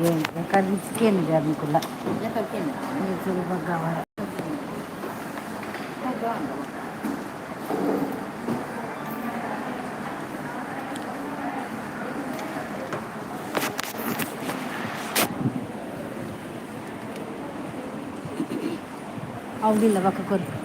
एकाच अनुकूला बघावा आवडीला बाका करू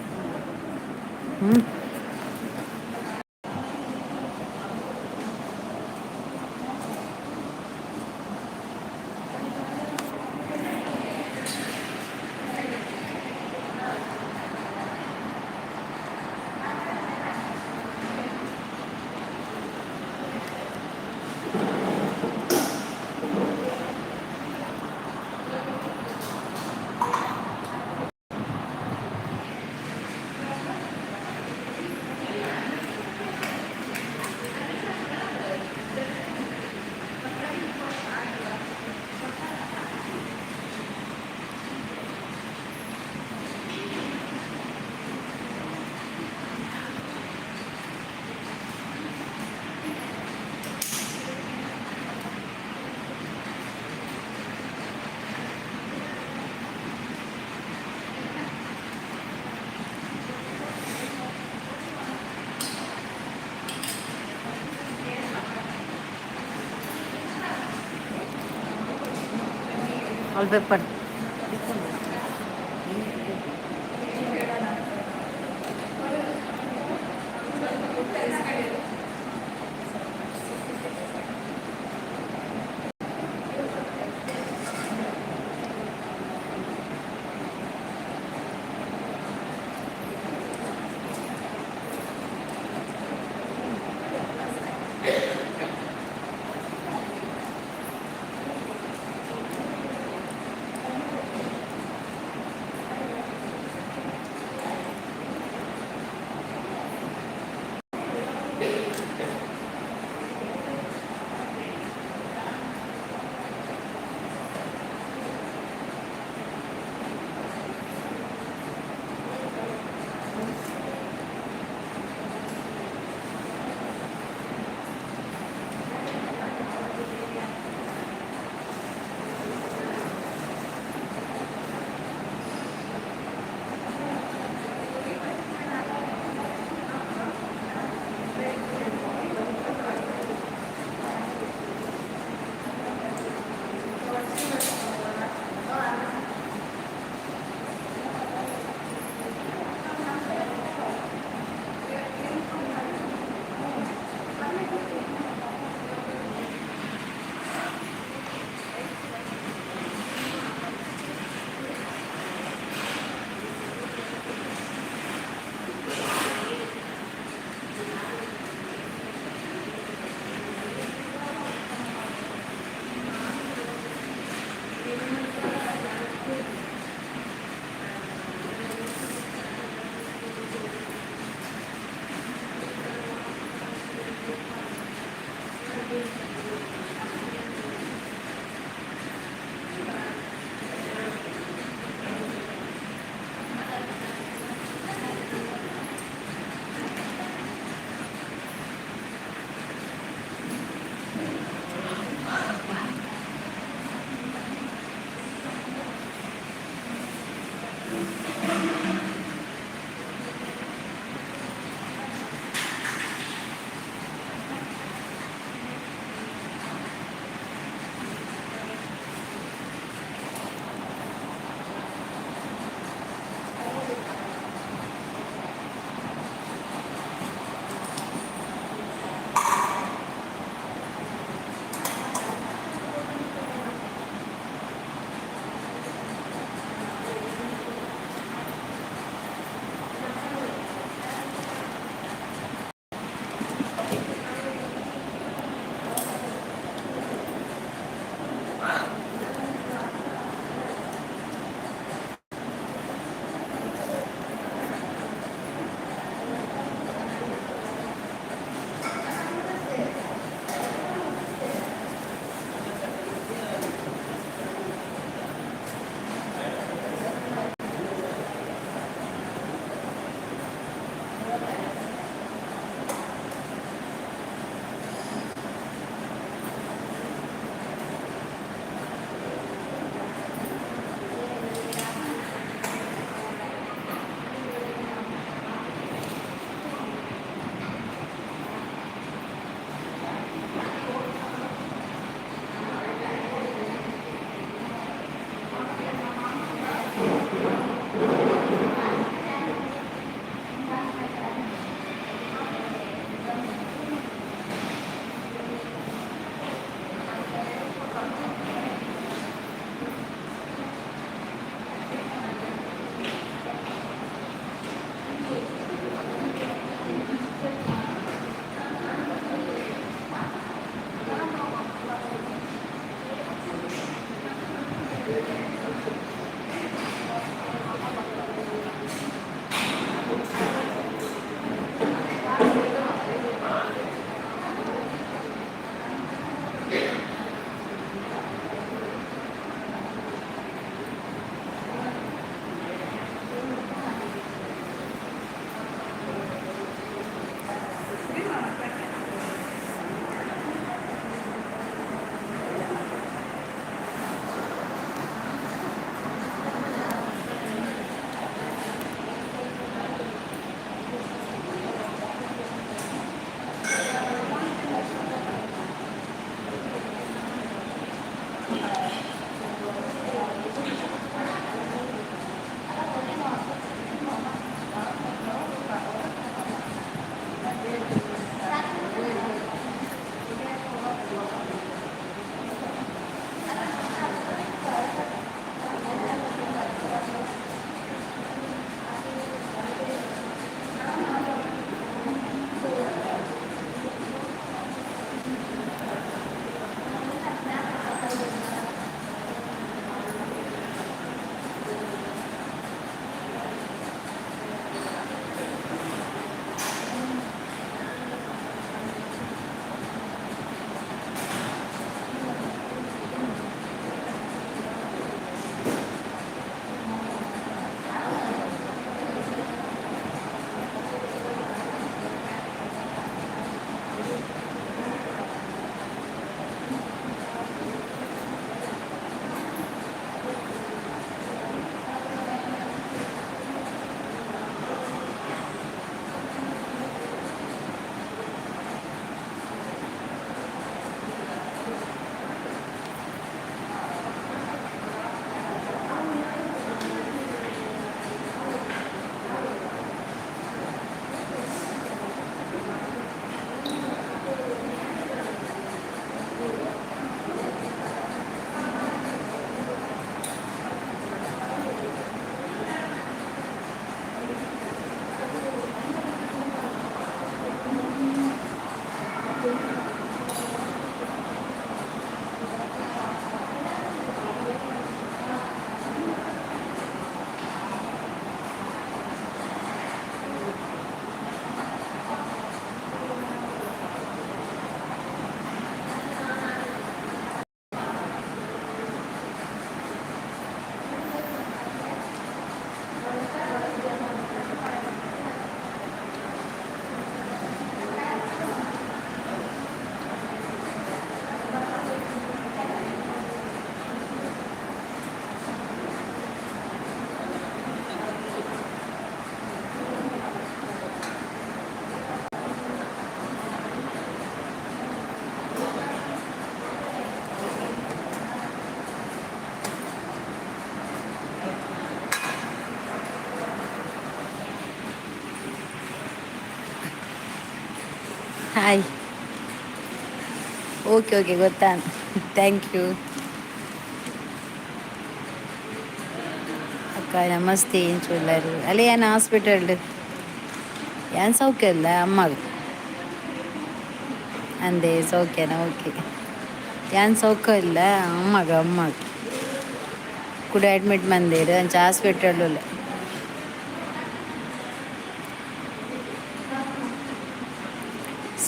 पेपर ಹಾಯ್. ಓಕೆ ಓಕೆ ಗೊತ್ತಾ. ಥ್ಯಾಂಕ್ ಯು ಅಕ್ಕ. ನಮಸ್ತೆ ಏನು ಚೊಲ್ಲರು ಅಲ್ಲೇ ಏನು ಹಾಸ್ಪಿಟಲ್ ಏನು ಸೌಖ್ಯ ಇಲ್ಲ ಅಮ್ಮಗೆ ಅಂದೆ ಸೌಖ್ಯನಾ ಓಕೆ. ಏನು ಸೌಖ್ಯ ಇಲ್ಲ ಅಮ್ಮಗೆ ಕೂಡ ಅಡ್ಮಿಟ್ ಮಂದಿರು ಅಂಚ hospital.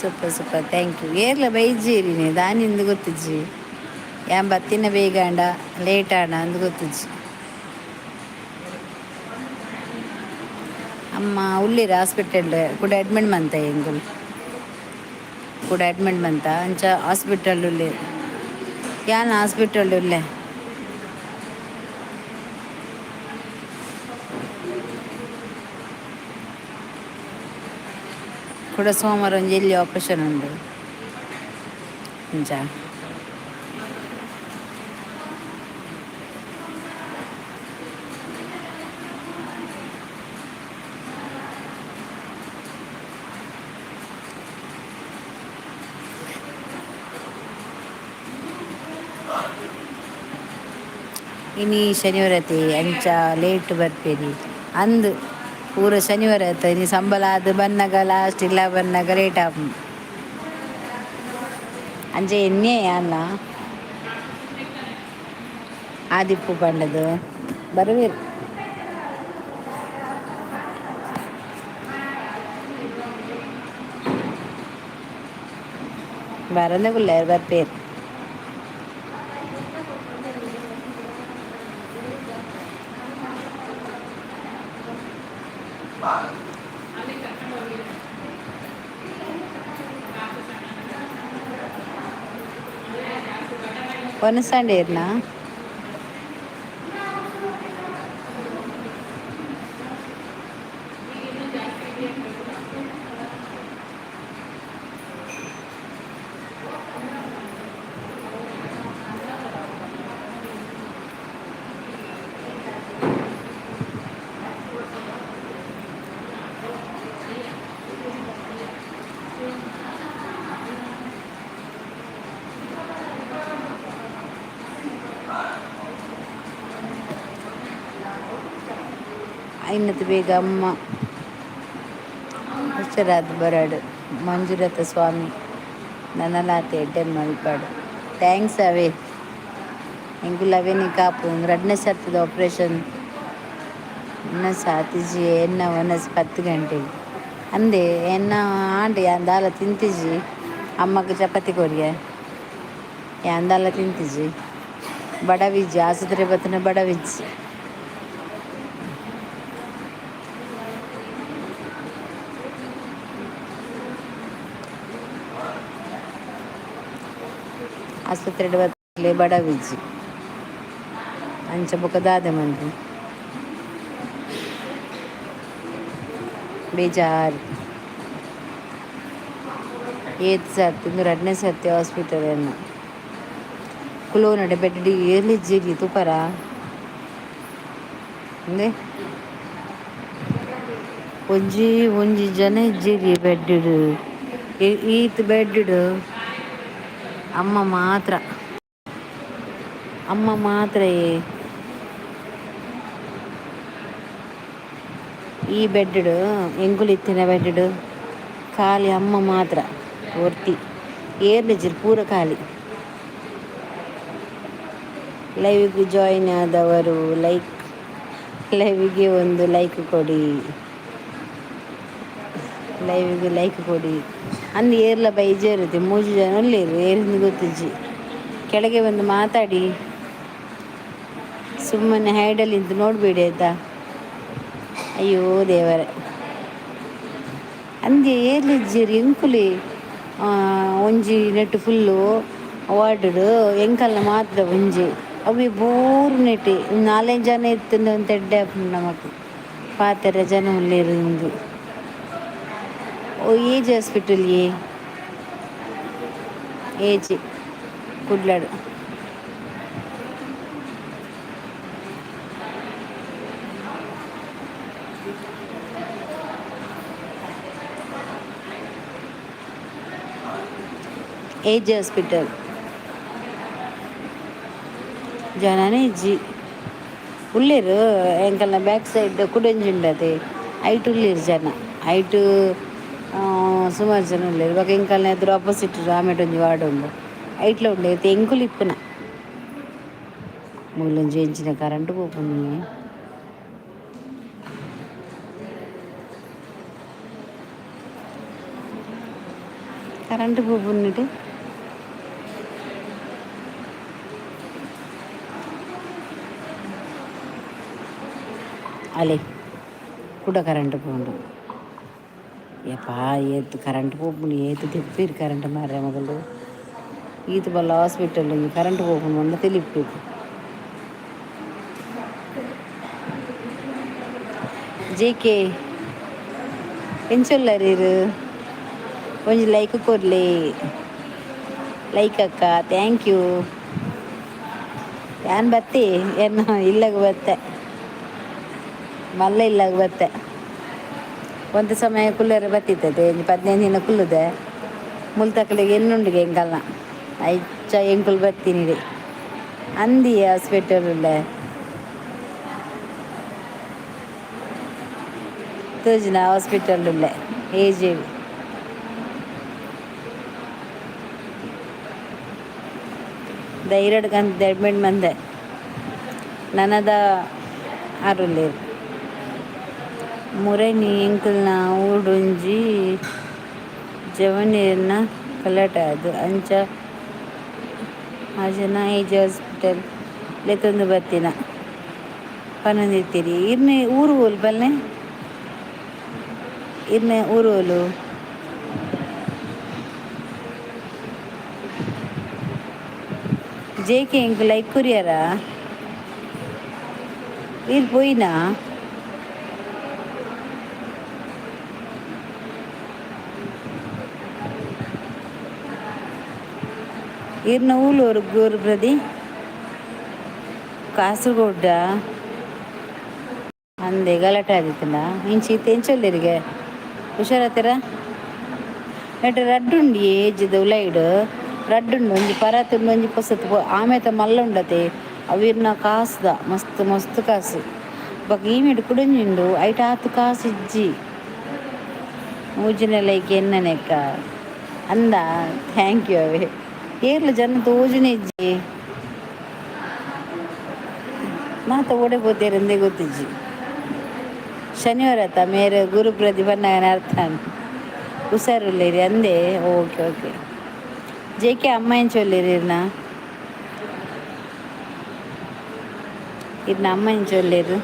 Super super thank you. ಏರ್ಲ ಬೈಜೀರಿ ನೀ ದಾನಿಂದು ಗೊತ್ತಿಜ್ಜಿ. ಯಾನ್ ಬತ್ತಿನ ಬೇಗ ಅಂಡ ಲೇಟ್ ಆಡ ಅಂದು ಗೊತ್ತಿಜ್ಜಿ. ಅಮ್ಮ ಉಳ್ಳೀರ ಹಾಸ್ಪಿಟಲ್ ಕೂಡ ಅಡ್ಮಿಟ್ ಮಂತ ಎಂಗುಲ್ ಕೂಡ ಅಡ್ಮಿಟ್ ಮಂತ ಅಂಚ ಹಾಸ್ಪಿಟಲ್ ಉಳ್ಳಿ. ಯಾನ್ ಹಾಸ್ಪಿಟಲ್ ಉಳ್ಳೆ ಕೂಡ ಸೋಮವಾರ ಒಂಜಿ ಎಲ್ಲಿ ಆಪರೇಷನ್ ಉಂಡು ಅಂಚ. ಇನಿ ಶನಿವಾರ ಐತಿ ಅಂಚ ಲೇಟ್ ಬರ್ಪೇರಿ ಅಂದು ಪೂರ ಶನಿವಾರ ಆಯ್ತು ಇನಿ ಸಂಬಳ ಅದು ಬನ್ನಾಗ ಲಾಸ್ಟ್ ಇಲ್ಲ ಬನ್ನಾಗ ಲೇಟ್ ಆಪ ಅಂಚೆ ಎಣ್ಣೆ ಅಲ್ಲ ಆದಿಪ್ಪು ಪಂಡದು ಬರುವೇರು. ಬರಂದಗುಲ್ಲ ಬರ್ಪೇರು. ಒನಸಂಡೇರ್ನಾ ಐನತ್ತು ಬೇಗ ಅಮ್ಮ ಹುಷಾರಾದ ಬರಾಡು. ಮಂಜುನಾಥ ಸ್ವಾಮಿ ನನಲಾತೆ ಎಡ್ಡೆನ್ ಮಲ್ಪಾಡು. ಥ್ಯಾಂಕ್ಸ್ ಅವೇ ಎಂಗುಲ್ ಅವೇ ನೀ ಕಾಪು ರಡ್ನೆ ಸರ್ತಿದ ಆಪ್ರೇಷನ್ ಎನ್ನ ಸಾತಿಜಿ ಎನ್ನ ಒನಸ್ 10 ಗಂಟೆಗೆ ಅಂದೆ ಎನ್ನ ಆಂಡೆ ಯಾಂದಾಲ ತಿಂತಿಜಿ ಅಮ್ಮಗೆ ಚಪಾತಿ ಕೊರಿಯ ಯಾಂದಾಲ ತಿಂತಿಜಿ ಬಡವಿಜ್ಜಿ ಆಸ್ಪತ್ರೆ ಬತ್ತನ ಬಡವಿಜ್ಜಿ. ಆಸ್ಪತ್ರೆ ಬತ್ತಲೆ ಬಡವಿಜ್ಜಿ ಅಂಚ ಬೊಕ ದಾದೆ ಮಂದಿ ಬೇಜಾರು. ಏತ್ ಸರ್ತಿ ಇಂದು ರಡ್ನೆ ಸರ್ತಿ ಹಾಸ್ಪಿಟಲ್ ಎನ್ನ ಕುಲೋನಡೆ ಬೆಡ್ಡಿ ಏರ್ಲಿಜ್ಜಿರಿ ತುಪರ ಅಂದೆ ಒಂಜಿ ಜನ ಇಜ್ಜಿರಿ ಬೆಡ್ಡು ಈತ್ ಬೆಡ್ಡು ಅಮ್ಮ ಮಾತ್ರ ಈ ಬೆಡ್ಡು ಎಂಗುಲಿತ್ತಿನ ಬೆಡ್ಡು ಖಾಲಿ ಅಮ್ಮ ಮಾತ್ರ ಒರ್ತಿ ಏರ್ಲಿಜ್ಜಿರಿ ಪೂರ ಖಾಲಿ. ಲೈವ್ಗೆ ಜಾಯಿನ್ ಆದವರು ಲೈವ್ಗೆ ಒಂದು ಲೈಕ್ ಕೊಡಿ. ಲೈವ್ಗೆ ಲೈಕ್ ಕೊಡಿ ಅಂದು ಏರ್ಲ ಬೈಜೇ ಇರುತ್ತೆ. 3 ಜನ ಒಳ್ಳೆಯರು ಏರಿಂದ ಗೊತ್ತಿಜ್ಜಿ ಕೆಳಗೆ ಬಂದು ಮಾತಾಡಿ ಸುಮ್ಮನೆ ಹೈಡಲ್ಲಿ ನಿಂತು ನೋಡಬೇಡಿ ಆಯಿತಾ. ಅಯ್ಯೋ ದೇವರೇ ಅಂದೆ ಏರ್ಲಿಜ್ಜಿರಿ ಎಂಕುಲಿ ಒಂಜಿ ನೆಟ್ ಫುಲ್ಲು ವಾರ್ಡ್ ಎಂಕಲ್ನ ಮಾತ್ರ ಒಂಜಿ ಅವು ಬೋರ್ ನೆಟ್ಟಿ 4 ಜನ ಇತ್ತು ಒಂದು ಎಡ್ಡೆ ನಮಕ್ ಪಾತೆರ ಜನ ಉಳ್ಳೇರು ಹಿಂಗೆ ಏಜ್ ಹಾಸ್ಪಿಟಲ್ ಏಜ್ ಕುಡ್ಲಾಡು ಏಜ್ ಹಾಸ್ಪಿಟಲ್ ಜನನೇ ಇಜ್ಜಿ ಉಳ್ಳೇರು ಎಂಕಲ್ನ ಬ್ಯಾಕ್ ಸೈಡ್ ಕುಡಂಜಿ ಉಂಡತೆ ಐಟ್ ಉಳ್ಳೇರು ಜನ ಐಟ್ ಸುಮಾರು ಜನ ಉಳ್ಳೇರು ಇವಾಗ ಎಂಕಲ್ನ ಎದುರು ಆಪೋಸಿಟ್ ಆಮೆಟ್ ಒಂಜಿ ವಾರ್ಡ್ ಉಂಡು ಐಟ್ಲ ಉಂಡು ಎಂಕುಲು ಇಪ್ಪುನ ಮೂಲೊಂಜಿ ಎಂಚಿನ ಕರೆಂಟ್ ಪೋಪುನಿ ಕರೆಂಟ್ ಪೋಪುನ್ನಿಟ್ಟು ಅಲೆ ಕೂಡ ಕರೆಂಟ್ ಪೋಂಡು ಯಪ್ಪಾ ಏತ್ ಕರೆಂಟ್ ಪೋಪುನಿ ಏತ್ ತಿಪ್ಪೀರು ಕರೆಂಟ್ ಮಾರ್ರೆ ಮಗಳು ಈತ್ ಬಲ್ಲ ಹಾಸ್ಪಿಟಲ್ ಕರೆಂಟ್ ಪೋಪುನು ಅಂದ ತಿಳಿಪ್ಪೇರು ಜೇಕೆ ಎಂಚೊಲ್ಲರೀರು ಒಂಜಿ ಲೈಕ್ ಕೊರ್ಲಿ ಲೈಕ್ ಅಕ್ಕ ಥ್ಯಾಂಕ್ ಯು ಯಾನ್ ಬತ್ತಿ ಏನು ಇಲ್ಲಾಗ ಬತ್ತೆ ಮಲ್ಲ ಇಲ್ಲಾಗ ಬತ್ತೆ ಒಂದು ಸಮಯ ಕುಲ್ಲರೆ ಬತ್ತಿತ್ತದೆ 15 ದಿನ ಕುಲ್ಲುದೆ ಮುಲ್ತಕ್ಕಲಿಗೆ ಎನ್ನುಂಡಿಗೆ ಎಂಕಲ್ನ ಐಚ್ಚ ಎಂಕುಲು ಬತ್ತೀನಿ ಅಂದಿ ಹಾಸ್ಪಿಟಲ್ ಉಳ್ಳೆ ತೋಜಿನ ಹಾಸ್ಪಿಟಲ್ ಉಳ್ಳೆ ಏಜ್ ಧೈರ್ಯಡ್ ಕಂತ ಅಡ್ಮಿಟ್ ಮಂದೆ ನನದ ಆರುಲ್ಲೇರು ಮುರೈನಿ ಎಂಕಲ್ನ ಊಡೊಂಜಿ ಜವನೀರ್ನ ಕಲಾಟ ಅದು ಅಂಚ ಆಜನ ಏಜ್ ಹಾಸ್ಪಿಟಲ್ ಲೆತ್ತೊಂದು ಬತ್ತಿನ ಪನೊಂದಿತ್ತೀರಿ ಇರ್ನೆ ಊರು ಹೋಲ್ ಬಲ್ಲೆ ಇರ್ನೆ ಊರು ಹೋಲು ಜೇಕೆ ಎಂಕ್ ಲೈಕ್ ಕುರಿಯರ ಇಲ್ಲಿ ಪೋಯಿನಾ ಇರ್ನ ಊಲೂರು ಗೋರು ಪ್ರದಿ ಕಾಸರಗೋಡ್ಡ ಅಂದೆ ಗಲಾಟೆ ಆದಿತ್ತಂಡ ಇಂಚಿ ಎಂಚೊಲ್ಲೆರಿಗೆ ಹುಷಾರತ್ತೀರ ನೆಟ್ ರಡ್ಡುಂಡಿ ಏಜ್ದ ಉಲೈಡ್ ರಡ್ಡುಂಡು ಒಂಜಿ ಪರತುಂಡು ಒಂಜಿ ಪೊಸತು ಆಮೆತ ಮಲ್ಲ ಉಂಡತೆ ಅವಿರ್ನ ಕಾಸ್ದ ಮಸ್ತ್ ಮಸ್ತ್ ಕಾಸು ಬೊಕ ಈಮೆಡ್ ಕುಡಂಜಿಂಡು ಐಟ್ ಆತು ಕಾಸು ಇಜ್ಜಿ ಮೂಜಿನ ಲೈಕ್ ಎನ್ನನೆಕ್ಕ ಅಂದ ಥ್ಯಾಂಕ್ ಯು ಅವೇ ಏರ್ಲ ಜನ ತೋಜುನೆ ಇಜ್ಜಿ ಮಾತ ಓಡೆ ಪೋತೇರಂದೇ ಗೊತ್ತಿಜ್ಜಿ ಶನಿವಾರ ಆತ ಮೇರೆ ಗುರು ಪ್ರತಿ ಪನ್ನಗನ ಅರ್ಥ ಹುಷಾರುಳ್ಳೇರಿ ಅಂದೆ ಓಕೆ ಓಕೆ ಜೇಕೆ ಅಮ್ಮ ಎಂಚೊಲ್ಲೇರಿ ಇರ್ನ ಅಮ್ಮ ಎಂಚೊಲ್ಲೇರು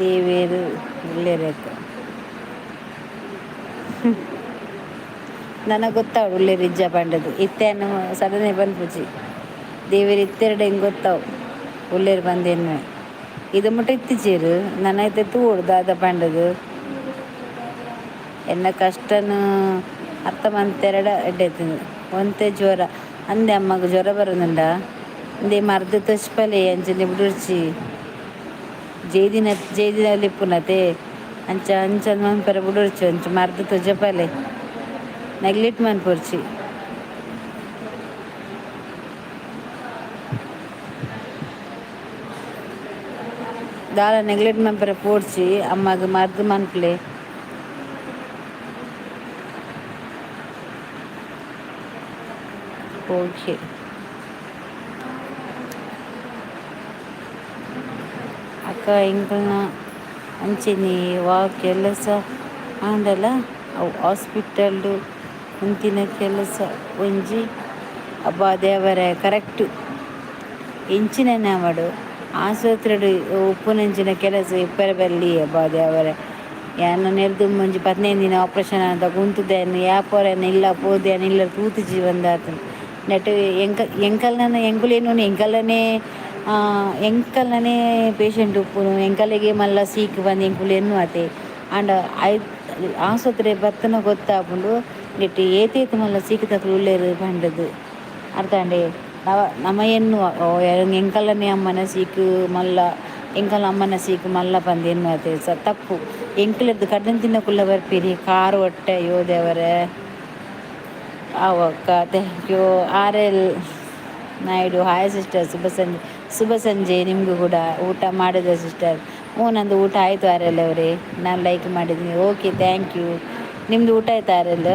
ದೇವೇರು ಉಳ್ಳೇರಕ್ಕ ನನಗೆ ಗೊತ್ತಾವು ಉಳ್ಳೇರು ಇಜ್ಜ ಪಂಡದು ಇತ್ತೇನು ಸಡನೆ ಬಂದ್ಪುಜಿ ದೇವೇರು ಇತ್ತೆರಡು ಹೆಂಗೆ ಗೊತ್ತಾವು ಉಳ್ಳೇರು ಬಂದೇನು ಇದು ಮುಟ್ಟ ಇತ್ತೀಚೇರು ನನೈತೆ ತೂಡು ದಾದ ಪಂಡದು ಎನ್ನ ಕಷ್ಟನು ಅರ್ಥ ಮಂತೆರಡ ಎಡ್ಡೆತ್ತು ಒಂತೆ ಜ್ವರ ಅಂದೆ ಅಮ್ಮಗ ಜ್ವರ ಬರೋದುಂಡ ಅಂದೆ ಮರ್ದು ತಚ್ಪಲೆ ಅಂಚನೆ ಬಿಡುರ್ಚಿ ಜೈದಿನಲ್ಲಿ ಪುನತೆ ಅಂಚ ಅಂಚನ ಮನ್ಪರ ಬಿಡುರ್ಚು ಅಂಚ ಮರ್ದು ತುಜಪಲೆ ನೆಗ್ಲೆಕ್ಟ್ ಮನ್ಪುರ್ಚಿ ದಾಲ ನೆಗ್ಲೆಕ್ಟ್ ಮನ್ಪರ ಪೋಡ್ಚಿ ಅಮ್ಮಗ ಮರ್ದು ಮನ್ಪಲೆ ಓಕೆ ಅಕ್ಕ ಎಂಕಲ್ನ ಅಂಚೆನಿ ಕೆಲಸ ಆಂಡಲ ಅವು ಹಾಸ್ಪಿಟಲ್ಡು ಮುಂತಿನ ಕೆಲಸ ಒಂಜಿ ಅಬ್ಬ ದೇವರ ಕರೆಕ್ಟ್ ಎಂಚಿನ ಮಾಡು ಆಸ್ಪತ್ರೆಡು ಉಪ್ಪುನಂಚಿನ ಕೆಲಸ ಇಪ್ಪರ ಬಲ್ಲಿ ಅಬ್ಬ ದೇವರ ಯಾನು ನೆರೆದು ಮುಂಜಿ 15 ದಿನ ಆಪ್ರೇಷನ್ ಅಂತ ಕುಂತದೇನು ಯಾಪೋರೇನು ಇಲ್ಲ ಪೋದೇನು ಇಲ್ಲ ತೂತು ಜೀವಂದಾತ ನೆಟ್ ಎಂಕಲ್ನ ಎಂಕಲ್ನೇ ಪೇಷಂಟ್ ಉಪ್ಪುನು ಎಂಕಲಿಗೆ ಮಲ್ಲ ಸೀಕ್ ಬಂದು ಎಂಕುಲು ಎನ್ನುವತೆ ಆಂಡ ಆಸ್ಪತ್ರೆ ಬತ್ತನ ಗೊತ್ತಾಪುಂಡು ನೆಟ್ ಏತೇತು ಮಲ್ಲ ಸೀಕ್ ತಕ್ಕಲು ಉಳ್ಳೇರು ಪಂಡದು ಅರ್ಥ ಅಂಡೆ ನಮ್ಮ ಎನ್ನುವ ಎಂಕಲ್ಲನೇ ಅಮ್ಮನ ಸೀಕ್ ಮಲ್ಲ ಎಂಕಲ್ಲ ಅಮ್ಮನ ಸೀಕು ಮಲ್ಲ ಬಂದು ಏನು ಮಾಡ್ತೇವೆ ತಪ್ಪು ಎಂಕಲದ್ದು ಕಡನ್ ತಿನ್ನಕ್ಕುಲ್ಲ ಬರ್ಪೀರಿ ಕಾರು ಹೊಟ್ಟೆ ಯೋದೇವರೇ ಅವಕ್ಕ thank you R L. Naidu hi sister, ಶುಭ ಸಂಜೆ ನಿಮಗೂ ಕೂಡ. ಊಟ ಮಾಡಿದೆ ಸಿಸ್ಟರ್? ಹ್ಞೂ ನಂದು ಊಟ ಆಯಿತು ಆರ್.ಎಲ್. ಅವರೇ, ನಾನು ಲೈಕ್ ಮಾಡಿದ್ದೀನಿ. Okay thank you. ನಿಮ್ಮದು ಊಟ ಆಯ್ತಾ ಆರ್.ಎಲ್?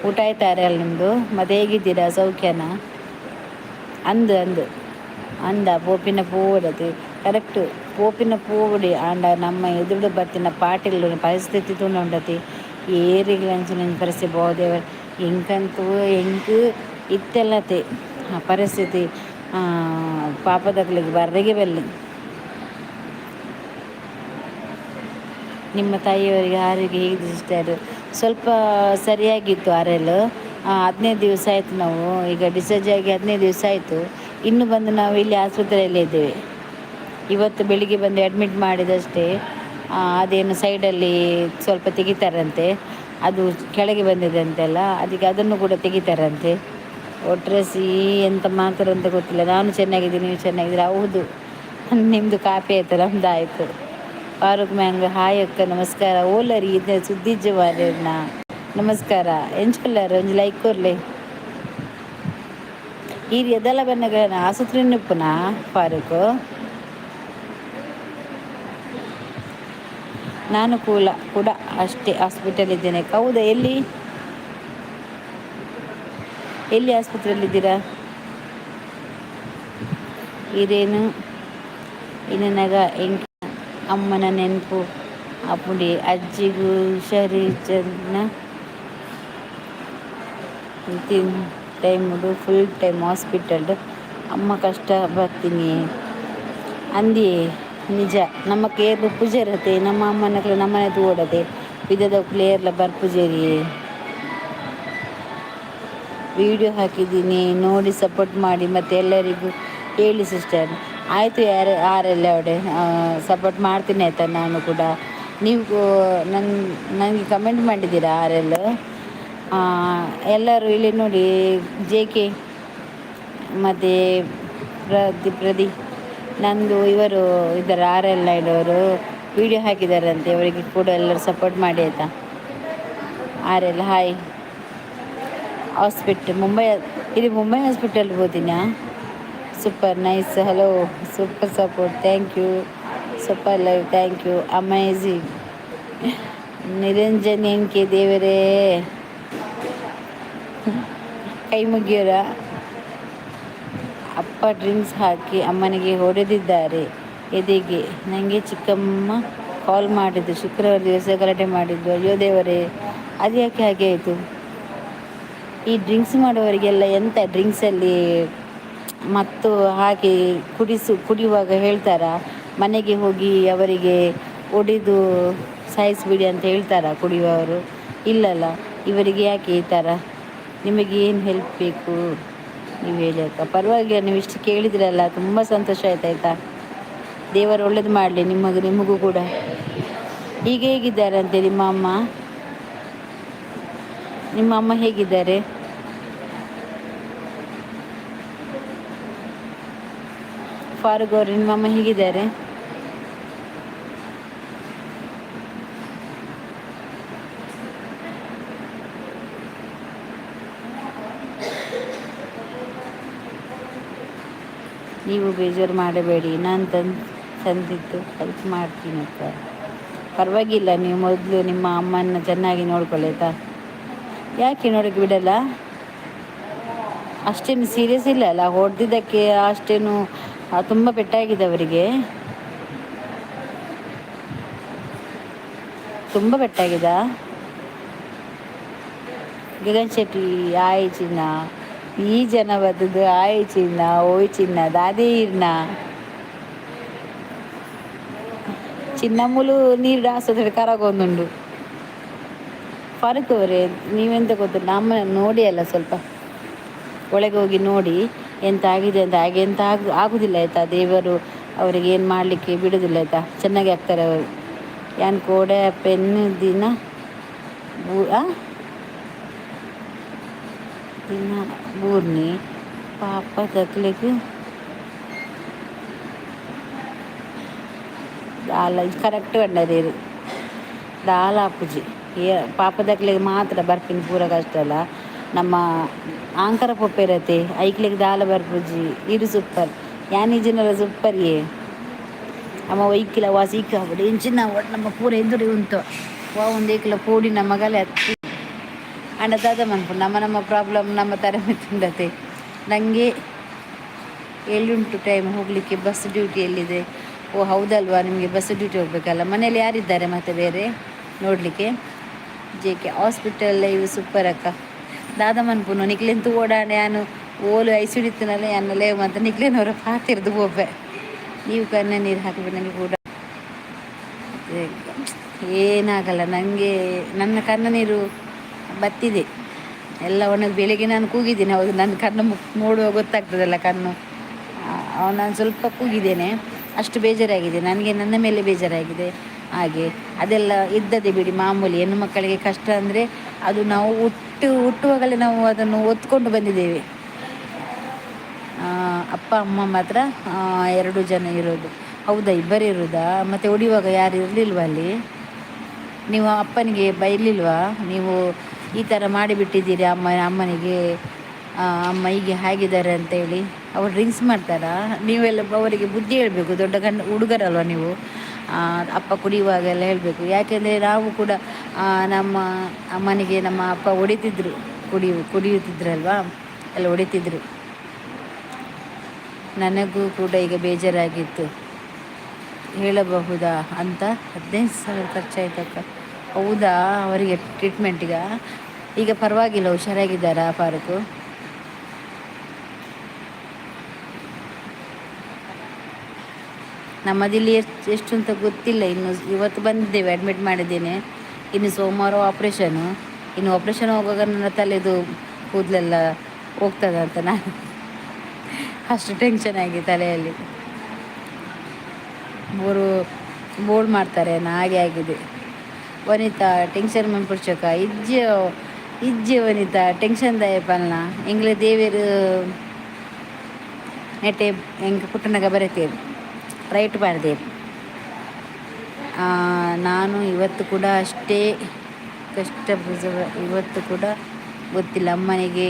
ಊಟ ಆಯ್ತಾ ಆರ್.ಎಲ್ ನಿಮ್ಮದು? ಮತ್ತು ಹೇಗಿದ್ದೀರಾ, ಸೌಖ್ಯನಾ? ಅಂದು ಅಂದ ಪೋಪಿನ ಪೂಡದು ಕರೆಕ್ಟು. ಪೋಪಿನ ಪೂಡಿ ಆಂಡ ನಮ್ಮ ಎದುರುಡು ಬತ್ತಿನ ಪಾಟಿಲ್ ಪರಿಸ್ಥಿತಿ ತುಂಬ ಉಂಡತಿ. ಏರಿಗ್ಲಂಚಿನ ಪರಿಸ್ಥಿತಿ ಬೋದೇವ ಎಂಕಂತೂ ಎಂಕ್ ಇತ್ತೆಲ್ಲತೆ ಆ ಪರಿಸ್ಥಿತಿ ಪಾಪದಗಳಿಗೆ ಬರ್ರೆಗೆ ಬಲ್ಲಿ. ನಿಮ್ಮ ತಾಯಿಯವರಿಗೆ ಆರೋಗ್ಯ ಹೇಗಿದೆ ಸಿಸ್ಟರ್? ಸ್ವಲ್ಪ ಸರಿಯಾಗಿತ್ತು ಆರ್.ಎಲ್. 15 ದಿವಸ ಆಯಿತು, ನಾವು ಈಗ ಡಿಸ್ಚಾರ್ಜ್ ಆಗಿ 15 ದಿವಸ ಆಯಿತು. ಇನ್ನು ಬಂದು ನಾವು ಇಲ್ಲಿ ಆಸ್ಪತ್ರೆಯಲ್ಲೇ ಇದ್ದೇವೆ. ಇವತ್ತು ಬೆಳಿಗ್ಗೆ ಬಂದು ಅಡ್ಮಿಟ್ ಮಾಡಿದಷ್ಟೇ. ಅದೇನು ಸೈಡಲ್ಲಿ ಸ್ವಲ್ಪ ತೆಗಿತಾರಂತೆ, ಅದು ಕೆಳಗೆ ಬಂದಿದೆ ಅಂತೆಲ್ಲ, ಅದಕ್ಕೆ ಅದನ್ನು ಕೂಡ ತೆಗಿತಾರಂತೆ. ಒಟ್ರೆಸಿ ಎಂತ ಮಾಡ್ತಾರೆ ಅಂತ ಗೊತ್ತಿಲ್ಲ. ನಾನು ಚೆನ್ನಾಗಿದ್ದೀನಿ, ನೀವು ಚೆನ್ನಾಗಿದ್ದೀರಾ? ಹೌದು, ನಿಮ್ಮದು ಕಾಪಿ ಆಯಿತು, ನಮ್ಮದು ಆಯಿತು. ಫಾರೂಕ್ ಮ್ಯಾಂಗ್ ಹಾಯ್ ಅಕ್ಕ ನಮಸ್ಕಾರ. ಓಲರಿ ಇದು ಸುದ್ದಿಜ್ಜು ಮಾರೇನ ನಮಸ್ಕಾರ. ಎಂಚುಲ್ಲರು ಒಂಜಿ ಲೈಕ್ ಕೊರ್ಲೆ. ಈ ಎದೆಲ್ಲ ಬನ್ನಗ ಆಸುತ್ರಿ ನಿಪ್ಪುನ ಫಾರೂಕ್. ನಾನು ಕೂಡ ಅಷ್ಟೇ ಹಾಸ್ಪಿಟಲ್ ಇದ್ದೇನೆ. ಹೌದಾ, ಎಲ್ಲಿ ಆಸ್ಪತ್ರೆಯಲ್ಲಿದ್ದೀರಾ? ಇದೇನು ಇನ್ನನಗ ಎಂಕ ಅಮ್ಮನ ನೆನಪು ಅಪ್ಪುಡಿ ಅಜ್ಜಿಗೂ ಹುಷಾರಿ ಚೆನ್ನ ಟೈಮುಡು ಫುಲ್ ಟೈಮ್ ಹಾಸ್ಪಿಟಲ್. ಅಮ್ಮ ಕಷ್ಟ ಬರ್ತೀನಿ ಅಂದಿ ನಿಜ. ನಮ್ಮ ಕೇರ್ಲು ಪೂಜಾರತೆ ನಮ್ಮ ಅಮ್ಮನಕ್ಲು ನಮ್ಮನೆ ತೂಡದೆ ವಿಧದ ಕ್ಲಿಯರ್ಲ ಬರ್ಪುಜೇರಿ. ವಿಡಿಯೋ ಹಾಕಿದ್ದೀನಿ ನೋಡಿ ಸಪೋರ್ಟ್ ಮಾಡಿ ಮತ್ತು ಎಲ್ಲರಿಗೂ ಹೇಳಿ ಸಿಸ್ಟರ್. ಆಯಿತು ಆರ್.ಎಲ್. ಅವಡೆ ಸಪೋರ್ಟ್ ಮಾಡ್ತೀನಿ ಆಯಿತಾ. ನಾನು ಕೂಡ ನೀವು ನನಗೆ ಕಮೆಂಟ್ ಮಾಡಿದ್ದೀರಾ ಆರ್.ಎಲ್. ಎಲ್ಲರೂ ಇಲ್ಲಿ ನೋಡಿ, ಜೆ.ಕೆ ಮತ್ತು ಪ್ರದೀಪ್ ನಂದು ಇವರು ಇದ್ದಾರೆ ಆರ್.ಎಲ್. ನಾಯ್ಡು ಅವರು ವಿಡಿಯೋ ಹಾಕಿದ್ದಾರಂತೆ. ಅವರಿಗೆ ಕೂಡ ಎಲ್ಲರೂ ಸಪೋರ್ಟ್ ಮಾಡಿ ಆಯಿತಾ. ಆರ್.ಎಲ್. ಹಾಯ್. ಮುಂಬೈ ಹಾಸ್ಪಿಟಲ್ ಹೋದಿನಾ? Super nice. Hello, super support, thank you. Super live, thank you, amazing. Niranjan ಎಂಕೆ ದೇವರೇ ಕೈ ಮುಗಿಯೋರ. ಅಪ್ಪ ಡ್ರಿಂಕ್ಸ್ ಹಾಕಿ ಅಮ್ಮನಿಗೆ ಹೊಡೆದಿದ್ದಾರೆ ಎದೆಗೆ. ನನಗೆ ಚಿಕ್ಕಮ್ಮ ಕಾಲ್ ಮಾಡಿದ್ದು ಶುಕ್ರವಾರ ದಿವಸ ಗಲಾಟೆ ಮಾಡಿದ್ದು. ಅಯ್ಯೋ ದೇವರೇ, ಅದು ಯಾಕೆ ಹಾಗೆ ಆಯಿತು? ಈ ಡ್ರಿಂಕ್ಸ್ ಮಾಡುವವರಿಗೆಲ್ಲ ಎಂತ ಡ್ರಿಂಕ್ಸಲ್ಲಿ ಮತ್ತು ಹಾಕಿ ಕುಡಿಯುವಾಗ ಹೇಳ್ತಾರಾ ಮನೆಗೆ ಹೋಗಿ ಅವರಿಗೆ ಒಡೆದು ಸಾಯಿಸಿಬಿಡಿ ಅಂತ ಹೇಳ್ತಾರಾ ಕುಡಿಯುವವರು? ಇಲ್ಲಲ್ಲ. ಇವರಿಗೆ ಯಾಕೆ ಈ ಥರ? ನಿಮಗೆ ಏನು ಹೆಲ್ಪ್ ಬೇಕು ನೀವು ಹೇಳಿ ಅಕ್ಕ. ಪರವಾಗಿಲ್ಲ, ನೀವು ಇಷ್ಟು ಕೇಳಿದ್ರಲ್ಲ, ತುಂಬ ಸಂತೋಷ ಆಯ್ತಾಯ್ತಾ. ದೇವರು ಒಳ್ಳೇದು ಮಾಡಲಿ ನಿಮಗೂ ಕೂಡ. ಈಗ ಹೇಗಿದ್ದಾರಂತೆ ನಿಮ್ಮ ಅಮ್ಮ ಹೇಗಿದ್ದಾರೆ? ಫಾರೂಕ್ ಅವರು, ನಿಮ್ಮ ಅಮ್ಮ ಹೇಗಿದ್ದಾರೆ? ನೀವು ಬೇಜಾರು ಮಾಡಬೇಡಿ, ನಾನು ತಂದಿದ್ದು ಹೆಲ್ಪ್ ಮಾಡ್ತೀನಿ ಅಕ್ಕ. ಪರವಾಗಿಲ್ಲ, ನೀವು ಮೊದಲು ನಿಮ್ಮ ಅಮ್ಮನ ಚೆನ್ನಾಗಿ ನೋಡ್ಕೊಳ್ಳಿ ಆಯಿತಾ. ಯಾಕೆ ನೋಡೋಕ್ಕೆ ಬಿಡಲ್ಲ? ಅಷ್ಟೇನು ಸೀರಿಯಸ್ ಇಲ್ಲ ಅಲ್ಲ ಹೊಡೆದಿದ್ದಕ್ಕೆ? ಅಷ್ಟೇನು ತುಂಬ ಪೆಟ್ಟಾಗಿದೆ ಅವರಿಗೆ? ತುಂಬ ಪೆಟ್ಟಾಗಿದ? ಗಗನ್ ಶೆಟ್ಟಿ ಆಯ್ ಚಿನ್ನ, ಈ ಜನ ಬದದು ಆಯ್ ಚಿನ್ನ, ಓಯ್ ಚಿನ್ನ ದಾದೇ ಇರ್ನ ಚಿನ್ನಮ್ಮಲು ನೀರು ಡಾಸೋದ್ರೆ ಕರಗೊಂದುಂಡು. ಫಾರೂಕ್ ಅವರೇ, ನೀವೆಂತ ಗೊತ್ತು, ನಮ್ಮನ್ನ ನೋಡಿ ಅಲ್ಲ, ಸ್ವಲ್ಪ ಒಳಗೆ ಹೋಗಿ ನೋಡಿ ಎಂತ ಆಗಿದೆ ಅಂತ. ಹಾಗೆ ಎಂತ ಆಗೋದಿಲ್ಲ ಆಯಿತಾ. ದೇವರು ಅವರಿಗೆ ಏನು ಮಾಡಲಿಕ್ಕೆ ಬಿಡೋದಿಲ್ಲ ಆಯಿತಾ. ಚೆನ್ನಾಗಿ ಆಗ್ತಾರೆ ಅವರು. ಯಾನ್ ಕೋಡೆ ಪೆನ್ನು ದಿನ ಬೂರ್ನಿ ಪಾಪ ತಕ್ಲಿಕ್ಕೆ ದಾಲ ಇದು ಕರೆಕ್ಟ್ ಬಂಡದೇರು ದಾಲ ಅಪ್ಪುಜಿ ಪಾಪ ತಕ್ಲಿಗೆ ಮಾತ್ರ ಬರ್ಪಿನ ಪೂರ ಕಷ್ಟ ಅಲ್ಲ ನಮ್ಮ ಆಂಕರ ಪೊಪ್ಪೆ ಇರತ್ತೆ ಐಕ್ಲಿಗೆ ದಾಲ ಬರ್ಪುಜಿ ಇದು ಸೂಪರ್ ಯಾನಿ ಜನರ ಸೂಪರ್ ಅಮ್ಮ ಒಯ್ಕಿಲ್ಲ ವಾಸಿಕ ಅವಡು ಇಂಚಿನ ಒಟ್ಟು ನಮ್ಮ ಪೂರ ಎದುರು ಉಂಟು ಒಂದು ಏಕಿಲ ಪೋಡಿ ನಮ್ಮಗಲೆ ಹತ್ತಿ ಅಣ್ಣದಾದ ಮನ್ಪು ನಮ್ಮ ಪ್ರಾಬ್ಲಮ್ ನಮ್ಮ ತರಮೆ ತುಂಡತೆ ನನಗೆ ಎಲ್ಲಿಂಟು ಟೈಮ್ ಹೋಗಲಿಕ್ಕೆ ಬಸ್ ಡ್ಯೂಟಿ ಎಲ್ಲಿದೆ ಓ ಹೌದಲ್ವಾ ನಿಮಗೆ ಬಸ್ ಡ್ಯೂಟಿ ಹೋಗ್ಬೇಕಲ್ಲ ಮನೇಲಿ ಯಾರಿದ್ದಾರೆ ಮತ್ತು ಬೇರೆ ನೋಡಲಿಕ್ಕೆ ಜೆ ಕೆ ಹಾಸ್ಪಿಟಲ್ ಇವು ಸೂಪರ್ ಅಕ್ಕ ದಾದ ಮನ್ಪುನು ನಿಕ್ಲೆಂತು ಓಡಾಣೆ ನಾನು ಓಲು ಐಸಿಡಿತ್ತಿನಲ್ಲ ಅನ್ನಲೇ ಮತ್ತು ನಿಕ್ಲೇನವರ ಪಾತಿರ್ದು ಹೋಗ್ಬೆ ನೀವು ಕನ್ನ ನೀರು ಹಾಕಿಬಿಟ್ಟು ನನಗೆ ಕೂಡ ಏನಾಗಲ್ಲ ನನಗೆ ನನ್ನ ಕಣ್ಣ ನೀರು ಬತ್ತಿದೆ ಎಲ್ಲ ಒಣಗಿ ಬೆಳಿಗ್ಗೆ ನಾನು ಕೂಗಿದ್ದೀನಿ ಹೌದು ನನ್ನ ಕಣ್ಣು ನೋಡುವಾಗ ಗೊತ್ತಾಗ್ತದಲ್ಲ ಕಣ್ಣು ನಾನು ಸ್ವಲ್ಪ ಕೂಗಿದ್ದೇನೆ ಅಷ್ಟು ಬೇಜಾರಾಗಿದೆ ನನಗೆ ನನ್ನ ಮೇಲೆ ಬೇಜಾರಾಗಿದೆ ಹಾಗೆ ಅದೆಲ್ಲ ಇದ್ದದೆ ಬಿಡಿ ಮಾಮೂಲಿ ಹೆಣ್ಣು ಮಕ್ಕಳಿಗೆ ಕಷ್ಟ ಅಂದರೆ ಅದು ನಾವು ಹುಟ್ಟುವಾಗಲೇ ನಾವು ಅದನ್ನು ಒತ್ಕೊಂಡು ಬಂದಿದ್ದೇವೆ ಅಪ್ಪ ಅಮ್ಮ ಮಾತ್ರ 2 ಜನ ಇರೋದು ಹೌದಾ ಇಬ್ಬರು ಇರೋದಾ ಮತ್ತು ಹೊಡಿಯುವಾಗ ಯಾರು ಇರಲಿಲ್ವ ಅಲ್ಲಿ ನೀವು ಅಪ್ಪನಿಗೆ ಬೈಲಿಲ್ವಾ ನೀವು ಈ ಥರ ಮಾಡಿಬಿಟ್ಟಿದ್ದೀರಿ ಅಮ್ಮನಿಗೆ ಅಮ್ಮ ಹೀಗೆ ಹಾಗಿದ್ದಾರೆ ಅಂತೇಳಿ ಅವ್ರು ಡ್ರಿಂಕ್ಸ್ ಮಾಡ್ತಾರಾ ನೀವೆಲ್ಲ ಅವರಿಗೆ ಬುದ್ಧಿ ಹೇಳಬೇಕು ದೊಡ್ಡ ಹುಡುಗರಲ್ವ ನೀವು ಅಪ್ಪ ಕುಡಿಯುವಾಗೆಲ್ಲ ಹೇಳಬೇಕು ಯಾಕೆಂದರೆ ನಾವು ಕೂಡ ನಮ್ಮ ಅಮ್ಮನಿಗೆ ನಮ್ಮ ಅಪ್ಪ ಹೊಡಿತಿದ್ರು ಕುಡಿಯುತ್ತಿದ್ರಲ್ವಾ ಎಲ್ಲ ಹೊಡಿತಿದ್ರು ನನಗೂ ಕೂಡ ಈಗ ಬೇಜಾರಾಗಿತ್ತು ಹೇಳಬಹುದಾ ಅಂತ 15,000 ಖರ್ಚಾಯ್ತಕ್ಕ ಹೌದಾ ಅವರಿಗೆ ಟ್ರೀಟ್ಮೆಂಟಿಗ ಈಗ ಪರವಾಗಿಲ್ಲ ಹುಷಾರಾಗಿದ್ದಾರಾ ಫಾರೂಕು ನಮ್ಮದಿಲ್ಲಿ ಎಷ್ಟು ಅಂತ ಗೊತ್ತಿಲ್ಲ ಇನ್ನು ಇವತ್ತು ಬಂದಿದ್ದೇವೆ ಅಡ್ಮಿಟ್ ಮಾಡಿದ್ದೇನೆ ಇನ್ನು ಸೋಮವಾರ ಆಪ್ರೇಷನು ಇನ್ನು ಆಪ್ರೇಷನ್ ಹೋಗುವಾಗ ನನ್ನ ತಲೆದು ಕೂದಲೆಲ್ಲ ಹೋಗ್ತದೆ ಅಂತ ನಾನು ಅಷ್ಟು ಟೆನ್ಷನ್ ಆಗಿ ತಲೆಯಲ್ಲಿ ಬೋರ್ಡ್ ಮಾಡ್ತಾರೆ ಹಾಗೆ ಆಗಿದೆ ವನಿತಾ ಟೆನ್ಷನ್ ಮನ್ಪುಡ್ಚಕ ಇಜ್ಜೆ ವನಿತಾ ಟೆನ್ಷನ್ ದಾಯ ಪಲ್ನ ಎಂಗ್ಲೆ ದೇವೇರು ನೆಟ್ಟೆ ಹೆಂಗೆ ಪುಟ್ಟನಾಗ ಬರೀತೇವೆ ರೈಟ್ ಮಾಡಿದೆ ನಾನು ಇವತ್ತು ಕೂಡ ಅಷ್ಟೇ ಇವತ್ತು ಕೂಡ ಗೊತ್ತಿಲ್ಲ ಅಮ್ಮನಿಗೆ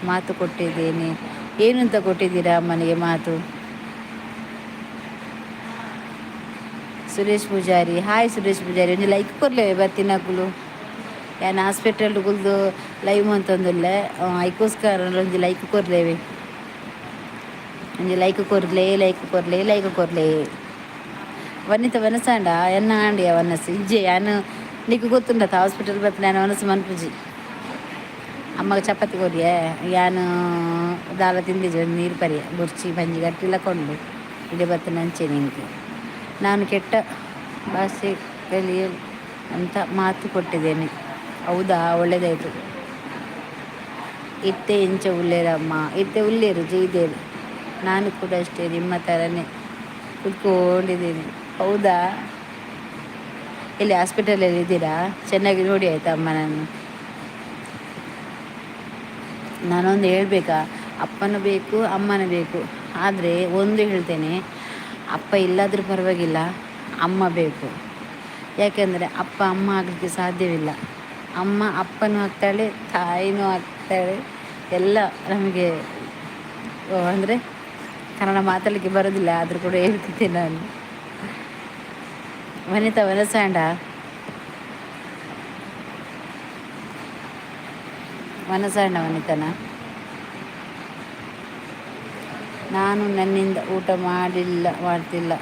ಮಾತು ಕೊಟ್ಟಿದ್ದೇನೆ ಏನು ಅಂತ ಕೊಟ್ಟಿದ್ದೀರಾ ಅಮ್ಮನಿಗೆ ಮಾತು ಸುರೇಶ್ ಪೂಜಾರಿ ಹಾಯ್ ಸುರೇಶ್ ಪೂಜಾರಿ ಒಂದು ಲೈಕ್ ಕೊರ್ಲೇವೆ ಬರ್ತಿನಕುಲು ಯಾನು ಹಾಸ್ಪಿಟಲ್ಗುಲ್ದು ಲೈವ್ ಅಂತಂದಿಲ್ಲ ಐಕೋಸ್ಕರ ಒಂದು ಲೈಕ್ ಕೊರ್ಲೇವೆ ಒಂದು ಲೈಕ್ ಕೊರ್ಲೆ ವನಿತ ವನಸಾಂಡ ಎನ್ನ ಆಂಡಿಯ ವನಸ್ ಇಜ್ಜೆ ಯಾನು ನೀಕು ಗೊತ್ತುಂಡತ ಹಾಸ್ಪಿಟಲ್ ಬತ್ತು ನಾನು ವನಸು ಮನ್ಪುಜಿ ಅಮ್ಮಗೆ ಚಪಾತಿ ಕೊರಿಯೆ ಯಾನು ದಾಲ ತಿಂದಿಜಿ ಒಂದು ನೀರು ಪರಿಯ ಬುರ್ಚಿ ಬಂಜಿ ಗಟ್ಟಿಲ್ಲ ಕೊಂಡು ಇಡೀ ಬತ್ತು ನಂಚೆ ನಿನಗೆ ನಾನು ಕೆಟ್ಟ ಭಾಷೆ ಕಲಿಯಲು ಅಂತ ಮಾತು ಕೊಟ್ಟಿದ್ದೇನೆ ಹೌದಾ ಒಳ್ಳೆಯದಾಯಿತು ಇತ್ತೆ ಇಂಚ ಉಳ್ಳೇರಮ್ಮ ಇತ್ತೆ ಉಳ್ಳೇರು ಜೈದೇರು ನಾನು ಕೂಡ ಅಷ್ಟೇ ನಿಮ್ಮ ಥರನೇ ಕುತ್ಕೊಂಡಿದ್ದೀನಿ ಹೌದಾ ಇಲ್ಲಿ ಹಾಸ್ಪಿಟಲಲ್ಲಿ ಇದ್ದೀರಾ ಚೆನ್ನಾಗಿ ನೋಡಿ ಆಯಿತಾ ಅಮ್ಮ ನಾನೊಂದು ಹೇಳಬೇಕಾ ಅಪ್ಪನೂ ಬೇಕು ಅಮ್ಮನೂ ಬೇಕು ಆದರೆ ಒಂದು ಹೇಳ್ತೇನೆ ಅಪ್ಪ ಇಲ್ಲಾದರೂ ಪರವಾಗಿಲ್ಲ ಅಮ್ಮ ಬೇಕು ಯಾಕೆಂದರೆ ಅಪ್ಪ ಅಮ್ಮ ಆಗಲಿಕ್ಕೆ ಸಾಧ್ಯವಿಲ್ಲ ಅಮ್ಮ ಅಪ್ಪನೂ ಆಗ್ತಾಳೆ ತಾಯಿನೂ ಆಗ್ತಾಳೆ ಎಲ್ಲ ನಮಗೆ ಅಂದರೆ ಕನ್ನಡ ಮಾತಾಡಲಿಕ್ಕೆ ಬರೋದಿಲ್ಲ ಆದರೂ ಕೂಡ ಹೇಳ್ತಿದ್ದೆ ನಾನು ವನಿತಾ ವನಸಾಂಡ ವನಿತನ ನಾನು ನನ್ನಿಂದ ಊಟ ಮಾಡ್ತಿಲ್ಲ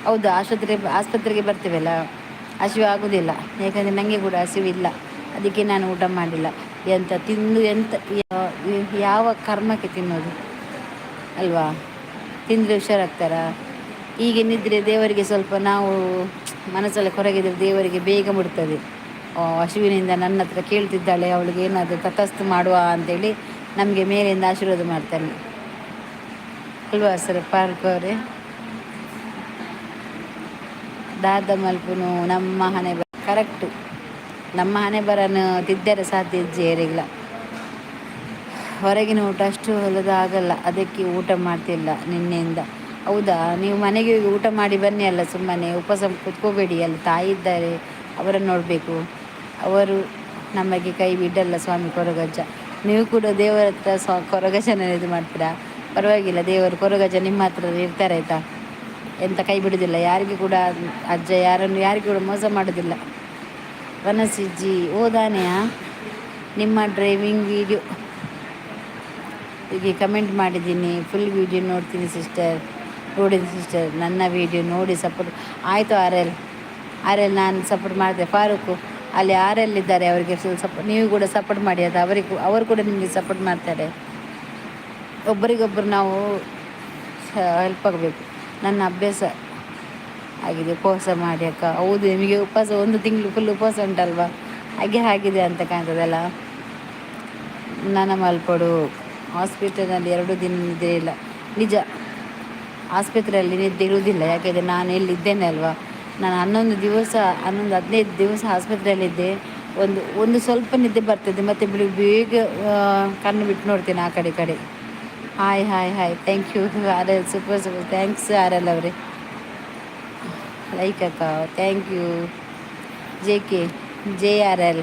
ಹೌದು ಆಸ್ಪತ್ರೆಗೆ ಬರ್ತೀವಲ್ಲ ಹಸಿವು ಆಗೋದಿಲ್ಲ ಯಾಕಂದರೆ ನನಗೆ ಕೂಡ ಹಸಿವಿಲ್ಲ ಅದಕ್ಕೆ ನಾನು ಊಟ ಮಾಡಿಲ್ಲ ಎಂತ ಯಾವ ಕರ್ಮಕ್ಕೆ ತಿನ್ನೋದು ಅಲ್ವಾ ತಿಂದರೆ ಹುಷಾರಾಗ್ತಾರಾ ಈಗೇನಿದ್ರೆ ದೇವರಿಗೆ ಸ್ವಲ್ಪ ನಾವು ಮನಸ್ಸಲ್ಲಿ ಕೊರಗಿದ್ರೆ ದೇವರಿಗೆ ಬೇಗ ಮುಡ್ತದೆ ಹಸುವಿನಿಂದ ನನ್ನ ಹತ್ರ ಕೇಳ್ತಿದ್ದಾಳೆ ಅವಳಿಗೆ ಏನಾದರೂ ತಟಸ್ಥ ಮಾಡುವ ಅಂತೇಳಿ ನಮಗೆ ಮೇಲಿಂದ ಆಶೀರ್ವಾದ ಮಾಡ್ತಾನೆ ಅಲ್ವಾ ಸರ್ ಪಾರ್ಕ್ ಅವರೇ ದಾದ ಮಲ್ಪುನು ನಮ್ಮ ಹಣೆ ಕರೆಕ್ಟು ನಮ್ಮ ಹಣೆ ಬರನು ತಿದ್ದರ ಸಾಧ್ಯ ಇಜ್ಜೇರಿಗಿಲ್ಲ ಹೊರಗಿನ ಊಟ ಅಷ್ಟು ಹೊಲದ ಆಗಲ್ಲ, ಅದಕ್ಕೆ ಊಟ ಮಾಡ್ತಿಲ್ಲ ನಿನ್ನೆಯಿಂದ. ಹೌದಾ, ನೀವು ಮನೆಗೆ ಹೋಗಿ ಊಟ ಮಾಡಿ ಬನ್ನಿ ಅಲ್ಲ, ಸುಮ್ಮನೆ ಉಪವಾಸ ಕುತ್ಕೋಬೇಡಿ. ಅಲ್ಲಿ ತಾಯಿ ಇದ್ದಾರೆ, ಅವರನ್ನು ನೋಡಬೇಕು. ಅವರು ನಮಗೆ ಕೈ ಬಿಡಲ್ಲ ಸ್ವಾಮಿ ಕೊರಗಜ್ಜ. ನೀವು ಕೂಡ ದೇವರ ಹತ್ರ ಕೊರಗಜ್ಜನ ಇದು ಮಾಡ್ತೀರಾ, ಪರವಾಗಿಲ್ಲ, ದೇವರು ಕೊರಗಜ್ಜ ನಿಮ್ಮ ಹತ್ರ ಇರ್ತಾರೆ ಆಯಿತಾ. ಎಂತ ಕೈ ಬಿಡೋದಿಲ್ಲ ಯಾರಿಗೂ ಕೂಡ. ಅಜ್ಜ ಯಾರಿಗೂ ಕೂಡ ಮೋಸ ಮಾಡೋದಿಲ್ಲ. ವನಸಿಜ್ಜಿ ಓದಾನೆಯಾ ನಿಮ್ಮ ಡ್ರೈವಿಂಗ್ ವಿಡಿಯೋ ಹೀಗೆ ಕಮೆಂಟ್ ಮಾಡಿದ್ದೀನಿ. ಫುಲ್ ವೀಡಿಯೋ ನೋಡ್ತೀನಿ ಸಿಸ್ಟರ್, ನೋಡಿದ್ದೀನಿ ಸಿಸ್ಟರ್. ನನ್ನ ವೀಡಿಯೋ ನೋಡಿ ಸಪೋರ್ಟ್ ಆಯಿತು. ಆರ್ ಎಲ್ ನಾನು ಸಪೋರ್ಟ್ ಮಾಡಿದೆ. ಫಾರೂಕು ಅಲ್ಲಿ ಆರ್.ಎಲ್ ಇದ್ದಾರೆ, ಅವರಿಗೆ ನೀವು ಕೂಡ ಸಪೋರ್ಟ್ ಮಾಡಿ ಅದು. ಅವರು ಕೂಡ ನಿಮಗೆ ಸಪೋರ್ಟ್ ಮಾಡ್ತಾರೆ. ಒಬ್ಬರಿಗೊಬ್ಬರು ನಾವು ಹೆಲ್ಪ್ ಆಗಬೇಕು. ನನ್ನ ಅಭ್ಯಾಸ ಆಗಿದೆ ಉಪವಾಸ ಮಾಡಿ ಅಕ್ಕ. ಹೌದು, ನಿಮಗೆ ಉಪವಾಸ 1 ತಿಂಗಳು ಫುಲ್ ಉಪವಾಸ ಉಂಟಲ್ವಾ, ಹಾಗೆ ಆಗಿದೆ ಅಂತ ಕಾಣ್ತದಲ್ಲ. ನನ್ನ ಮಲ್ಪಡು ಹಾಸ್ಪಿಟಲ್ನಲ್ಲಿ 2 ದಿನ ನಿದ್ದೆ ಇಲ್ಲ. ನಿಜ, ಆಸ್ಪತ್ರೆಯಲ್ಲಿ ನಿದ್ದೆ ಇರುವುದಿಲ್ಲ. ಯಾಕೆಂದರೆ ನಾನು ಎಲ್ಲಿದ್ದೇನೆ ಅಲ್ವಾ. ನಾನು 15 ದಿವಸ ಆಸ್ಪತ್ರೆಯಲ್ಲಿದ್ದೆ. ಒಂದು ಸ್ವಲ್ಪ ನಿದ್ದೆ ಬರ್ತದೆ, ಮತ್ತು ಬೇಗ ಕಣ್ಣು ಬಿಟ್ಟು ನೋಡ್ತೇನೆ ಆ ಕಡೆ. Hi hi hi, thank you R L. Super thanks R L ಅವರೇ. ಲೈಕ್ ಅಕ್ಕ, ಥ್ಯಾಂಕ್ ಯು. JR.L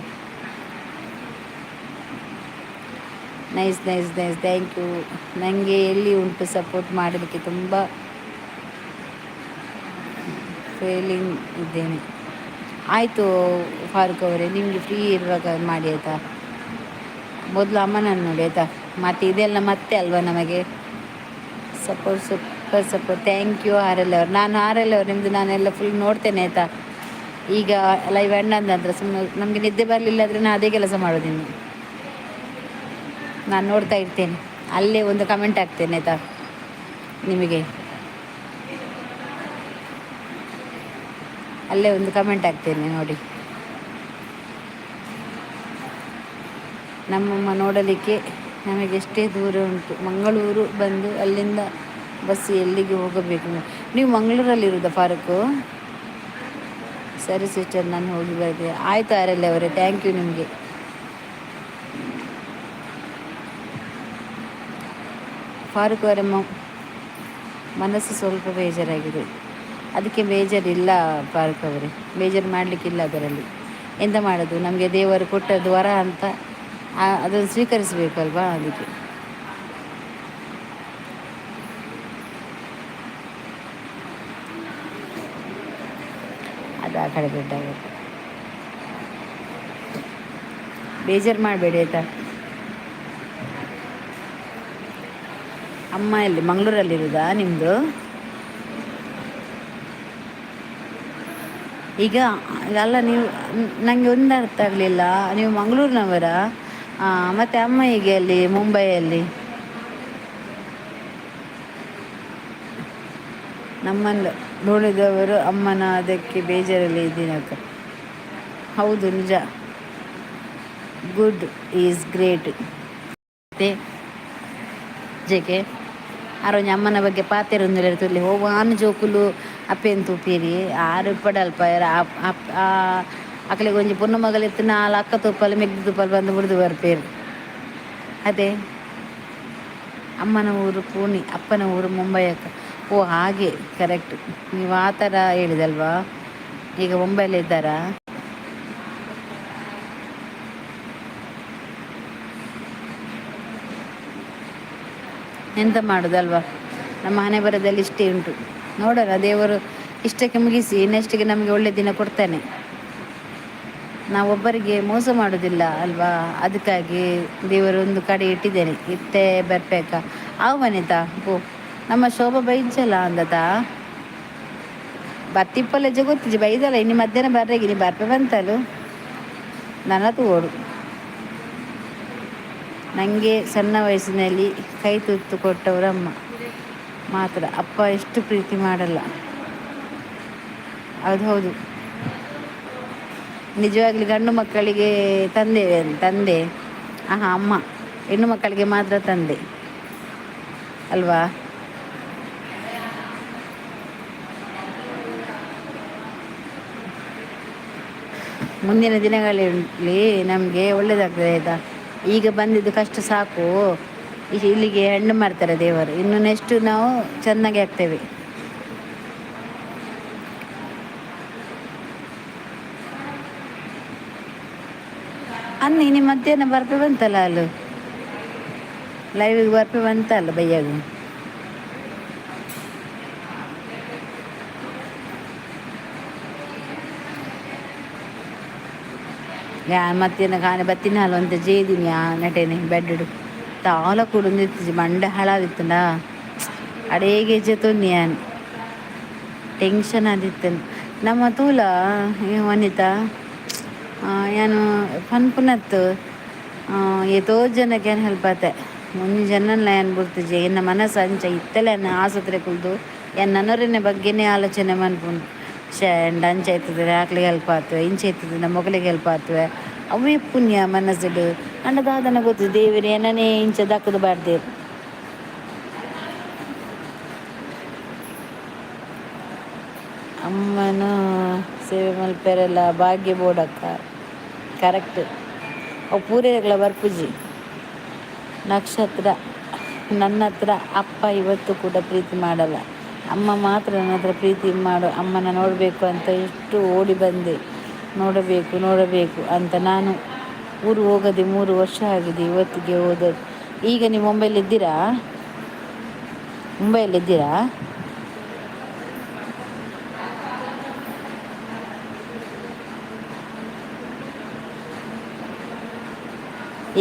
nice, thank you. ನನಗೆ ಎಲ್ಲಿ ಉಂಟು ಸಪೋರ್ಟ್ ಮಾಡಲಿಕ್ಕೆ, ತುಂಬ ಫೇಲಿಂಗ್ ಇದ್ದೇನೆ. ಆಯಿತು ಫಾರೂಕ್ ಅವರೇ, ನಿಮಗೆ ಫ್ರೀ ಇರುವಾಗ ಮಾಡಿ ಆಯಿತಾ. ಮೊದಲು ಅಮ್ಮನನ್ನು ನೋಡಿ ಆಯಿತಾ, ಮತ್ತು ಇದೆಲ್ಲ ಮತ್ತೆ ಅಲ್ವಾ ನಮಗೆ ಸಪೋರ್ಟ್. ಥ್ಯಾಂಕ್ ಯು ಆರ್.ಎಲ್ ಅವರು. ನಾನು ಆರ್.ಎಲ್ ಅವರು ನಿಮ್ಮದು ನಾನೆಲ್ಲ ಫುಲ್ ನೋಡ್ತೇನೆ ಆಯಿತಾ. ಈಗ ಲೈವ್ ಎಂಡ್ ನಂತರ ಸುಮ್ಮನೆ ನಮಗೆ ನಿದ್ದೆ ಬರಲಿಲ್ಲ ಆದರೆ ನಾನು ಅದೇ ಕೆಲಸ ಮಾಡೋದಿನ್ನು. ನಾನು ನೋಡ್ತಾ ಇರ್ತೇನೆ, ಅಲ್ಲೇ ಒಂದು ಕಮೆಂಟ್ ಹಾಕ್ತೇನೆ ಆಯಿತಾ ನಿಮಗೆ. ಅಲ್ಲೇ ಒಂದು ಕಮೆಂಟ್ ಹಾಕ್ತೇನೆ ನೋಡಿ. ನಮ್ಮಮ್ಮ ನೋಡಲಿಕ್ಕೆ ನಮಗೆಷ್ಟೇ ದೂರ ಉಂಟು. ಮಂಗಳೂರು ಬಂದು ಅಲ್ಲಿಂದ ಬಸ್ ಎಲ್ಲಿಗೆ ಹೋಗಬೇಕು. ನೀವು ಮಂಗಳೂರಲ್ಲಿರೋದಾ ಫಾರೂಕು? ಸರಿ ಸಿಸ್ಟರ್, ನಾನು ಹೋಗಿ ಬರ್ತೀನಿ. ಆಯಿತು ಆರ್.ಎಲ್ ಅವರೇ, ಥ್ಯಾಂಕ್ ಯು ನಿಮಗೆ. ಫಾರೂಕ್ ಅವರ ಮನಸ್ಸು ಸ್ವಲ್ಪ ಬೇಜಾರಾಗಿದೆ. ಅದಕ್ಕೆ ಬೇಜಾರಿಲ್ಲ ಫಾರೂಕ್ ಅವರೇ, ಬೇಜಾರು ಮಾಡಲಿಕ್ಕಿಲ್ಲ. ಅದರಲ್ಲಿ ಎಂತ ಮಾಡೋದು, ನಮಗೆ ದೇವರು ಕೊಟ್ಟದ್ದು ವರ ಅಂತ ಅದನ್ನು ಸ್ವೀಕರಿಸಬೇಕಲ್ವಾ. ಅದಕ್ಕೆ ಅದು ಆ ಕಡೆ ಬಿಟ್ಟಾಗುತ್ತೆ. ಬೇಜಾರು ಮಾಡಬೇಡಿ ಆಯಿತಾ. ಅಮ್ಮ ಎಲ್ಲಿ ಮಂಗಳೂರಲ್ಲಿರೋದಾ ನಿಮ್ಮದು? ಈಗ ಅಲ್ಲ, ನೀವು ನನಗೆ ಒಂದು ಅರ್ಥ ಆಗಲಿಲ್ಲ. ನೀವು ಮಂಗಳೂರಿನವರ, ಮತ್ತು ಅಮ್ಮ ಹೀಗೆ ಅಲ್ಲಿ ಮುಂಬೈಯಲ್ಲಿ? ನಮ್ಮನ್ನು ನೋಡಿದವರು ಅಮ್ಮನ, ಅದಕ್ಕೆ ಬೇಜಾರಲ್ಲಿ ಇದ್ದೀನಿ ಅಕ್ಕ. ಹೌದು, ನಿಜ. Good is great. ಮತ್ತೆ ಜೆಕೆ ಆರೋಜ ಅಮ್ಮನ ಬಗ್ಗೆ ಪಾತೆರೊಂದು ತುಲ್ಲಿ ಹೋವಾನು ಜೋಕುಲು ಅಪ್ಪೆನ್ ತೂಪೇರಿ ಆರು ಇಪ್ಪಡಲ್ಪ ಅಕ್ಕಲಿಗೆ ಒಂಜಿ ಪೊಣ್ಣು ಮಗಲಿತ್ತು 4 ಅಕ್ಕ ತುಪ್ಪಲು ಮೆಗ್ದು ತುಪ್ಪಲು ಬಂದು ಬಿಡ್ದು ಬರ್ಪೇರು. ಅದೇ ಅಮ್ಮನ ಊರು ಪೂಣಿ, ಅಪ್ಪನ ಊರು ಮುಂಬೈ ಅಕ್ಕ. ಓ ಹಾಗೆ, ಕರೆಕ್ಟ್. ನೀವು ಆ ಥರ ಹೇಳಿದಲ್ವಾ. ಈಗ ಮುಂಬೈಲಿ ಇದ್ದಾರಾ? ಎಂತ ಮಾಡೋದಲ್ವಾ, ನಮ್ಮ ಹಣೆ ಬರದಲ್ಲಿ ಇಷ್ಟೇ ಉಂಟು. ನೋಡೋಣ, ದೇವರು ಇಷ್ಟಕ್ಕೆ ಮುಗಿಸಿ ಇನ್ನೆಷ್ಟಿಗೆ ನಮಗೆ ಒಳ್ಳೆ ದಿನ ಕೊಡ್ತಾನೆ. ನಾವೊಬ್ಬರಿಗೆ ಮೋಸ ಮಾಡೋದಿಲ್ಲ ಅಲ್ವಾ. ಅದಕ್ಕಾಗಿ ದೇವರು ಒಂದು ಕಡೆ ಇಟ್ಟಿದ್ದೇನೆ, ಇತ್ತೇ ಬರ್ಬೇಕಾ ಅವು ಮನೆತಾ. ಓ ನಮ್ಮ ಶೋಭಾ ಬೈಜಲ್ಲ ಅಂದತ ಬತ್ತಿಪ್ಪಲ್ಲ ಗೊತ್ತಿಜಿ ಬೈದಲ್ಲ. ಇನ್ನು ಮಧ್ಯಾಹ್ನ ಬರ್ರೆಗಿ ನೀ ಬರ್ಪೆ ಬಂತಲು ನನ್ನ ತೋಡು. ನನಗೆ ಸಣ್ಣ ವಯಸ್ಸಿನಲ್ಲಿ ಕೈ ತುತ್ತು ಕೊಟ್ಟವರಮ್ಮ ಮಾತ್ರ. ಅಪ್ಪ ಎಷ್ಟು ಪ್ರೀತಿ ಮಾಡಲ್ಲ. ಹೌದು, ನಿಜವಾಗ್ಲಿ ಗಂಡು ಮಕ್ಕಳಿಗೆ ತಂದೆ ಅಮ್ಮ, ಹೆಣ್ಣು ಮಕ್ಕಳಿಗೆ ಮಾತ್ರ ತಂದೆ ಅಲ್ವಾ. ಮುಂದಿನ ದಿನಗಳಲ್ಲಿ ನಮಗೆ ಒಳ್ಳೆಯದಾಗ್ತದೆ ಆಯಿತಾ. ಈಗ ಬಂದಿದ್ದು ಕಷ್ಟ ಸಾಕು. ಇಲ್ಲಿಗೆ ಹೆಣ್ಣು ಮಾಡ್ತಾರೆ ದೇವರು. ಇನ್ನು ನೆಕ್ಸ್ಟ್ ನಾವು ಚೆನ್ನಾಗಿ ಆಗ್ತೇವೆ. ಅನ್ನಿ ನಿಮ್ಮ ಮಧ್ಯಾಹ್ನ ಬರ್ಪೆ ಬಂತಲ್ಲ ಅಲ್ಲೂ ಲೈವಿಗೆ ಬರ್ಪೆ ಬಂತಲ್ಲ ಬೈಯಾಗ. ಯಾ ಮತ್ತೇನ ಕಾಣೆ ಬತ್ತಿನ ಹಾಲು ಅಂತ ಜೇದಿನಿ ಆ ನಟೇನೆ ಬೆಡ್ಡು ತಾಲ ಕುಡಿದಿತ್ತು ಮಂಡೆ ಹಾಳಾದಿತ್ತಂಡ ಅಡೇಗೆ ಜತೊಂದು ಯಾನ್ ಟೆನ್ಷನ್ ಆದಿತ್ತು ನಮ್ಮ ತೂಲ ವನಿತಾ ಏನು ಪನ್ಪುನತ್ತು ಏತೋ ಜನಕ್ಕೆ ಏನು ಹೆಲ್ಪ್ ಆತೆ ಮುಂಜಿ ಜನಲ್ಲ ಏನು ಬಿಡ್ತಿಜಿ ಎನ್ನ ಮನಸ್ಸು ಅಂಚ ಇತ್ತಲೆ ಅನ್ನ ಆಸ್ಪತ್ರೆ ಕುಲ್ದು ನನ್ನೊರಿನ ಬಗ್ಗೆನೇ ಆಲೋಚನೆ ಮನ್ಪುಂಡು. ಎಂಡ ಅಂಚ ಆಯ್ತದೆ ಆಕ್ಳಿಗೆ ಹೆಲ್ಪ್ ಆಗ್ತವೆ ಇಂಚೆ ಆಯ್ತದೆ ನಮ್ಮ ಮಗಳಿಗೆ ಹೆಲ್ಪ್ ಆಗ್ತವೆ ಅವೇ ಪುಣ್ಯ ಮನಸ್ಸಿಡು ಅಂಡ ದಾದನ ಗೊತ್ತು ದೇವರೇ ಏನನೇ ಇಂಚ ದಕ್ಕದು ಬಾರ್ದೇರು. ಅಮ್ಮನ ಸೇವೆ ಮಲ್ಪೆರೆಲ್ಲ ಭಾಗ್ಯ ಬೋಡಕ್ಕ ಕರೆಕ್ಟ್. ಅವು ಪೂರೈಗಳ ಬರ್ಪುಜಿ ನಕ್ಷತ್ರ. ನನ್ನ ಹತ್ರ ಅಪ್ಪ ಇವತ್ತು ಕೂಡ ಪ್ರೀತಿ ಮಾಡಲ್ಲ, ಅಮ್ಮ ಮಾತ್ರ ನನ್ನ ಹತ್ರ ಪ್ರೀತಿ ಮಾಡು. ಅಮ್ಮನ ನೋಡಬೇಕು ಅಂತ ಎಷ್ಟು ಓಡಿ ಬಂದೆ, ನೋಡಬೇಕು ಅಂತ. ನಾನು ಊರು ಹೋಗದೆ 3 ವರ್ಷ ಆಗಿದೆ, ಇವತ್ತಿಗೆ ಹೋದದ್ದು. ಈಗ ನೀವು ಮುಂಬೈಲಿದ್ದೀರಾ?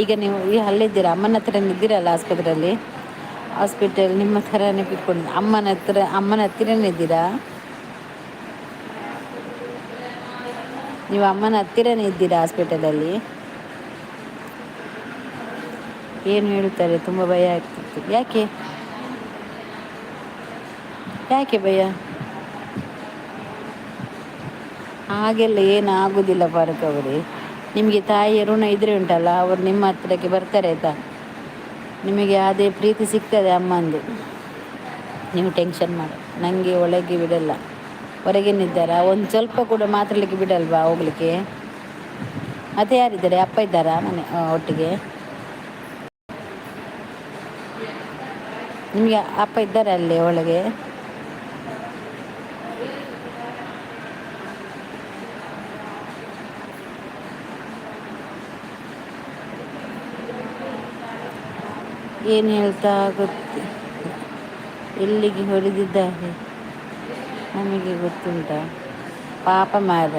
ಈಗ ನೀವು ಅಲ್ಲಿದ್ದೀರಾ? ಅಮ್ಮನ ಹತ್ರನೇ ಇದ್ದೀರಲ್ಲ ಆಸ್ಪತ್ರೆಯಲ್ಲಿ? ಹಾಸ್ಪಿಟಲ್ ನಿಮ್ಮ ಥರನೇ ಬಿಟ್ಕೊಂಡು ಅಮ್ಮನ ಹತ್ತಿರನೇ ಇದ್ದೀರಾ ನೀವು? ಅಮ್ಮನ ಹತ್ತಿರನೇ ಇದ್ದೀರಾ ಹಾಸ್ಪಿಟಲಲ್ಲಿ? ಏನು ಹೇಳುತ್ತಾರೆ? ತುಂಬ ಭಯ ಆಗ್ತಿತ್ತು. ಯಾಕೆ ಭಯ? ಹಾಗೆಲ್ಲ ಏನು ಆಗೋದಿಲ್ಲ ಫಾರೂಕ್ ಅವರೇ. ನಿಮಗೆ ತಾಯಿಯ ಋಣ ಇದ್ರೆ ಉಂಟಲ್ಲ, ಅವರು ನಿಮ್ಮ ಹತ್ರಕ್ಕೆ ಬರ್ತಾರೆ ಆಯಿತಾ. ನಿಮಗೆ ಅದೇ ಪ್ರೀತಿ ಸಿಗ್ತದೆ ಅಮ್ಮಂದು. ನೀವು ಟೆನ್ಷನ್ ಮಾಡಿ, ನನಗೆ ಒಳಗೆ ಬಿಡಲ್ಲ. ಹೊರಗೇನಿದ್ದಾರಾ? ಒಂದು ಸ್ವಲ್ಪ ಕೂಡ ಮಾತಾಡಲಿಕ್ಕೆ ಬಿಡಲ್ವಾ ಹೋಗ್ಲಿಕ್ಕೆ? ಮತ್ತೆ ಯಾರಿದ್ದಾರೆ? ಅಪ್ಪ ಇದ್ದಾರಾ ಮನೆ ಒಟ್ಟಿಗೆ? ನಿಮಗೆ ಅಪ್ಪ ಇದ್ದಾರೆ ಅಲ್ಲಿ ಒಳಗೆ? ಏನು ಹೇಳ್ತಾ ಗೊತ್ತಿ ಎಲ್ಲಿಗೆ ಹೊಡೆದಿದ್ದಾರೆ ನಮಗೆ ಗೊತ್ತುಂಟ. ಪಾಪ ಮಾರ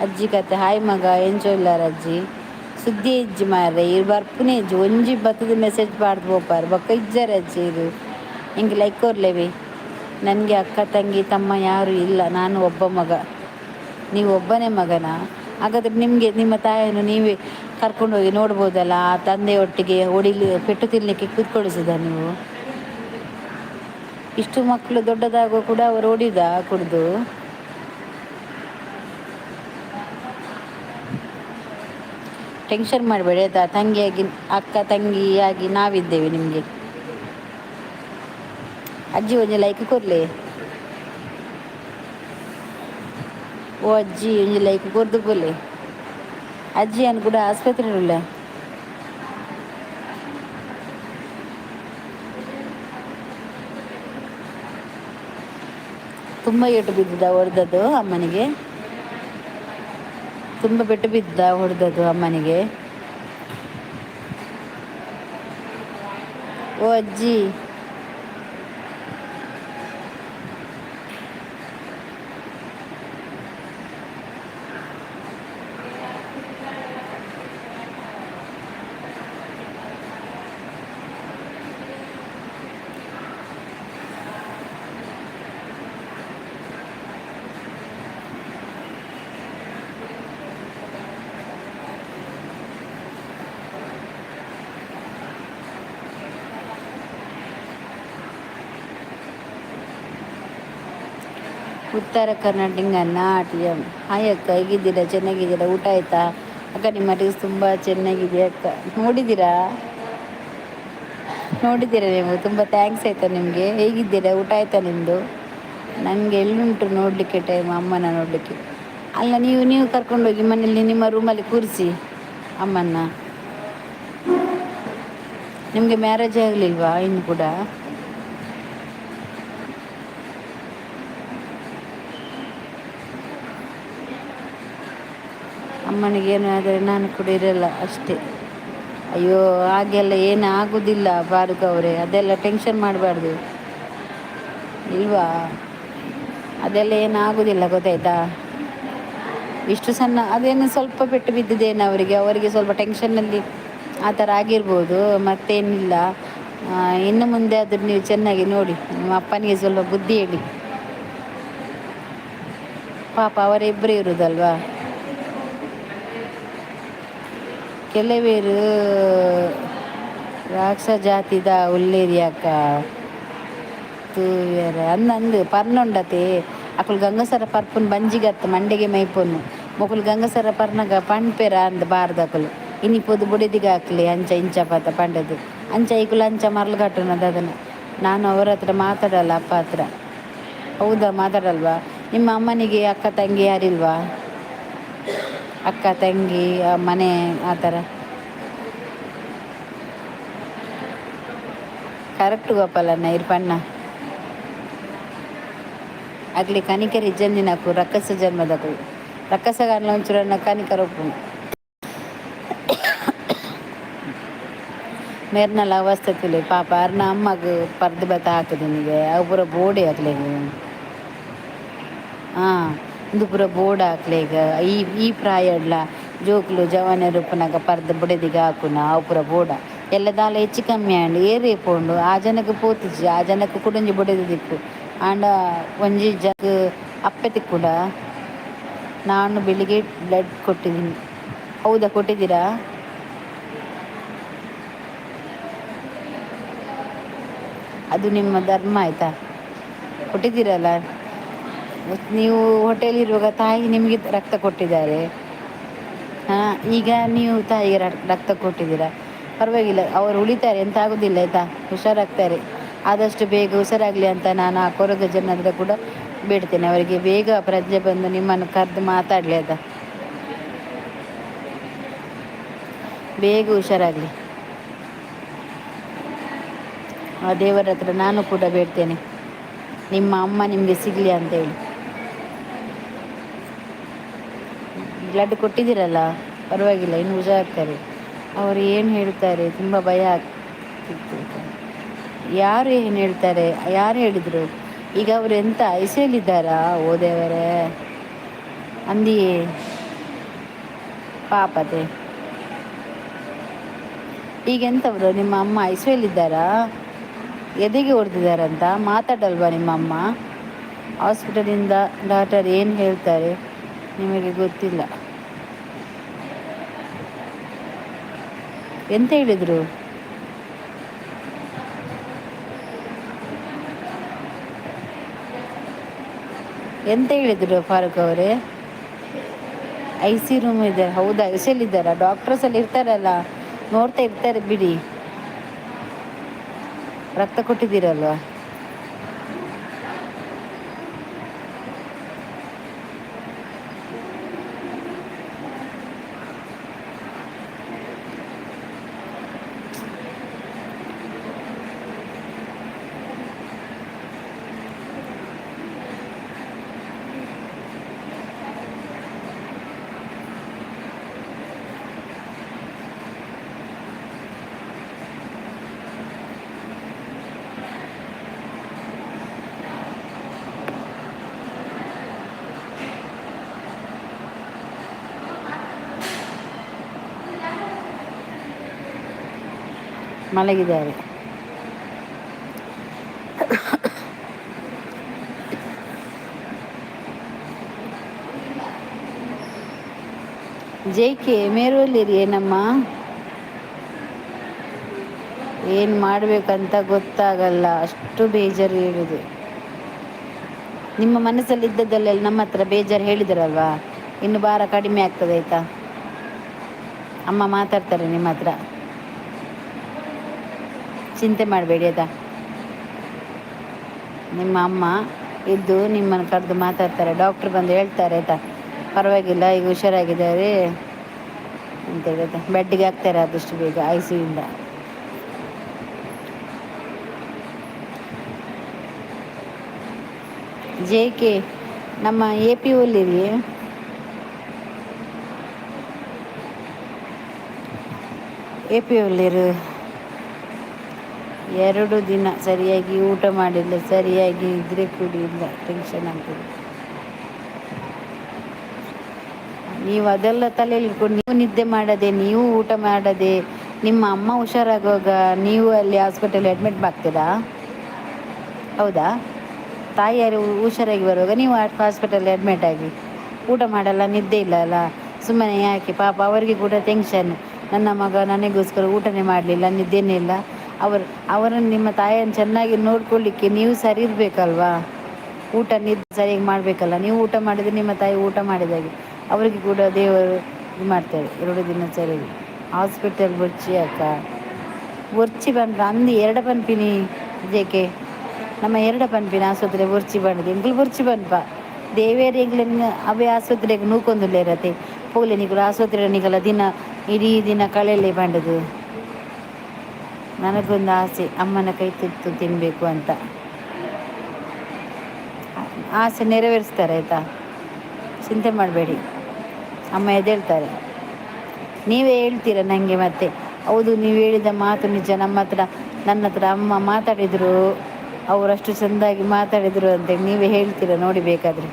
ಅಜ್ಜಿ ಕತೆ. ಹಾಯ್ ಮಗ ಎಂಚೋ ಇಲ್ಲಾರ ಅಜ್ಜಿ ಸುದ್ದಿ ಇಜ್ಜಿ ಮಾರ್ರೆ ಇರು ಬರ್ಪುನೇ ಇಜ್ಜಿ ಒಂಜಿ ಬತ್ತದ ಮೆಸೇಜ್ ಪಾಡ್ದು ಹೋಪಾರು ಬೊಕ್ಕ ಇಜ್ಜಾರ ಅಜ್ಜಿ ಇದು ಹಿಂಗೆ ಲೈಕ್ ಕೊರ್ಲೇವಿ. ನನಗೆ ಅಕ್ಕ ತಂಗಿ ತಮ್ಮ ಯಾರೂ ಇಲ್ಲ, ನಾನು ಒಬ್ಬ ಮಗ. ನೀವು ಒಬ್ಬನೇ ಮಗನ? ಹಾಗಾದರೆ ನಿಮಗೆ ನಿಮ್ಮ ತಾಯಿಯನ್ನು ನೀವೇ ಕರ್ಕೊಂಡೋಗಿ ನೋಡ್ಬೋದಲ್ಲ. ಆ ತಂದೆ ಒಟ್ಟಿಗೆ ಪೆಟ್ಟು ತಿನ್ನಲಿಕ್ಕೆ ಕೂತ್ಕೊಳಿಸಿದ ನೀವು? ಇಷ್ಟು ಮಕ್ಕಳು ದೊಡ್ಡದಾಗೋ ಕೂಡ ಅವರು ಕುಡ್ದು. ಟೆನ್ಷನ್ ಮಾಡಬೇಡಿ ಆಯಿತಾ. ಅಕ್ಕ ತಂಗಿಯಾಗಿ ನಾವಿದ್ದೇವೆ ನಿಮಗೆ. ಅಜ್ಜಿ ಒಂಜಿ ಲೈಕ್ ಕೊರ್ಲಿ. ಓ ಅಜ್ಜಿ ಒಂಜಿ ಲೈಕ್ ಕೊರ್ದು ಕೊರ್ಲಿ. ಅಜ್ಜಿ ಅನ್ನು ಕೂಡ ಆಸ್ಪತ್ರೆ ಉಳ್ಳ. ತುಂಬ ಏಟು ಬಿದ್ದಿದ್ದ ಹೊಡೆದದ್ದು ಅಮ್ಮನಿಗೆ? ತುಂಬ ಪೆಟ್ಟು ಬಿದ್ದ ಹೊಡೆದದ್ದು ಅಮ್ಮನಿಗೆ? ಓ ಅಜ್ಜಿ ಉತ್ತರ ಕರ್ನಾಟಕ ನಾಟ್ಯಂ. ಹಾಯ್ ಅಕ್ಕ, ಹೇಗಿದ್ದೀರಾ? ಚೆನ್ನಾಗಿದ್ದೀರಾ? ಊಟ ಆಯಿತಾ? ಅಕ್ಕ ನಿಮ್ಮ ಡ್ರೆಸ್ ತುಂಬ ಚೆನ್ನಾಗಿದೆ ಅಕ್ಕ. ನೋಡಿದ್ದೀರಾ ನೀವು? ತುಂಬ ಥ್ಯಾಂಕ್ಸ್ ಆಯಿತಾ ನಿಮಗೆ. ಹೇಗಿದ್ದೀರಾ? ಊಟ ಆಯಿತಾ ನಿಮ್ಮದು? ನನಗೆ ಎಲ್ಲುಂಟು ನೋಡಲಿಕ್ಕೆ ಟೈಮ್ ಅಮ್ಮನ ನೋಡಲಿಕ್ಕೆ. ಅಲ್ಲ ನೀವು ಕರ್ಕೊಂಡೋಗಿ ಮನೇಲಿ ನಿಮ್ಮ ರೂಮಲ್ಲಿ ಕೂರಿಸಿ ಅಮ್ಮನ್ನ. ನಿಮಗೆ ಮ್ಯಾರೇಜ್ ಆಗಲಿಲ್ವಾ ಇನ್ನು ಕೂಡ? ಅಮ್ಮನಿಗೇನು ಆದರೆ ನಾನು ಕೂಡ ಇರಲ್ಲ ಅಷ್ಟೇ. ಅಯ್ಯೋ ಹಾಗೆಲ್ಲ ಏನು ಆಗೋದಿಲ್ಲ ಬಾರುಕ ಅವರೇ, ಅದೆಲ್ಲ ಟೆನ್ಷನ್ ಮಾಡಬಾರ್ದು. ಇಲ್ವಾ? ಅದೆಲ್ಲ ಏನು ಆಗೋದಿಲ್ಲ ಗೊತ್ತಾಯ್ತಾ. ಇಷ್ಟು ಸಣ್ಣ ಅದೇನು ಸ್ವಲ್ಪ ಪೆಟ್ಟು ಬಿದ್ದಿದ್ದೇನೆ ಅವರಿಗೆ ಸ್ವಲ್ಪ ಟೆನ್ಷನ್ನಲ್ಲಿ ಆ ಥರ ಆಗಿರ್ಬೋದು, ಮತ್ತೇನಿಲ್ಲ. ಇನ್ನು ಮುಂದೆ ಆದರೂ ನೀವು ಚೆನ್ನಾಗಿ ನೋಡಿ, ನಿಮ್ಮ ಅಪ್ಪನಿಗೆ ಸ್ವಲ್ಪ ಬುದ್ಧಿ ಹೇಳಿ. ಪಾಪ ಅವರಿಬ್ಬರೇ ಇರೋದಲ್ವಾ. ಕೆಲವೇರು ರಾಕ್ಷಸ ಜಾತಿದ ಉಳ್ಳೇರಿಯಾಕ ತೂವೇರ ಅಂದಂದು ಪರ್ನುಂಡತೆ ಅಕುಲು ಗಂಗಸರ ಪರ್ಪುನ್ ಬಂಜಿಗತ್ತ ಮಂಡೆಗೆ ಮೈಪೊನ್ನು ಮೊಕುಲು ಗಂಗಸರ ಪರ್ನಗ ಪಣ್ಪೆರ ಅಂದ ಬಾರ್ದಕುಲು ಇನ್ನಿಪೊದು ಬುಡಿದಿಗ ಹಾಕ್ಲಿ ಅಂಚ ಇಂಚ ಪಾತ ಪಂಡದು ಅಂಚ ಈಕುಲು ಅಂಚ ಮರ್ಲು ಕಟ್ಟುನದು ಅದನ್ನು. ನಾನು ಅವರ ಹತ್ರ ಮಾತಾಡಲ್ಲ, ಅಪ್ಪ ಹತ್ರ. ಹೌದಾ, ಮಾತಾಡಲ್ವಾ? ನಿಮ್ಮ ಅಮ್ಮನಿಗೆ ಅಕ್ಕ ತಂಗಿ ಯಾರಿಲ್ವಾ? ಅಕ್ಕ ತಂಗಿ ಮನೆ ಆ ಥರ ಕರೆಕ್ಟ್ ಗೋಪಾಲಣ್ಣ ಇರ್ಪಣ್ಣ ಆಗಲಿ ಕನಿಕರಿ ಜಂದಿನಕು ರಕ್ಕಸ ಜನ್ಮದಕು ರಕ್ಕಸಗಾರನ ಒಂಚೂರನ್ನ ಕನಿಕರೊಪ್ಪು ಮೇರ್ನಲ್ಲ ಅವಸ್ಥೆ ತುಳಿ ಪಾಪ ಅರ್ನ ಅಮ್ಮಗ ಪರ್ದು ಬತ್ತ ಹಾಕಿದೆ ನಿಮಗೆ ಅವು ಪೂರ ಬೋಡೆ ಹಾಕ್ಲಿ. ಹಾಂ, ಇದು ಪೂರ ಬೋರ್ಡ್ ಹಾಕ್ಲೆ ಈಗ ಈ ಪ್ರಾಯಡ್ಲ ಜೋಕ್ಲು ಜವಾನ ಉಪ್ಪುನಾಗ ಪರ್ದು ಬುಡೆದಿಗ ಹಾಕುನ ಅವು ಪೂರ ಬೋಡ ಎಲ್ಲ ದಾಲ ಹೆಚ್ಚು ಕಮ್ಮಿ ಆಂಡು ಏರೇ ಪೋಂಡು ಆ ಜನಕ್ಕೆ ಪೋತಿಜಿ ಆ ಜನಕ್ಕೆ ಕುಡಂಜಿ ಬುಡೆದು ದಿಕ್ಕು ಆಂಡ ಒಂಜಿ ಜಗ್ ಅಪ್ಪೆ ತಿಕ್ಕುಡ. ನಾನು ಬೆಳಿಗ್ಗೆ ಬ್ಲಡ್ ಕೊಟ್ಟಿದ್ದೀನಿ. ಹೌದಾ, ಕೊಟ್ಟಿದ್ದೀರಾ? ಅದು ನಿಮ್ಮ ಧರ್ಮ ಆಯಿತಾ, ಕೊಟ್ಟಿದ್ದೀರಲ್ಲ. ನೀವು ಹೊಟ್ಟೆಯಲ್ಲಿರುವಾಗ ತಾಯಿ ನಿಮಗೆ ರಕ್ತ ಕೊಟ್ಟಿದ್ದಾರೆ. ಹಾಂ, ಈಗ ನೀವು ತಾಯಿಗೆ ರಕ್ತ ಕೊಟ್ಟಿದ್ದೀರಾ, ಪರವಾಗಿಲ್ಲ. ಅವರು ಉಳಿತಾರೆ, ಎಂತ ಆಗೋದಿಲ್ಲ ಆಯಿತಾ, ಹುಷಾರಾಗ್ತಾರೆ. ಆದಷ್ಟು ಬೇಗ ಹುಷಾರಾಗಲಿ ಅಂತ ನಾನು ಆ ಕೊರಗ ಜನರ ಕೂಡ ಬೇಡ್ತೇನೆ. ಅವರಿಗೆ ಬೇಗ ಪ್ರಜ್ಞೆ ಬಂದು ನಿಮ್ಮನ್ನು ಕರೆದು ಮಾತಾಡಲಿ ಆಯಿತಾ, ಬೇಗ ಹುಷಾರಾಗಲಿ. ಆ ದೇವರ ಹತ್ರ ನಾನು ಕೂಡ ಬೇಡ್ತೇನೆ, ನಿಮ್ಮ ಅಮ್ಮ ನಿಮಗೆ ಸಿಗಲಿ ಅಂತೇಳಿ. ಬ್ಲಡ್ ಕೊಟ್ಟಿದ್ದೀರಲ್ಲ, ಪರವಾಗಿಲ್ಲ, ಇನ್ನು ಹುಷಾರಾಗ್ತಾರೆ. ಅವರು ಏನು ಹೇಳ್ತಾರೆ, ತುಂಬ ಭಯ ಆಗ್ತಿತ್ತು. ಯಾರು ಏನು ಹೇಳ್ತಾರೆ, ಯಾರು ಹೇಳಿದರು? ಈಗ ಅವರು ಎಂತ ಐಸಿಯಲ್ಲಿದ್ದಾರಾ? ಓ ದೇವರೇ, ಅಂದಿಯೇ ಪಾಪತೆ. ಈಗ ಎಂಥವ್ರು ನಿಮ್ಮ ಅಮ್ಮ ಐಸಿಯಲ್ಲಿದ್ದಾರಾ? ಎದೆಗೆ ಹೊಡೆದಿದ್ದಾರಂತ ಮಾತಾಡಲ್ವಾ ನಿಮ್ಮ ಅಮ್ಮ? ಹಾಸ್ಪಿಟಲಿಂದ ಡಾಕ್ಟರ್ ಏನು ಹೇಳ್ತಾರೆ ನಿಮಗೆ ಗೊತ್ತಿಲ್ಲ. ಎಂತ ಹೇಳಿದರು? ಎಂತ ಹೇಳಿದರು ಫಾರೂಕ್ ಅವರೇ? IC ರೂಮ್ ಇದೆ. ಹೌದಾ, ಐಸಿಯಲ್ಲಿದ್ದಾರಾ? ಡಾಕ್ಟರ್ಸ್ ಅಲ್ಲಿ ಇರ್ತಾರಲ್ಲ, ನೋಡ್ತಾ ಇರ್ತಾರೆ ಬಿಡಿ. ರಕ್ತ ಕೊಟ್ಟಿದ್ದೀರಲ್ವಾ? ಮಲಗಿದ್ದಾರೆ. JK ಮೇರುವಲ್ಲಿರಿ ಏನಮ್ಮ, ಏನು ಮಾಡಬೇಕಂತ ಗೊತ್ತಾಗಲ್ಲ, ಅಷ್ಟು ಬೇಜಾರು ಹೇಳುದು. ನಿಮ್ಮ ಮನಸ್ಸಲ್ಲಿ ಇದ್ದದ್ದಲ್ಲೆಲ್ಲ ನಮ್ಮ ಹತ್ರ ಬೇಜಾರು ಹೇಳಿದ್ರಲ್ವಾ, ಇನ್ನು ಭಾರ ಕಡಿಮೆ ಆಗ್ತದೆ ಆಯಿತಾ. ಅಮ್ಮ ಮಾತಾಡ್ತಾರೆ ನಿಮ್ಮ ಹತ್ರ, ಚಿಂತೆ ಮಾಡಬೇಡಿ ಆಯಿತಾ. ನಿಮ್ಮ ಅಮ್ಮ ಇದ್ದು ನಿಮ್ಮನ್ನು ಕರೆದು ಮಾತಾಡ್ತಾರೆ, ಡಾಕ್ಟ್ರ್ ಬಂದು ಹೇಳ್ತಾರೆ ಆಯಿತಾ. ಪರವಾಗಿಲ್ಲ, ಈಗ ಹುಷಾರಾಗಿದ್ದಾರೆ ಅಂತ ಹೇಳಿದೆ. ಬೆಡ್ಡಿಗೆ ಹಾಕ್ತಾರೆ ಆದಷ್ಟು ಬೇಗ ಐ ಸಿ ಯುಯಿಂದ. ಜೆ ಕೆ ನಮ್ಮ ಎ ಪಿ ಒಲ್ಲಿರಿ ಎ ಪಿ ಒಲ್ಲಿರು 2 ದಿನ ಸರಿಯಾಗಿ ಊಟ ಮಾಡಿಲ್ಲ, ಸರಿಯಾಗಿ ಇದ್ರೆ ಕುಡಿಯಿಲ್ಲ, ಟೆನ್ಷನ್ ಆಗ್ತದೆ. ನೀವು ಅದೆಲ್ಲ ತಲೆಯಲ್ಲಿ ಇಟ್ಕೊಂಡು ನೀವು ನಿದ್ದೆ ಮಾಡದೆ, ನೀವು ಊಟ ಮಾಡದೆ, ನಿಮ್ಮ ಅಮ್ಮ ಹುಷಾರಾಗುವಾಗ ನೀವು ಅಲ್ಲಿ ಹಾಸ್ಪಿಟಲ್ ಅಡ್ಮಿಟ್ ಆಗ್ತೀರಾ? ಹೌದಾ? ತಾಯಿಯಾರು ಹುಷಾರಾಗಿ ಬರುವಾಗ ನೀವು ಹಾಸ್ಪಿಟಲ್ ಅಡ್ಮಿಟ್ ಆಗಿ ಊಟ ಮಾಡಲ್ಲ, ನಿದ್ದೆ ಇಲ್ಲ ಅಲ್ಲ, ಸುಮ್ಮನೆ ಯಾಕೆ ಪಾಪ ಅವರಿಗೆ ಕೂಡ ಟೆನ್ಷನ್. ನನ್ನ ಮಗ ನನಗೋಸ್ಕರ ಊಟನೇ ಮಾಡಲಿಲ್ಲ, ನಿದ್ದೆನೇ ಇಲ್ಲ. ಅವರನ್ನು ನಿಮ್ಮ ತಾಯಿಯನ್ನು ಚೆನ್ನಾಗಿ ನೋಡ್ಕೊಳ್ಳಿಕ್ಕೆ ನೀವು ಸರಿ ಇರಬೇಕಲ್ವಾ? ಊಟ ನಿದ್ದೆ ಸರಿಯಾಗಿ ಮಾಡಬೇಕಲ್ಲ. ನೀವು ಊಟ ಮಾಡಿದರೆ ನಿಮ್ಮ ತಾಯಿ ಊಟ ಮಾಡಿದಾಗೆ ಅವರಿಗೆ ಕೂಡ ದೇವರು ಇದು ಮಾಡ್ತಾರೆ. 2 ದಿನ ಸರಿಯಾಗಿ ಹಾಸ್ಪಿಟಲ್ ಬೊಚ್ಚಿ ಅಕ್ಕ ಒರ್ಚಿ ಬಂದ್ರೆ ಅಂದು 2 ಪನ್ಪಿನಿ ಜೇಕೆ ನಮ್ಮ 2 ಪನ್ಪಿನ ಆಸ್ಪತ್ರೆ ಬೊರ್ಚಿ ಬಂದಿದೆ ಎಂಗ್ಳು ಬೊರ್ಚಿ ಬನ್ಪ ದೇವೇರಿ ಎಂಗ್ಳನ್ನ ಅವೇ ಆಸ್ಪತ್ರೆಗೆ ನೂಕೊಂದುಲ್ಲ ಇರತ್ತೆ ಪೋಲೆ ನಿಗಳು ಆಸ್ಪತ್ರೆ ನಿಗಲ ದಿನ ಇಡೀ ದಿನ ಕಳೆಯಲೇ ಬಂಡದು. ನನಗೊಂದು ಆಸೆ ಅಮ್ಮನ ಕೈ ತುತ್ತು ತಿನ್ನಬೇಕು ಅಂತ. ಆಸೆ ನೆರವೇರಿಸ್ತಾರೆ ಆಯಿತಾ, ಚಿಂತೆ ಮಾಡಬೇಡಿ. ಅಮ್ಮ ಎದ್ದೇಳ್ತಾರೆ. ನೀವೇ ಹೇಳ್ತೀರ ನನಗೆ ಮತ್ತೆ, ಹೌದು ನೀವು ಹೇಳಿದ ಮಾತು ನಿಜ, ನನ್ನ ಹತ್ರ ಅಮ್ಮ ಮಾತಾಡಿದರು, ಅವರಷ್ಟು ಚೆಂದಾಗಿ ಮಾತಾಡಿದರು ಅಂತೇಳಿ ನೀವೇ ಹೇಳ್ತೀರ ನೋಡಿ ಬೇಕಾದರೆ.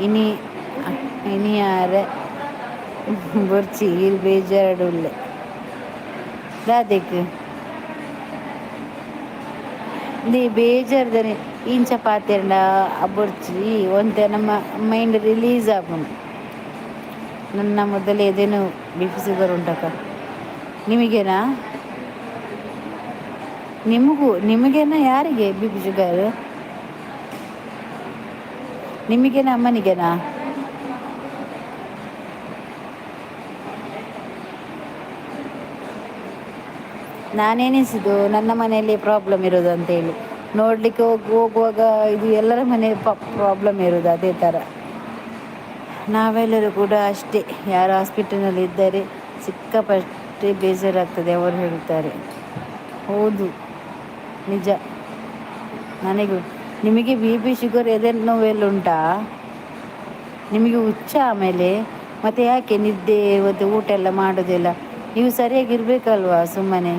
ಇನಿ ಇನಿಯಾರ ಬೊರ್ಚಿ ಇಲ್ಲಿ ಬೇಜಾರುಳ್ಳೆ ದಾದೆಕ್ ನೀ ಬೇಜಾರ್ದಾನೆ ಇಂಚ ಪಾತೆಂಡ ಬೊರ್ಚಿ ಒಂತೆ ನಮ್ಮ ಮೈಂಡ್ ರಿಲೀಸ್ ಆಗುಂಡು. ನನ್ನ ಮೊದಲೇ ಇದೇನು ಬಿ ಪಿ ಶುಗರ್ ಉಂಟಕ್ಕ. ನಿಮಗೇನಾ? ನಿಮಗೇನಾ? ಯಾರಿಗೆ ಬಿ ಪಿ ಶುಗರ್? ನಿಮಗೇನಾ ಅಮ್ಮನಿಗೇನಾ? ನಾನೇನಿಸಿದ್ದು ನನ್ನ ಮನೆಯಲ್ಲಿ ಪ್ರಾಬ್ಲಮ್ ಇರೋದು ಅಂತೇಳಿ. ನೋಡಲಿಕ್ಕೆ ಹೋಗುವಾಗ ಇದು ಎಲ್ಲರ ಮನೆ ಪ್ರಾಬ್ಲಮ್ ಇರೋದು ಅದೇ ಥರ. ನಾವೆಲ್ಲರೂ ಕೂಡ ಅಷ್ಟೇ, ಯಾರು ಹಾಸ್ಪಿಟಲ್ನಲ್ಲಿ ಇದ್ದರೆ ಸಿಕ್ಕಾಪಟ್ಟೆ ಬೇಜಾರಾಗ್ತದೆ ಅವರು ಹೇಳ್ತಾರೆ. ಹೌದು ನಿಜ. ನನಗೂ ನಿಮಗೆ ಬಿ ಪಿ ಶುಗರ್ ಎದೆ ನೋವೆಲ್ಲ ಉಂಟಾ? ನಿಮಗೆ ಹುಚ್ಚ? ಆಮೇಲೆ ಮತ್ತು ಯಾಕೆ ನಿದ್ದೆ ಮತ್ತು ಊಟ ಎಲ್ಲ ಮಾಡೋದಿಲ್ಲ? ನೀವು ಸರಿಯಾಗಿರಬೇಕಲ್ವಾ ಸುಮ್ಮನೆ?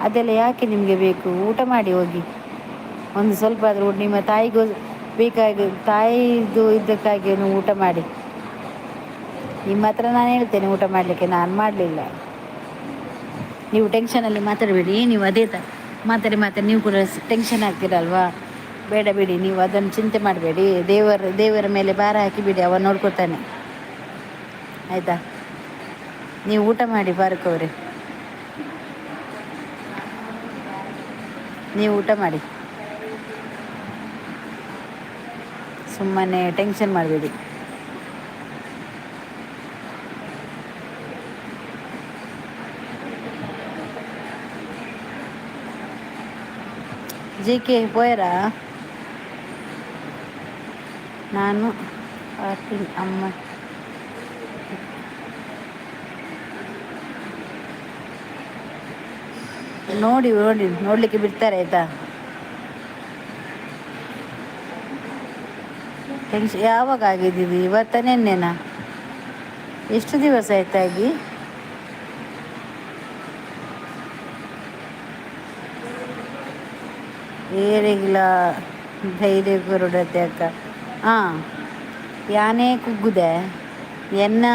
ಅದೆಲ್ಲ ಯಾಕೆ ನಿಮಗೆ ಬೇಕು? ಊಟ ಮಾಡಿ ಹೋಗಿ, ಒಂದು ಸ್ವಲ್ಪ ಆದರೂ ನಿಮ್ಮ ತಾಯಿಗೂ ಬೇಕಾಗಿ ತಾಯಿದು ಇದಕ್ಕಾಗಿ ಊಟ ಮಾಡಿ. ನಿಮ್ಮ ಹತ್ರ ನಾನು ಹೇಳ್ತೇನೆ ಊಟ ಮಾಡಲಿಕ್ಕೆ, ನಾನು ಮಾಡಲಿಲ್ಲ. ನೀವು ಟೆನ್ಷನಲ್ಲಿ ಮಾತಾಡಬೇಡಿ, ನೀವು ಅದೇ ಮಾತಾಡಿ ನೀವು ಕೂಡ ಟೆನ್ಷನ್ ಆಗ್ತೀರಲ್ವಾ? ಬೇಡ ಬಿಡಿ, ನೀವು ಅದನ್ನು ಚಿಂತೆ ಮಾಡಬೇಡಿ. ದೇವರ ಮೇಲೆ ಭಾರ ಹಾಕಿಬಿಡಿ, ಅವ ನೋಡ್ಕೊತಾನೆ ಆಯಿತಾ? ನೀವು ಊಟ ಮಾಡಿ ಫಾರೂಕ್ ಅವರೇ, ನೀವು ಊಟ ಮಾಡಿ, ಸುಮ್ಮನೆ ಟೆನ್ಷನ್ ಮಾಡಬೇಡಿ. ಜೆ ಕೆ ಪೋಯರಾ? ನಾನು ಅಮ್ಮ ನೋಡಲಿಕ್ಕೆ ಬಿಡ್ತಾರೆ ಆಯಿತಾ? ಟೆನ್ಷನ್ ಯಾವಾಗ ಆಗಿದ್ದೀವಿ? ಇವತ್ತ ನೆನ್ನೆನಾ? ಎಷ್ಟು ದಿವಸ ಆಯ್ತಾಗಿ? ಏರಿಗಿಲ್ಲ ಧೈರ್ಯ ಕೊರಡತ್ತೆ ಅಕ್ಕ. ಹಾಂ, ಯಾನೇ ಕುಗ್ಗುದೆ ಎನ್ನ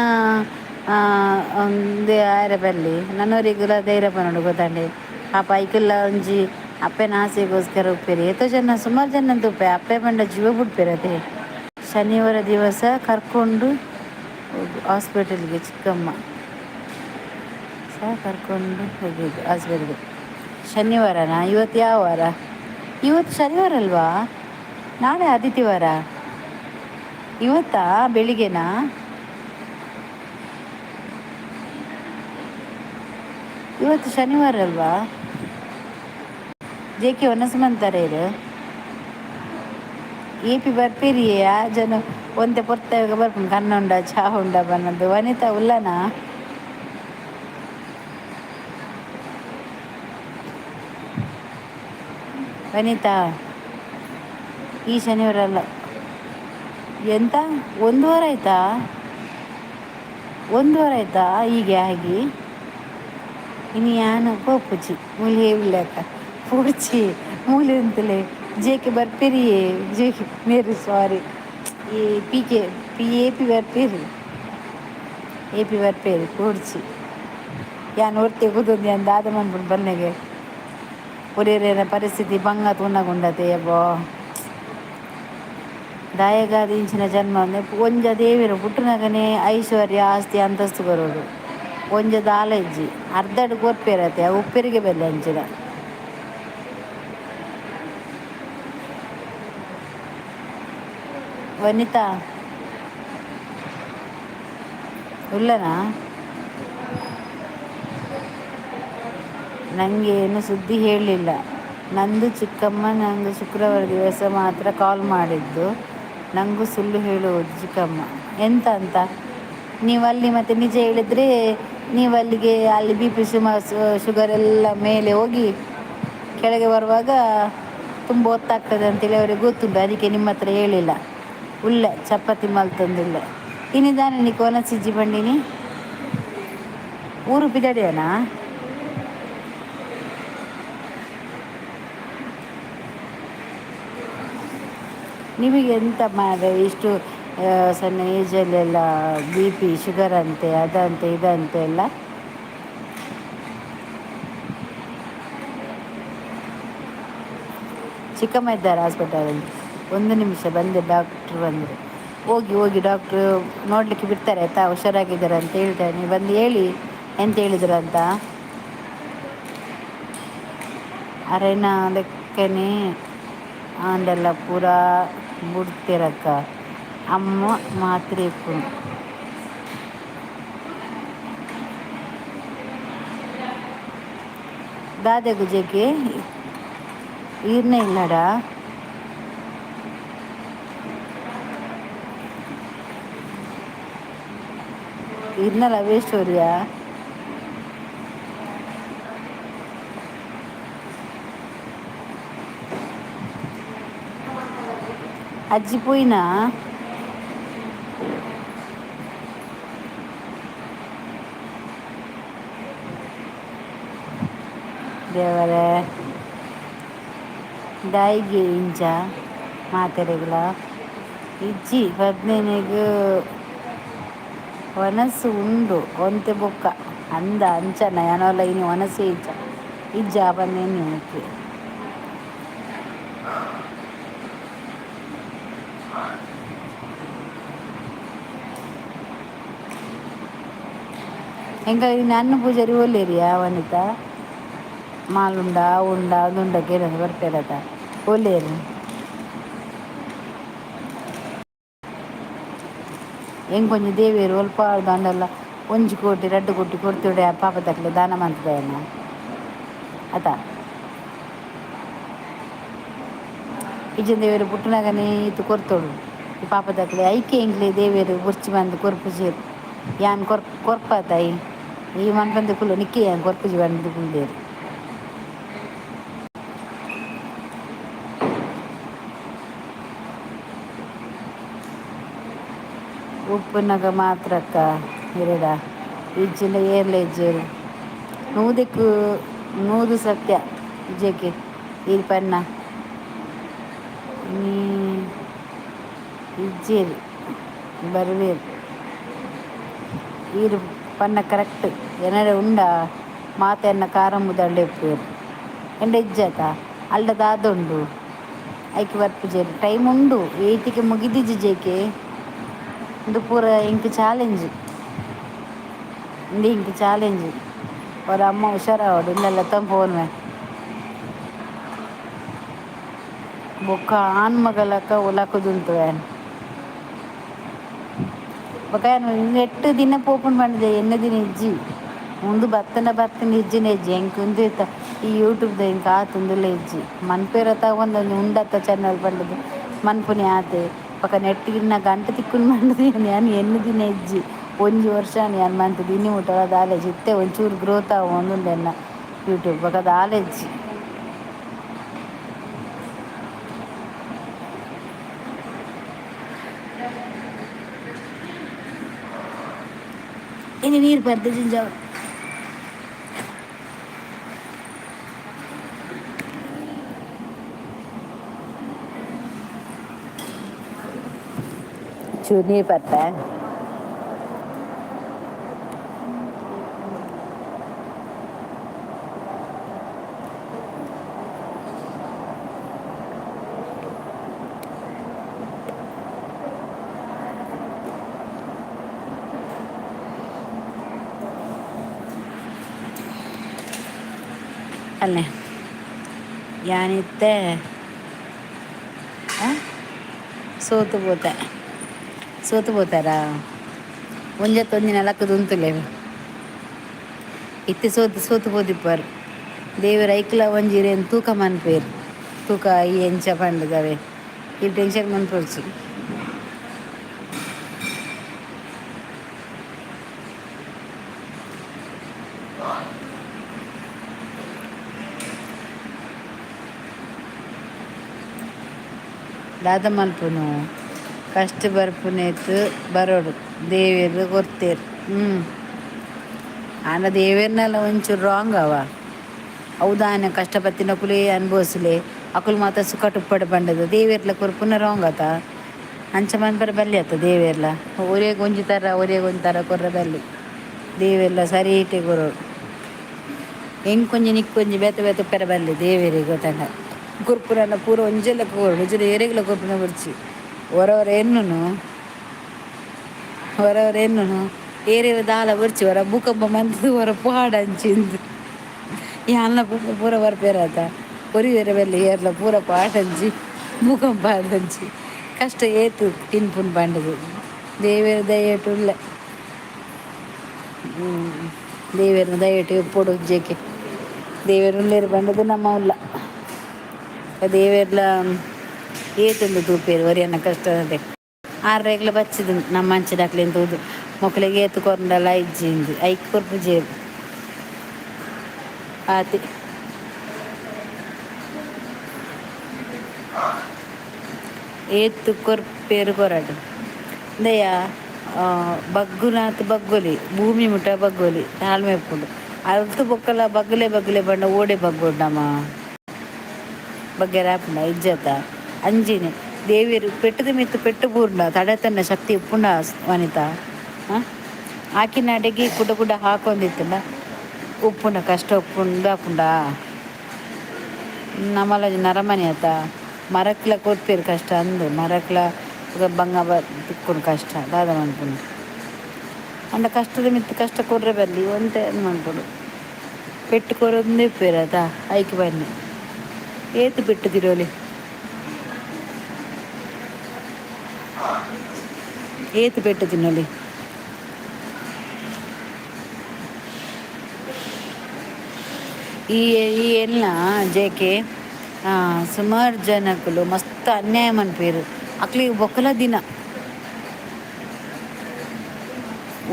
ಒಂದು ಆರೆ ಬಲ್ಲಿ ನನ್ನವರಿಗೆಲ್ಲ ಧೈರ್ಯ ಪನ್ನೋಡು ಗೊತ್ತಂಡೆ. ಪಾಪ ಐಕೆಲ್ಲ ಒಂಜಿ ಅಪ್ಪನ ಆಸೆಗೋಸ್ಕರ ಉಪ್ಪೇರಿ ಎಷ್ಟೋ ಜನ, ಸುಮಾರು ಜನ ಅಂತ ಉಪ್ಪೆ ಅಪ್ಪೆ ಬಂಡ ಜೀವ ಬಿಡ್ಪೇರತೆ. ಶನಿವಾರ ದಿವಸ ಕರ್ಕೊಂಡು ಹೋಗು ಹಾಸ್ಪಿಟಲ್ಗೆ, ಚಿಕ್ಕಮ್ಮ ಸಹ ಕರ್ಕೊಂಡು ಹೋಗಿದ್ದು ಹಾಸ್ಪಿಟಲ್ಗೆ. ಶನಿವಾರನಾ? ಇವತ್ತು ಯಾವ ವಾರ? ಇವತ್ತು ಶನಿವಾರ ಅಲ್ವಾ? ನಾಳೆ ಆದಿತ್ಯವಾರ. ಇವತ್ತಾ ಬೆಳಿಗ್ಗೆನಾ? ಇವತ್ತು ಶನಿವಾರ ಅಲ್ವಾ? ಜೆ ಕೆ ಒನಸ್ಮಂತಾರೆ ಇದು. ಏಪಿ ಬರ್ಪೇರಿಯೇ ಜನ ಒಂತೆ ಪೊರ್ತಾಗ ಬರ್ಪುಂಡು ಕನ್ನ ಉಂಡ ಚಾ ಉಂಡ ಬನ್ನದು ವನಿತಾ ಉಲ್ಲನಾ ವನಿತಾ ಈ ಶನಿವಾರ ಅಲ್ಲ ಎಂತ ಒಂದು ವಾರ ಆಯ್ತಾ 1 ವಾರ ಆಯ್ತಾ ಹೀಗೆ ಆಗಿ ಇನ್ನು ಯಾನು ಪೋಪುಜಿ ಮೂಲೆ ಉಳ್ಳಾಕ ಪೂಡ್ಚಿ ಮೂಲೆ ಅಂತಲೇ ಜೇಕೆ ಬರ್ಪೇರಿಯೇ ಜೇಕೆ ಮೇರು ಸಾರಿ ಈ ಪಿ ಬರ್ಪೇರಿ ಎ ಪಿ ಬರ್ಪೇರಿ ಪೂಡ್ಚಿ ಯಾನ್ ಒರ್ತಿ ಕೂತೊಂದು ಯಾನ್ ದಾದ ಮನ್ಪುಂಡು ಬನ್ನೆಗೆ ಒರೇರೇನ ಪರಿಸ್ಥಿತಿ ಬಂಗ ತೂನಗುಂಡತೆ ಯಬ್ಬೋ ದಾಯಗಾದ ಇಂಚಿನ ಜನ್ಮ ಒಂಜ ದೇವೆರು ಪುಟ್ಟನಗನೆ ಐಶ್ವರ್ಯ ಆಸ್ತಿ ಅಂತಸ್ತು ಬರೋಡು ಒಂಜ ದಾಲೆಜ್ಜಿ ಅರ್ಧಡ್ ಕೊರ್ಪೆರತೆ ಉಪ್ಪೆರಿಗೆ ಬೆಲೆ ಅಂಚಿನ ವನಿತಾ ಉಳ್ಳನಾ ನನಗೆ ಏನು ಸುದ್ದಿ ಹೇಳಲಿಲ್ಲ. ನಂದು ಚಿಕ್ಕಮ್ಮ ನನಗೆ ಶುಕ್ರವಾರ ದಿವಸ ಮಾತ್ರ ಕಾಲ್ ಮಾಡಿದ್ದು. ನನಗೂ ಸುಳ್ಳು ಹೇಳುವುದು ಚಿಕ್ಕಮ್ಮ. ಎಂತ ಅಂತ ನೀವು ಅಲ್ಲಿ ಮತ್ತೆ ನಿಜ ಹೇಳಿದರೆ ನೀವು ಅಲ್ಲಿಗೆ ಅಲ್ಲಿ ಬಿ ಪಿ ಶುಗರ್ ಎಲ್ಲ ಮೇಲೆ ಹೋಗಿ ಕೆಳಗೆ ಬರುವಾಗ ತುಂಬ ಹೊತ್ತಾಗ್ತದೆ ಅಂತೇಳಿ ಅವ್ರಿಗೆ ಗೊತ್ತುಂಟು. ಅದಕ್ಕೆ ನಿಮ್ಮ ಹತ್ರ ಹೇಳಿಲ್ಲ. ಉಳ್ಳೆ ಚಪಾತಿ ಮಲ್ತಂದಿಲ್ಲ ಇನ್ನಿದ್ದಾನೆ ನೀ ಕೊನಸಿಜ್ಜಿ ಬಂಡಿನಿ ಊರು ಪಿದಡಿಯನಾ ನಿಮಗೆ ಎಂತ ಮಾರೆ ಇಷ್ಟು ಸಣ್ಣ ಏಜಲ್ಲೆಲ್ಲ ಬಿ ಪಿ ಶುಗರ್ ಅಂತೆ ಅದಂತೆ ಇದಂತೆ ಎಲ್ಲ. ಚಿಕ್ಕಮ್ಮ ಇದ್ದಾರೆ ಹಾಸ್ಪಿಟಲಲ್ಲಿ. 1 ನಿಮಿಷ ಬಂದೆ, ಡಾಕ್ಟ್ರು ಬಂದರು. ಹೋಗಿ ಡಾಕ್ಟ್ರು ನೋಡಲಿಕ್ಕೆ ಬಿಡ್ತಾರೆ ಆಯಿತಾ, ಹುಷಾರಾಗಿದ್ದಾರೆ ಅಂತ ಹೇಳ್ತಾರೆ. ನೀವು ಬಂದು ಹೇಳಿ ಎಂತ ಹೇಳಿದ್ರು ಅಂತ. ಅರೆನ ಲೆಕ್ಕನೆ ಆಂಡೆಲ್ಲ ಪೂರಾ ಬಿಡ್ತಿರಕ್ಕ ಅಮ್ಮ ಮಾತ್ರ ಇಪ್ಪುಂಡು. ದಾದೆ ಗುಜೆಗೆ ಈರ್ನೇ ಇಲ್ಲಡ ಇರ್ನಲ್ಲ ವೇಸ್ಟೋರಿಯಾ ಅಜ್ಜಿ ಪೋಯಿನಾ ದೇವರೇ ದಾಯಿಗೆ ಇಂಚ ಮಾತೆರೆಗಳ ಇಜ್ಜಿ 15 ಒನಸು ಉಂಡು ಒಂತೆ ಬೊಕ್ಕ ಅಂದ ಅಂಚನ ಏನೋಲ್ಲ ಇನ್ನು ಒನಸೆ ಇಜ್ಜ ಬಂದೇನು ನಿನಕ್ಕೆ ಹೆಂಗ ಇನ್ನು ಅನ್ನ ಪೂಜಾರಿ ಒಲ್ಲೇರಿಯಾ ವನಿತಾ ಮಾಲುಂಡ ಅದುಂಡ ಕೇಳ ಬರ್ತಾರತ ಒಲ್ಲೇರಿ ಹೆಂಗೆ ಕೊಂಚ ದೇವಿಯರು ಒಲ್ಪ ದಂಡಲ್ಲ 1 ಕೋಟಿ 2 ಕೋಟಿ ಕೊಡ್ತಿವ್ರೆ ಪಾಪ ತಕ್ಕಲೆ ದಾನ ಮಾಡ್ತಿದ್ದೇನೆ ಆತ ಇಜ್ಜ ದೇವಿಯರು ಪುಟ್ಟನಾಗನೇ ಇತ್ತು ಕೊರ್ತೋಡು ಈ ಪಾಪ ತಕ್ಕಲೆ ಐಕೆ ಹೆಂಗ್ಲೆ ದೇವಿಯರು ಬುರ್ಚಿ ಬಂದು ಕೊರ್ಪು ಸೇರು ಯಾನ್ ಕೊರ್ಪಾತಾಯಿ ಈ ಮನ್ಪಂದ ಕುಲ್ಲು ನಿಕ್ಕಿ ಯಾನ್ ಕೊರ್ಪುಜಿ ಬಂದು ಕುಲ್ದೇರು ಉಪ್ಪುನಾಗ ಮಾತ್ರಕ್ಕ ಎರಡ ಇಜ್ಜಿನ ಏರ್ಲ ಇಜ್ಜೇರು ನೂದಕ್ಕೆ ನೂದು ಸತ್ಯ ಇಜ್ಜಕ್ಕೆ ಈ ಪನ್ನ ನೀ ಇಜ್ಜೇರು ಬರುವೇರು ಈರು ಪನ್ನ ಕರೆಕ್ಟ್ ಏನಾರ ಉಂಡ ಮಾತೆನ್ನ ಕಾರಂಬು ದಂಡೆ ಉಪ್ಪೇರು ಎಂಡ ಇಜ್ಜಾತ ಅಲ್ಡದಾದುಂಡು ಐಕೆ ಬರ್ಪುಜೇರು ಟೈಮ್ ಉಂಡು 8ಗೆ ಮುಗಿದಿಜ್ಜಿ ಜೇಕೆ ಇದು ಪೂರ ಇಂಕ್ ಚಾಲೆಂಜ್ ಇಂಕ್ ಚಾಲೆಂಜ್ ಅವ್ರ ಅಮ್ಮ ಹುಷಾರಾವಡು ಇಲ್ಲೆಲ್ಲ ತಂಪೋನ್ ಬೊಕ್ಕ ಆನ್ ಮಗಲಕ್ಕ ಒಲಕುದುಂಟು ಬೊಕ ನೆಟ್ಟು ದಿನ ಪೋಪುಂಡು ಬಂದಿದೆ ಎಣ್ಣೆ ದಿನ ಇಜ್ಜಿ ಮುಂದು ಬತ್ತನ ಇಜ್ಜಿನ ಇಜ್ಜಿ ಹೆಂಗೆ ಕುಂದು ಈ ಯೂಟ್ಯೂಬ್ದ ಹಿಂಗೆ ಆತುಂದುಲ್ಲ ಇಜ್ಜಿ ಮನ್ಪೇರ ತಗೊಂಡು ಉಂಡತ್ತ ಚಾನಲ್ ಬಂದದ್ದು ಮನ್ಪುನಿ ಆತೆ ಪಕ್ಕ ನೆಟ್ಟಿಗಿನ ಗಂಟೆ ತಿಕ್ಕುನ ಮಂಡದೆ ನಾನು ಎನ್ನು ದಿನ ಇಜ್ಜಿ ಒಂಜಿ ವರ್ಷ ನಾನು ಮಂತ್ ದಿನಿ ಮುಟ್ಟದ ದಾಲೆಜಿ ಇತ್ತೆ ಒಂಚೂರು ಗ್ರೋತ್ ಆಗ ಒಂದುಂಡೆನ್ನ ಯೂಟ್ಯೂಬ್ ಪಕ್ಕ ದಾಲೆಜ್ಜಿ ಇನ್ನು ನೀರು ಬರ್ದೆ ಜಿಂಜಾವ ಚೂರು ನೀರು ಬರ್ತಾ ಅಲ್ಲೇ ಯಾನಿತ್ತೆ ಸೋತು పోతారా ಒಂಜತ್ತೊಂದಿನ ಲಕ್ಕ ದುಂತುಲೆವು ಇತ್ತೆ ಸೋತು పోದಿಪ್ಪಾರು ದೇವರ ಐಕ್ಲ ಒಂಜಿರೇನು ತೂಕ ಮನ್ಪೇರು ತೂಕ ಈ ಎಂಚ ಪಂಡದವೆ ಈ ಟೆನ್ಷನ್ ಮನ್ಪೊರ್ಚಿ ದಾದ ಮಲ್ಪುನು ಕಷ್ಟ ಬರ್ಪುನೇತು ಬರೋಡು ದೇವೇರು ಕೊರ್ತೇರು ಆಂಡ ದೇವೇರ್ನೆಲ್ಲ ಒಂಚೂರು ರಾಂಗ್ ಅವ ಹೌದಾನ ಕಷ್ಟಪತ್ತಿನ ಕುಲೇ ಅನುಭವಿಸಲೆ ಅಕುಲು ಮಾತ ಸುಖ ಟುಪ್ಪಡು ಬಂಡದು ದೇವೇರ್ಲ ಕೊರ್ಪುನ ರಾಂಗ್ ಆತ ಅಂಚ ಮನ್ಪರ ಬಲ್ಲಿ ಆತ ದೇವೇರ್ಲ ಒರೇಗ ಒಂಜಿ ಥರ ಒರೇಗ ಒಂಜಿ ಥರ ಕೊರ್ರ ಬಲ್ಲಿ ದೇವೆರ್ಲ ಸರಿ ಇಟ್ಟೆ ಕೊರೋಡು ಎಂಕೊಂಜಿ ನಿಕ್ಕೊಂಜಿ ಬೇತೆ ಉಪ್ಪೆರ ಬಲ್ಲಿ ದೇವೇರಿಗೆ ಗೊತ್ತಂಡ ಕೊರ್ಪುನಲ್ಲ ಪೂರ ಒಂಜೆಲ್ಲ ಕೊರಡು ಒಂಜುಲು ಏರೆಗ್ಲ ಕೊರ್ಪುನ ಕೊರ್ಚಿ ಹೊರವರ ಎನ್ನುನು ಏರೇರ ದಾಲ ಬರ್ಚಿ ಹೊರ ಭೂಕಂಪ ಮಂತದು ಹೊರ ಪುಹಾಡ ಹಂಚಿಂದು ಈ ಅನ್ನ ಪೂರ ಬರ್ಪೇರಾತ ಒರಿವೆರ ಬೆಲ್ಲ ಏರ್ಲ ಪೂರ ಪಾಟಂಚಿ ಭೂಕಂಪ ಆದಂಚಿ ಕಷ್ಟ ಏತು ತಿನ್ಪುನ್ ಪಂಡದು ದೇವೇರ ದಯಟುಲ್ಲ ದೇವೇರ ದಯಟು ಎಪ್ಪೊಡು ಉಜ್ಜೇಕೆ ದೇವೇರು ಉಲ್ಲೇರು ಪಂಡದು ನಮ್ಮ ಉಲ್ಲ ದೇವೇರ್ಲ ಏತುಂಡು ತೂಪೇರು ಒರಿಯನ್ನ ಕಷ್ಟ ಅದೇ ಆರ್ರೆಗ್ಲ ಬಚ್ಚಿದು ನಮ್ಮ ಅಂಚಿದಾಕ್ಲೆನ್ ತೂದು ಮೊಕ್ಕಳಿಗೆ ಏತು ಕೊರಂಡಲ ಇಜ್ಜಿಂದು ಐಕ್ ಕೊರ್ಪು ಜೇರು ಆತಿ ಏತು ಕೊರ್ಪೇರು ಕೊರಡು ದಯ ಬಗ್ಗುನಾತ್ ಬಗ್ಗೊಲಿ ಭೂಮಿ ಮುಟ್ಟ ಬಗ್ಗೊಲಿ ತಾಳ್ಮೆ ಪುಂಡು ಅರ್ಧ ಬೊಕ್ಕಲ ಬಗ್ಗಲೆ ಬಣ್ಣ ಓಡೆ ಬಗ್ಗೋಡು ನಮ್ಮ ಬಗ್ಗೆ ರಾಪುಂಡ ಇಜ್ಜತ ಅಂಜಿನಿ ದೇವಿಯರು ಪೆಟ್ಟದ ಮಿತ್ತು ಪೆಟ್ಟು ಪೂರ್ಣ ತಡೆತನ್ನ ಶಕ್ತಿ ಉಪ್ಪುಂಡ ವನಿತ ಆಕಿನ ಅಡೆಗೆ ಕುಡ ಹಾಕೊಂಡಿತ್ತಲ್ಲ ಉಪ್ಪುಂಡ ಕಷ್ಟ ಉಪ್ಪುಂಡ ಪುಂಡ ನಮ್ಮಲ ನರಮನೆ ಆತ ಮರಕ್ಲ ಕೊರ್ಪೇರು ಕಷ್ಟ ಅಂದು ಮರಕ್ಲ ಬಂಗ ತಿಕ್ಕೊಂಡು ಕಷ್ಟ ದಾದ ಮನ್ಪುಂಡು ಅಂಡ ಕಷ್ಟದ ಮಿತ್ತು ಕಷ್ಟ ಕೊರ್ರೆ ಬರಲಿ ಒಂತೆ ಮನ್ಪುಡು ಪೆಟ್ಟು ಕೊರೊಂದೇ ಪೇರದ ಐಕೆ ಬನ್ನಿ ಏತು ಪೆಟ್ಟು ತಿರೋಲಿ ಏತು ಪೆಟ್ಟು ತಿನ್ನಲಿ ಈ ಎಲ್ಲ ಜೇಕೆ ಸುಮಾರು ಜನಕ್ಕಲು ಮಸ್ತ್ ಅನ್ಯಾಯ ಮನ್ಪೇರು ಅಕ್ಲಿಗೆ ಬೊಕ್ಕಲ ದಿನ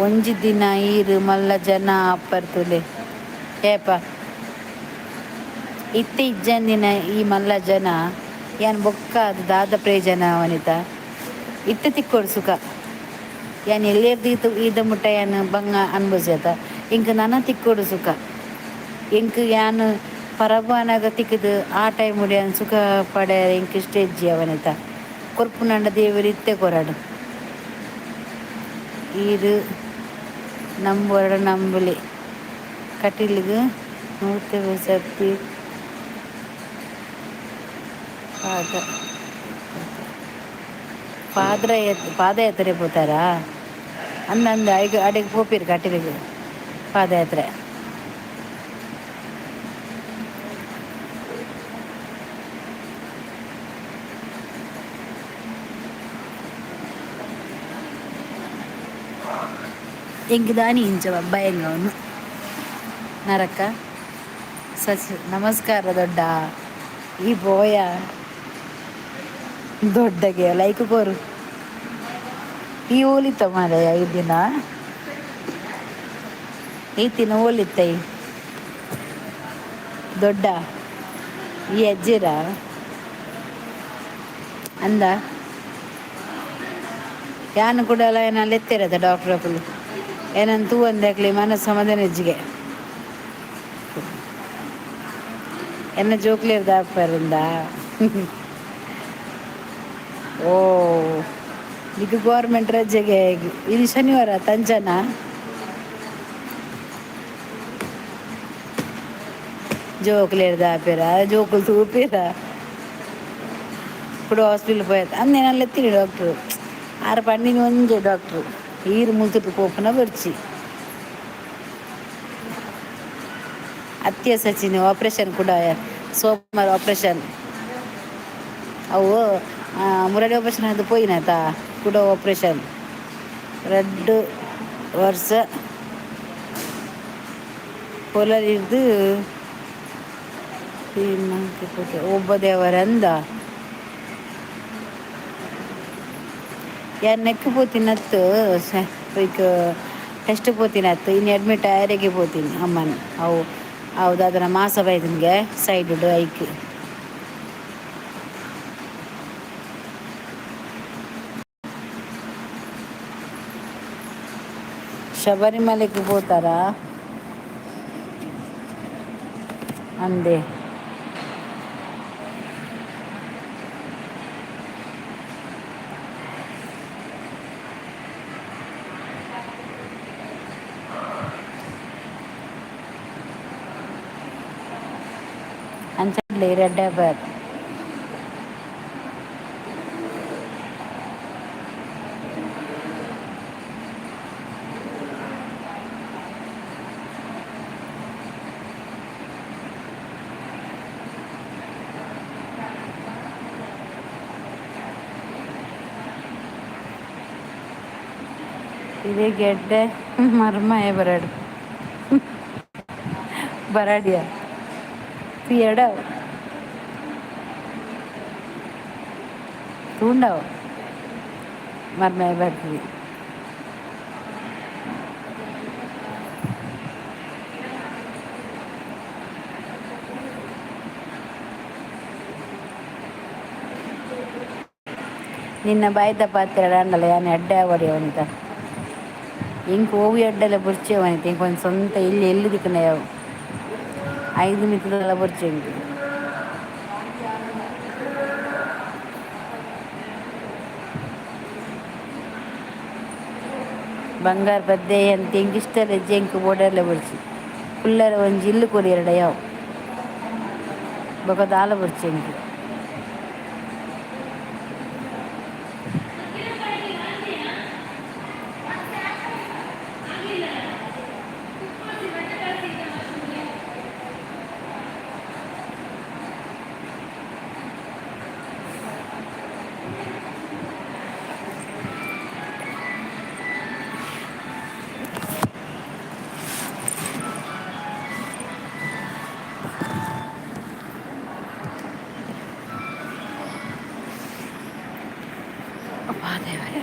ಒಂಜಿ ದಿನ ಈರು ಮಲ್ಲ ಜನ ಅಪ್ಪರ್ತುಲೆ ಏಪ ಇತ್ತೆ ಇಜ್ಜಂದಿನ ಈ ಮಲ್ಲ ಜನ ಏನ್ ಬೊಕ್ಕ ಅದು ದಾದ ಪ್ರಯೋಜನ ವನಿತ ಇತ್ತೆ ತಿಕ್ಕೋಡು ಸುಖ ಏನ್ ಎಲ್ಲೇರ್ದು ಈದ ಮುಟ್ಟ ಏನು ಬಂಗ ಅನ್ಭವಿಸತ ಇಂಕ ನನ್ನ ತಿಕ್ಕೋಡು ಸುಖ ಎಂಕ್ ಯಾನು ಪರಬಾನಾಗ ತಿಕ್ಕದು ಆ ಟೈಮ್ ಮುಡಿಯನ್ ಸುಖ ಪಡೆ ಎಂಕ್ ಸ್ಟೇಜ್ ಅವನಿತ ಕೊರ್ಪು ನಂಡ ದೇವರು ಇತ್ತೆ ಕೊರಡು ಈರು ನಂಬೊರಡು ನಂಬಲಿ ಕಟೀಲಿಗೆ ನೂತವೆ ಸತ್ತಿ ಪಾದಯಾತ್ರೆ போತಾರಾ ಅಂದಂದು ಅಡೆಗೆ ಹೋಗ್ತೀರಿ ಕಟೀಲಿಗೆ ಪಾದಯಾತ್ರೆ ಎಂಕ್ ದಾನಿ ಇಂಚವ ಭಯಂಗ ಅವನು ನರಕ ನಮಸ್ಕಾರ ದೊಡ್ಡ ಈ ಬೋಯ ದೊಡ್ಡಗೆ ಲೈಕ್ ಕೋರು ಈ ಹೋಲಿತ ಮಾರ 5 ದಿನ ಈತಿನ ಹೋಲಿತ್ತೈ ದೊಡ್ಡ ಈ ಅಜ್ಜಿರ ಅಂದ ಯಾನು ಕೂಡ ಎಲ್ಲ ಏನಲ್ಲಿ ಎತ್ತಿರದ ಡಾಕ್ಟ್ರ್ ಅಪ್ಪಲು ಏನಂತೂ ಒಂದಾಗ್ಲಿ ಮನಸ್ಸು ಸಮಾಧಾನ ಹೆಜ್ಜಿಗೆ ಎನ್ನ ಜೋಕ್ಲಿರ್ದ ಅಪ್ಪರಿಂದ ಓ ಈಗ ಗೌರ್ಮೆಂಟ್ ರಜೆಗೆ ಇದು ಶನಿವಾರ ತಂಜನ ಜೋಕ್ಲಿರ್ದ ಆಪೇರ ಜೋಕುಲು ತೂಪೇರ ఇప్పుడు హాస్పిటల్ పోయేది అని నేను ఎత్తిడి డాక్టరు ఆరు పండిని ಒಂದೇ ಡಾಕ್ಟ್ರು ಈರು ಮುಲ್ತಿಟ್ಟು ಕೋಪನ ಬರ್ಚಿ ಅತ್ಯ ಸಚಿನ್ ಆಪ್ರೇಷನ್ ಕೂಡ ಸೋಮವಾರ ಆಪ್ರೇಷನ್ ಅವು ಮುರಳಿ ಆಪ್ರೇಷನ್ ಅದು ಪೋಯಿನಾಯ್ತಾ ಕೂಡ ಆಪ್ರೇಷನ್ 2 ವರ್ಷ ಹೊಲದಿದ್ದು ಒಬ್ಬ ದೇವರಂದ ಯಾರು ನೆಕ್ಕಿపోತಿನತ್ತು ಈಗ ಟೆಸ್ಟ್ పోತಿನತ್ತು ಇನ್ನು ಅಡ್ಮಿಟ್ ಆಯರಿಗೆ పోತೀನಿ ಅಮ್ಮನ ಅವು ಹೌದು ಅದನ್ನು ಮಾಸ ಬೈದನಿಗೆ ಸೈಡ್ ಐಕ್ ಶಬರಿಮಲೆಗೆ పోతారా ಅಂದೆ ಅಂಚಡ್ಲಿ ರೆಡ್ ಹ್ಯಾಬರ್ ಇದೇ ಗೆಡ್ಡೆ ಮರ್ಮಯ ಬರಾಡು ಬರಾಡಿಯ ಎಡ ತೂಂಡವು ಮರ್ಮಯ ಬರ್ತೀವಿ ನಿನ್ನ ಬಾಯ್ದ ಪಾತ್ರ ಅಂಡಲ್ಲ ಯಾನು ಎಡ್ಡೆ ಅವಡಿಯವನಿತ ಇಂಕ ಹೋಗಿ ಅಡ್ಡೆಲ್ಲ ಬುರ್ಚೇವನಿತ ಇಂಕ ಒಂದು ಸ್ವಂತ ಇಲ್ಲಿ ಎಲ್ಲಿ ದಿಕ್ಕನ ಯಾವ 5 ಮಿತ್ರದೆಲ್ಲ ಬುರ್ಚೆ ಇಂಕ ಬಂಗಾರ ಬದ್ದೆ ಅಂತ ಹೆಂಗೆ ಇಷ್ಟಲ್ಲ ಹೆಜ್ಜೆ ಇಂಕ ಬೋರ್ಡೆಲ್ಲ ಬುರ್ಚಿ ಕುಲ್ಲರ ಒಂಜಿ ಇಲ್ಲು ಕೊಡಿ 2 ಯಾವ ಬೊಕ ದಾಲ ಬುರ್ಚೆ ಇಂಕ ದೇವರೇ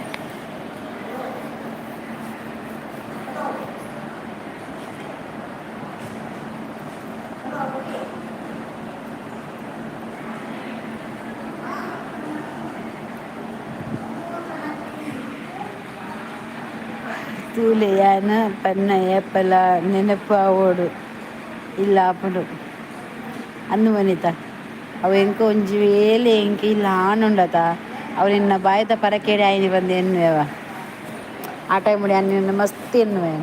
ತೂಲೆ ಯಾನ ಪನ್ನ ಏಪಲ ನೆನಪು ಆವೋಡು ಇಲ್ಲ ಆಪುಡು ಅನ್ನು ವನಿತ ಅವು ಎಂಕ ಒಂಜಿ ವೇಲೆ ಎಂಕ ಇಲ್ಲ ಆನುಂಡತ ಅವು ನಿನ್ನ ಬಾಯ್ದ ಪರಕೇಡಿ ಆಯ್ನಿ ಬಂದು ಎನ್ನುವೆವ ಆ ಟೈಮ್ ಮುಡಿ ಅನ್ನ ಮಸ್ತ್ ಎನ್ನುವೆ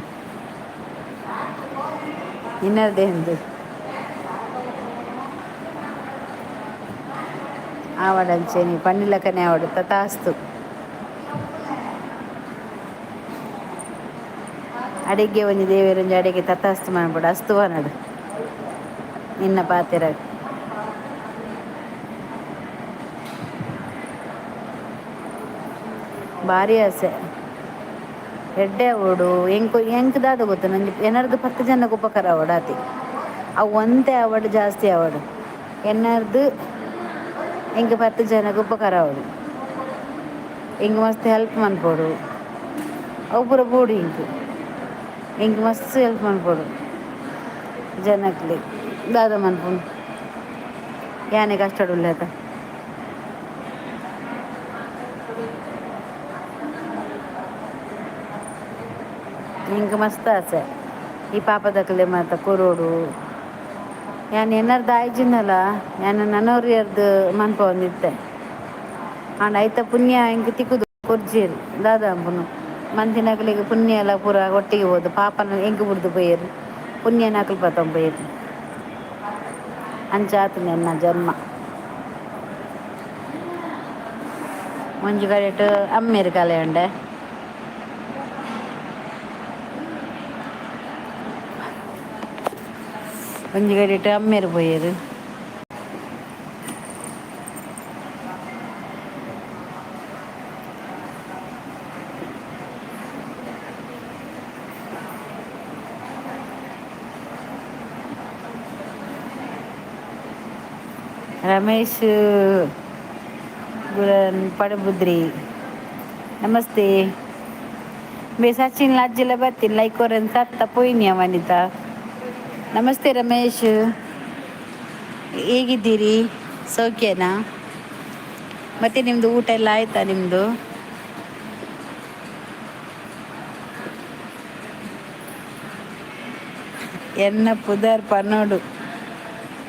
ಇನ್ನರ್ದೇ ಎಂದು ಆವಡಂಚೆ ನೀ ಪನ್ನಿಲಕನೆ ಆವಡು ತತಾಸ್ತು ಅಡಿಗೆ ಒಂಜಿ ದೇವರೊಂಜಿ ಅಡಿಗೆ ತತಾಸ್ತು ಮಾಡ್ಬಿಡು ಅಸ್ತು ನಡು ನಿನ್ನ ಪಾತೆರ ಭಾರಿ ಆಸೆ ಎಡ್ಡೆ ಅವಡು ಎಂಕ್ ದಾದ ಗೊತ್ತು ನಂಗೆ ಎನ್ನರ್ದು 10 ಜನಕ್ಕೆ ಉಪಕಾರ ಅವಡಾತಿ ಅವು ಒಂದೇ ಅವಡು ಜಾಸ್ತಿ ಅವಡು ಎನ್ನರ್ದು ಎಂಕ್ 10 ಜನಕ್ಕೆ ಉಪಕಾರ ಅವಡು इंग मस्त हेल्प मन्पोಡು ಅವು ಪೂರ ಬೋಡು ಇಂಕ್ ಮಸ್ತ್ ಹೆಲ್ಪ್ ಮನ್ಪೊಡು ಜನಕ್ಲೆ ದಾದ ಮನ್ಪುಂಡು ಯಾನೆ ಕಷ್ಟಡ್ ಉಳ್ಳೇತ ಇಂಕ್ ಮಸ್ತ್ ಆಸೆ ಈ ಪಾಪದಕ್ಲೆ ಮಾತ ಕೊರೋಡು ಯಾನ್ ಎನ್ನರ್ದ ಆಯ್ಜಿಂದಲ ಯಾನ್ ನನೊರಿಯರ್ದು ಮನ್ಪವೊಂದಿತ್ತೆ ಆಂಡ ಐತ ಪುಣ್ಯ ಇಂಕ್ ತಿಕ್ಕುದು ಕೊರ್ಜೆರ್ ದಾದ ಆಪುನು ಮಂತಿನಕ್ಲೆಗ್ ಪುಣ್ಯ ಎಲ್ಲ ಪೂರ ಒಟ್ಟಿಗೆ ಹೋದು ಪಾಪನ ಎಂಕ್ ಬುಡ್ದು ಪೋಯೆರ್ ಪುಣ್ಯನ ಅಕ್ಲ್ ಪತೊಂದು ಪೋಯೆರ್ ಅಂಚ ಆತುಂಡು ಎನ್ನ ಜನ್ಮ ಒಂಜಿ ಕಡೆಟ್ ಅಮ್ಮೆರ್ ಕಲೆ ಉಂಡೆ ಒಂಜಿ ಕಡೆಟ್ ಅಮ್ಮೆರ್ ಪೋಯೆರ್ ರಮೇಶ್ ಪಡುಬುದ್ರಿ ನಮಸ್ತೆ ಬೇ ಸಚಿನ್ ಅಜ್ಜಿಲ ಬರ್ತೀನಿ ಲೈಕೋರನ್ ಸತ್ತ ಪೋಯ್ನಿಯ ವನಿತಾ ನಮಸ್ತೆ ರಮೇಶ್ ಹೇಗಿದ್ದೀರಿ ಸೌಖ್ಯನಾ ಮತ್ತು ನಿಮ್ಮದು ಊಟ ಎಲ್ಲ ಆಯಿತಾ ನಿಮ್ಮದು ಎನ್ನ ಪುದರ್ ಪನೋಡು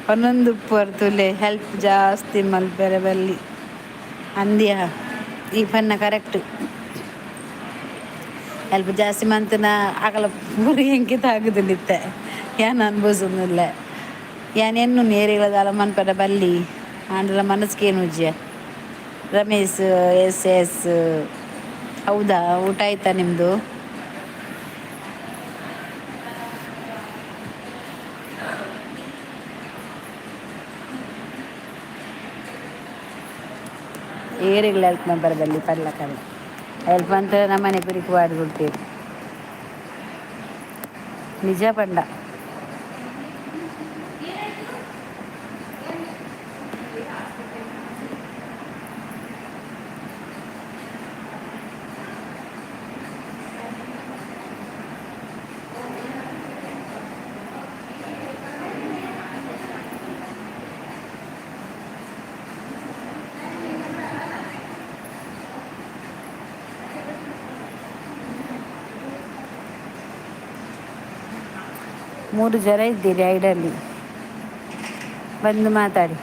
ಪನ್ನೊಂದು ತುಲೆ ಹೆಲ್ಪ್ ಜಾಸ್ತಿ ಮಲ್ಪೆರೆ ಬಲ್ಲಿ ಅಂದ್ಯ ಈ ಪನ್ನ ಕರೆಕ್ಟ್ ಹೆಲ್ಪ್ ಜಾಸ್ತಿ ಮಂತನ ಆಗಲ ಪೂರಿ ಎಂಕಿತ ಆಗುದಿಲ್ಲಿತ್ತೆ ಯಾನ್ ಅನ್ಭವಿಸೋದಿಲ್ಲ ಯಾನ್ ಎನ್ನು ನೇರಿಗಳದಾಲ ಮನ್ಪೆರ ಬಲ್ಲಿ ಆಂಡ್ಲ ಮನಸ್ಸಿಗೇನು ಉಜ್ಜೆ ರಮೇಶ್ ಎಸ್ ಎಸ್ ಹೌದಾ ಊಟ ಆಯ್ತಾ ನಿಮ್ಮದು ಏರಿಗಳ ಹೆಲ್ಪ್ ಬರದಲ್ಲಿ ಪರ್ಲಕ್ಕಲ್ಲ ಹೆಲ್ಪ್ ಅಂತ ನಮ್ಮನೆ ಕುರಿಕು ಮಾಡಿ ಕೊಡ್ತೀವಿ ನಿಜ ಪಂಡ ಮೂರು ಜನ ಇದ್ದೀರಿ ಐಡಲ್ಲಿ ಬಂದು ಮಾತಾಡಿ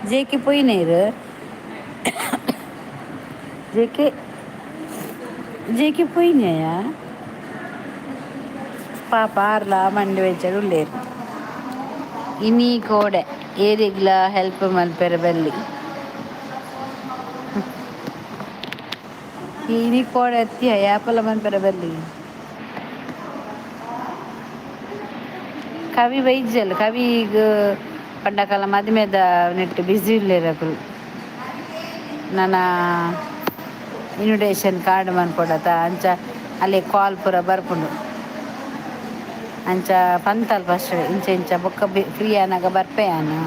ಜೇಕೆ ಪೋಯಿನೇರು ಜೇಕೆ ಪೋಯಿನೆಯ ಪಾಪ ಆರ್ಲ ಮಂಡಿ ವೆಚ್ಚಡು ಉಳ್ಳೇರು ಇನಿ ಕೋಡೆ ಏರಿಗ್ಲ ಹೆಲ್ಪ್ ಮಲ್ಪೆರೆ ಬಲ್ಲಿ ಇನಿ ಕೋಡೆ ಎತ್ತಿಯ ಯಾಪಲ ಮಲ್ಪೆರೆ ಬಲ್ಲಿ ಕವಿ ವೈದ್ಯಲ್ ಕವಿಗ್ ಪಂಡಕಾಲ ಮದುಮೆದ ನೆಟ್ಟು ಬ್ಯುಸಿ ಇಲ್ಲೇರಕುಲು ನನ್ನ ಇನ್ವಿಟೇಷನ್ ಕಾರ್ಡ್ ಮನ್ಪೊಡತ ಅಂಚ ಅಲ್ಲಿ ಕಾಲ್ ಪೂರ ಬರ್ಪುಂಡು ಅಂಚ ಪಂತಲ್ ಫಸ್ಟ್ ಇಂಚ ಇಂಚ ಬೊಕ್ಕ ಫ್ರೀ ಆನಾಗ ಬರ್ಪೆ ನಾನು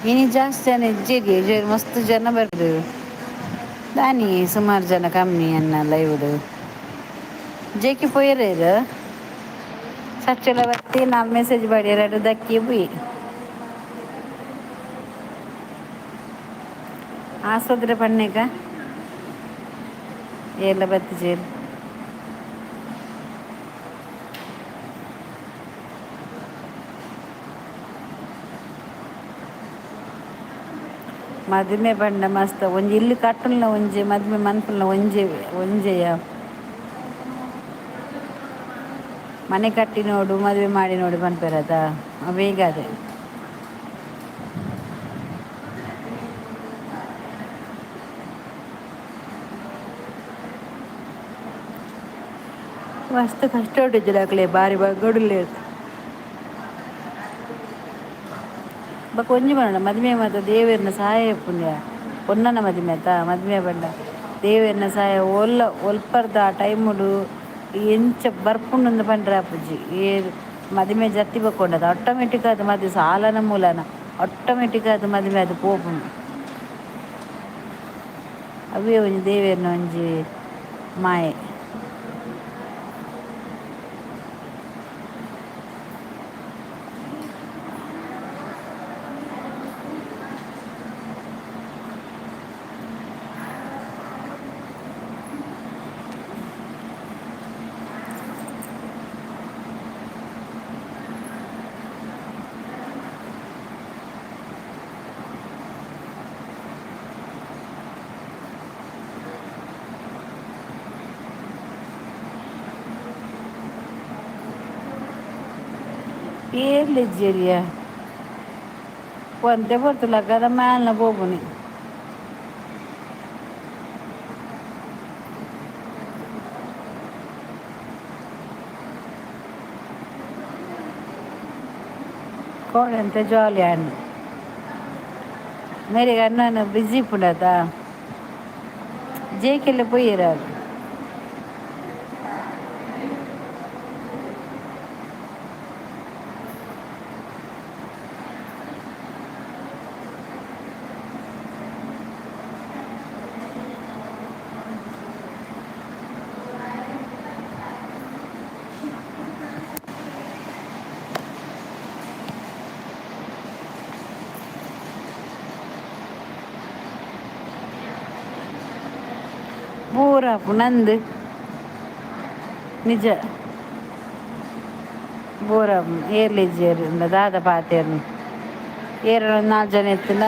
ಇನಿ ಜಾಸ್ತಿ ಜನ ಇಜ್ಜೆಗೆ ಮಸ್ತ್ ಜನ ಬರ್ದು ದಾನಿ ಸುಮಾರು ಜನ ಕಮ್ಮಿ ಅನ್ನಲ್ಲ ಇವ್ದು ಜೇಕಿ ಪೋಯರ ಇದು ಸಚ್ಚಲ ಬತ್ತಿ ನಾನು ಮೆಸೇಜ್ ಮಾಡಿ ಎರಡು ದಕ್ಕಿ ಬುಯಿ ಆಸೋದ್ರೆ ಪಣ್ಣೆಗ ಎಲ್ಲ ಬತ್ತಿ ಸೇರಿ ಮದುವೆ ಬಂಡ ಮಸ್ತ್ ಒಂಜಿ ಇಲ್ಲಿ ಕಟ್ಟಲ್ನ ಒಂಜಿ ಮದುವೆ ಮನ್ಪುಲ್ನ ಒಂಜೆ ಒಂಜೆಯ ಮನೆ ಕಟ್ಟಿ ನೋಡು ಮದುವೆ ಮಾಡಿ ನೋಡು ಪನ್ಪೆರದ ಬೇಗ ಅದೇ ಮಸ್ತ್ ಕಷ್ಟ ಉಂಟಿದ್ದಿರಕ್ಲೆ ಬಾರಿ ಬಗ್ಗಡುಲ್ಲೆ ಬಕ್ ಒಂಜಿ ಬರೋಣ ಮದುವೆ ಮಾತ ದೇವೇರ್ನ ಸಹಾಯ ಪುಣ್ಯ ಪೊನ್ನನ ಮದುವೆ ಆಯ್ತ ಮದುವೆ ಬಂಡ ದೇವೇರ್ನ ಸಹಾಯ ಒಲ್ಪರ್ದ ಆ ಟೈಮುಡು ಎಂಚ ಬರ್ಪುಂಡು ಪಂಡ್ರೆ ಆಪುಜಿ ಮದುವೆ ಜತ್ತಿ ಬಕ್ಕೊಂಡದ ಆಟೋಮೆಟಿಕ್ ಅದು ಮದುವೆ ಸಾಲನ ಮೂಲನ ಆಟೋಮೆಟಿಕ್ ಅದು ಮದುವೆ ಅದು ಪೋಪುಂಡು ಅವೇ ಒಂಜಿ ದೇವೇರ್ನ ಒಂಜಿ ಮಾಯೆ ಏರ್ಲಿಜ್ಜೇರಿಯ ಒಂತೆ ಬರ್ತಲಕ್ಕದ ಮ್ಯಾಲ್ನ ಪೋಪುನಿ ಕೋಳಿ ಅಂತ ಜಾಲಿ ಹಣ್ಣು ಮೇರೆಗೆ ಅಣ್ಣನ ಬಿಜಿ ಪುಂಡತ ಜೇಕೆಲ್ಲ ಪೊಯ್ಯರ ಪೂರ ನಂದು ನಿಜ ಬೋರ ಏರ್ಲಿಜ್ಜೇರು ದಾದ ಪಾತೇರು ಏರ 4 ಜನ ಎತ್ತಿನ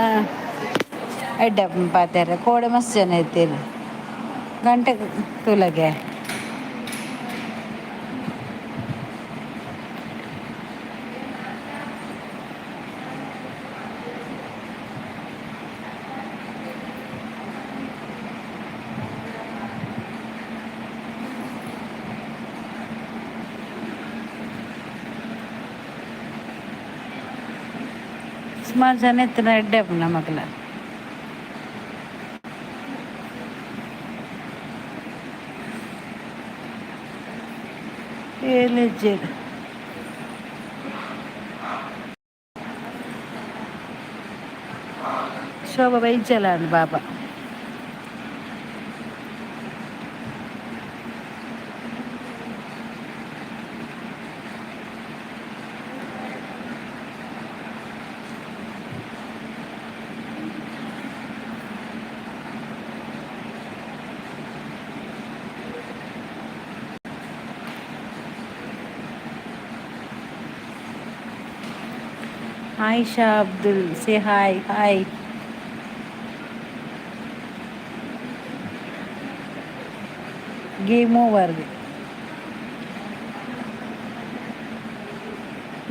ಎಡ್ಡೆ ಪಾತೇರ ಕೋಡೆ ಮಸ್ತ್ ಜನ ಎತ್ತೇರು ಗಂಟೆ ತುಲಗೆ ಸುಮಾರು ಜನ ಎತ್ತಿನ ಎಡ್ಡೆ ನಮಗಲ ಏರ್ಲಿಜ್ಜೇರು ಶೋಭ ಬೈಚಲ ಅಂದ್ Baba Ayesha Abdul say hi hi game over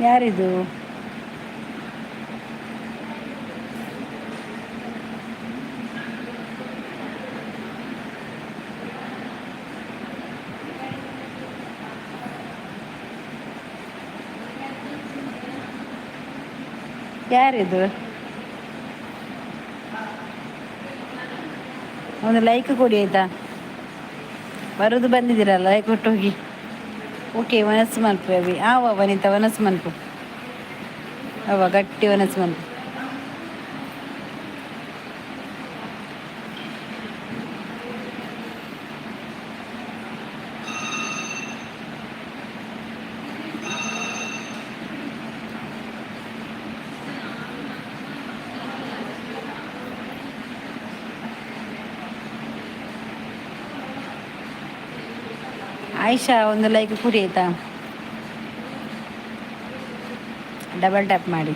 ಯಾರಿದು ಯಾರಿದು ಒಂದು ಲೈಕ್ ಕೊಡಿ ಆಯಿತಾ ಬರೋದು ಬಂದಿದ್ದೀರಲ್ಲ ಲೈಕ್ ಕೊಟ್ಟು ಹೋಗಿ ಓಕೆ ಮನಸ್ಸು ಮಲ್ಪು ಅವಿ ಆವ ವನಿತ ಮನಸ್ಸು ಮಲ್ಪು ಅವ ಗಟ್ಟಿ ಮನಸ್ಸು ಮಲ್ಪು ಆಯಿಷಾ ಒಂದು ಲೈಕ್ ಕುಡಿ ಆಯಿತಾ, ಡಬಲ್ ಟ್ಯಾಪ್ ಮಾಡಿ.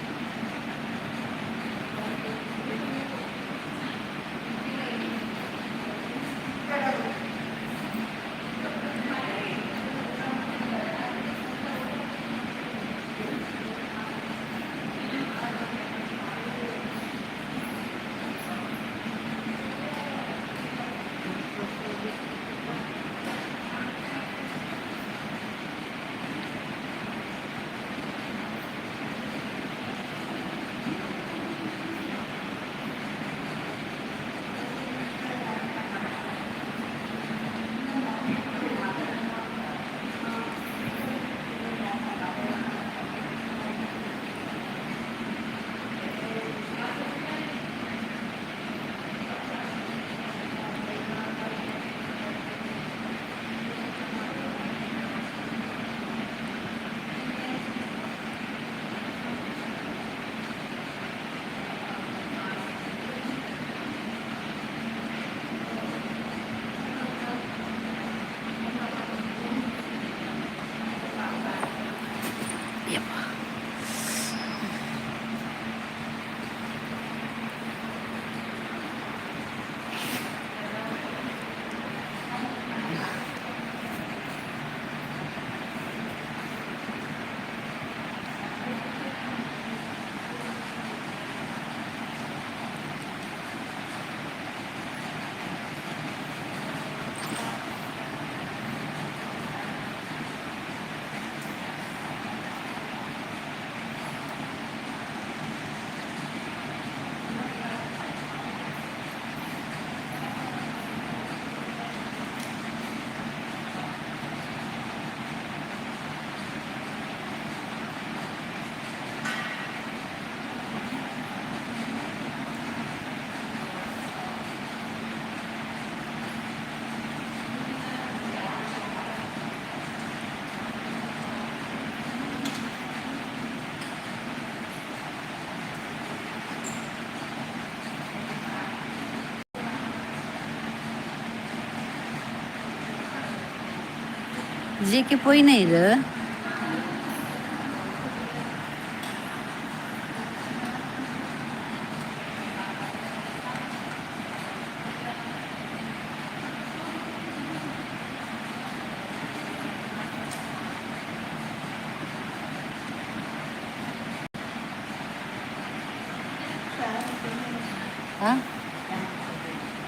जेके పోయినా ఇది